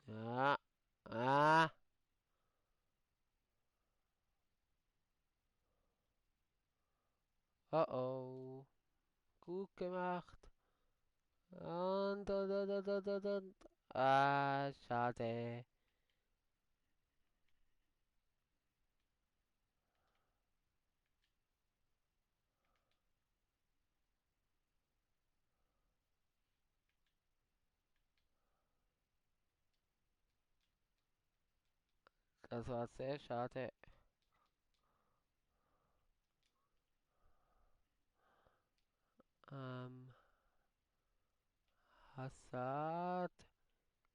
Ja, ah, oh oh, gut gemacht. Und. Ah, schade. Das war sehr schade. Ähm, Hazard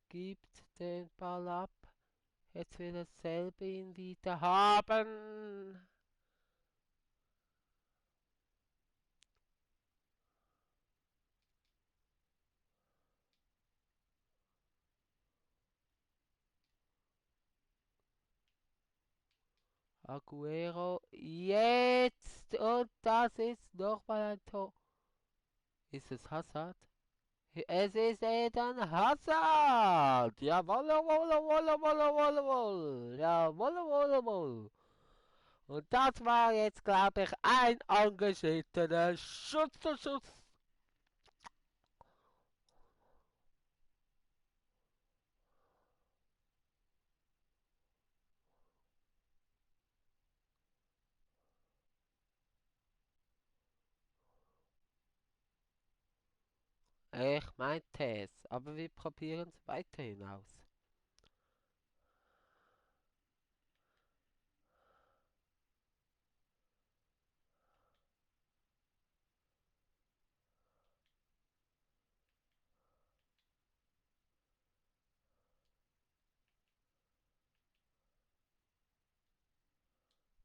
gibt den Ball ab. Jetzt will er selber ihn wieder haben. Aguero. Jetzt. Und das ist nochmal ein Tor. Ist es Hazard? Es ist Eden Hazard! Jawohl, jawohl, jawohl, jawohl, jawohl, jawohl. Jawohl, jawohl, jawohl. Und das war jetzt, glaube ich, ein angeschnittener Schuss. Ich meinte es, aber wir probieren es weiterhin aus.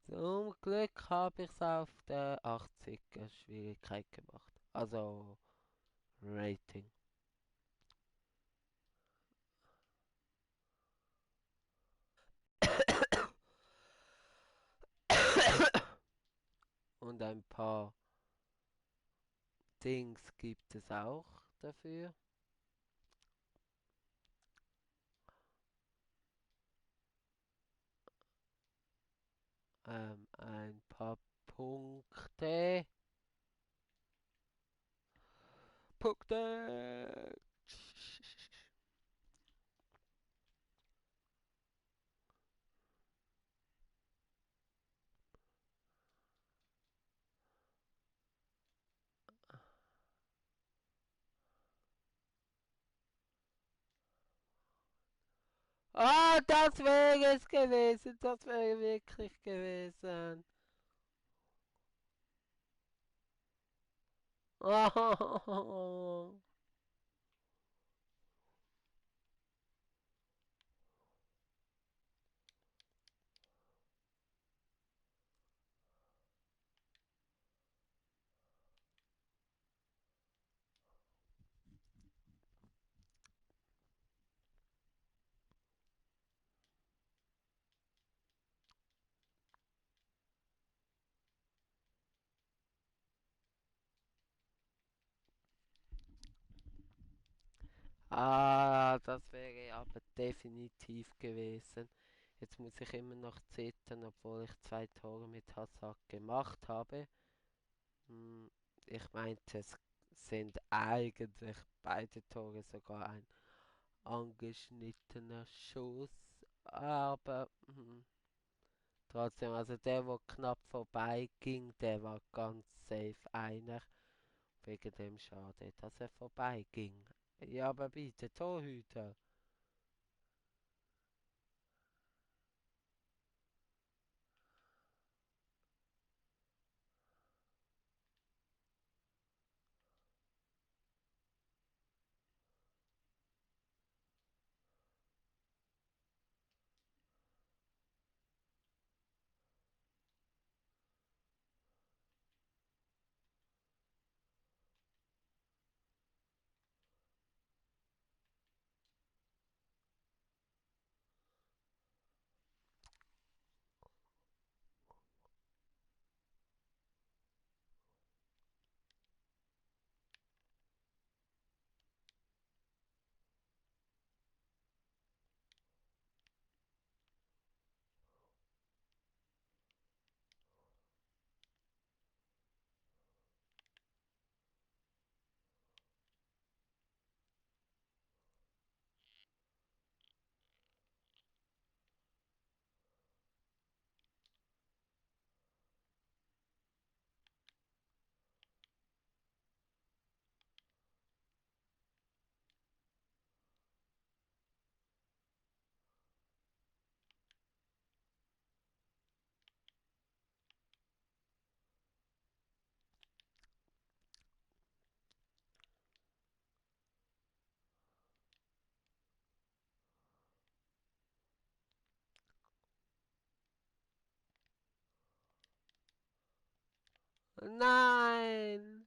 Zum Glück habe ich es auf der 80er Schwierigkeit gemacht. Also Rating. Und ein paar Dings gibt es auch dafür. Ein paar Punkte. Punkte! Ah, das wäre es gewesen. Das wäre wirklich gewesen. Oh. Ah, das wäre aber definitiv gewesen. Jetzt muss ich immer noch zittern, obwohl ich 2 Tore mit Hazard gemacht habe. Hm, Ich meinte, es sind eigentlich beide Tore sogar ein angeschnittener Schuss. Aber trotzdem, also der, wo knapp vorbei ging, der war ganz safe einer. Wegen dem schade, dass er vorbei ging. Ja, aber bitte, Torhüter. Nein!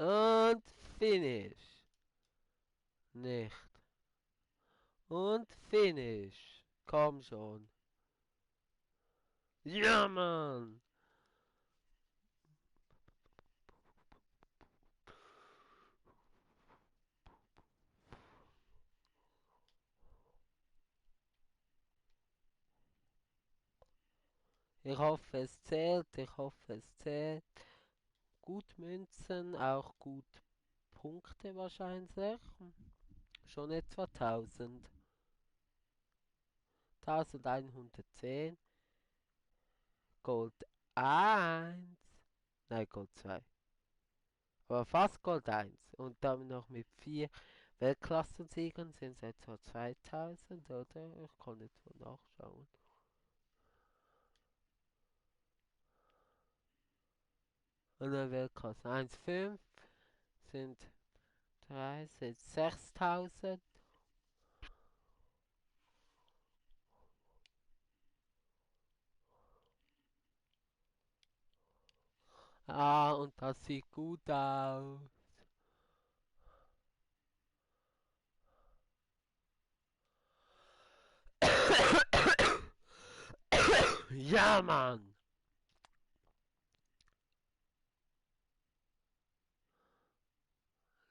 Und finish. Nicht. Und finish. Komm schon. Ja, Mann. Ich hoffe, es zählt. Ich hoffe, es zählt. Gut Münzen, auch gut Punkte wahrscheinlich. Schon etwa 1000. 1110. Gold 1. Nein, Gold 2. Aber fast Gold 1. Und dann noch mit 4 Weltklassensiegern sind es etwa 2000, oder? Ich kann jetzt mal nachschauen. Und dann Weltklasse 1,5 sind 3, sind 6000. Ah, und das sieht gut aus. Ja, Mann!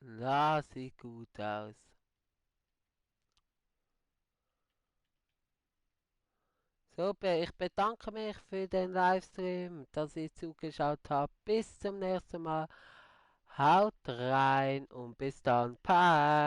Das sieht gut aus. Super, ich bedanke mich für den Livestream, dass ihr zugeschaut habt. Bis zum nächsten Mal. Haut rein und bis dann. Bye.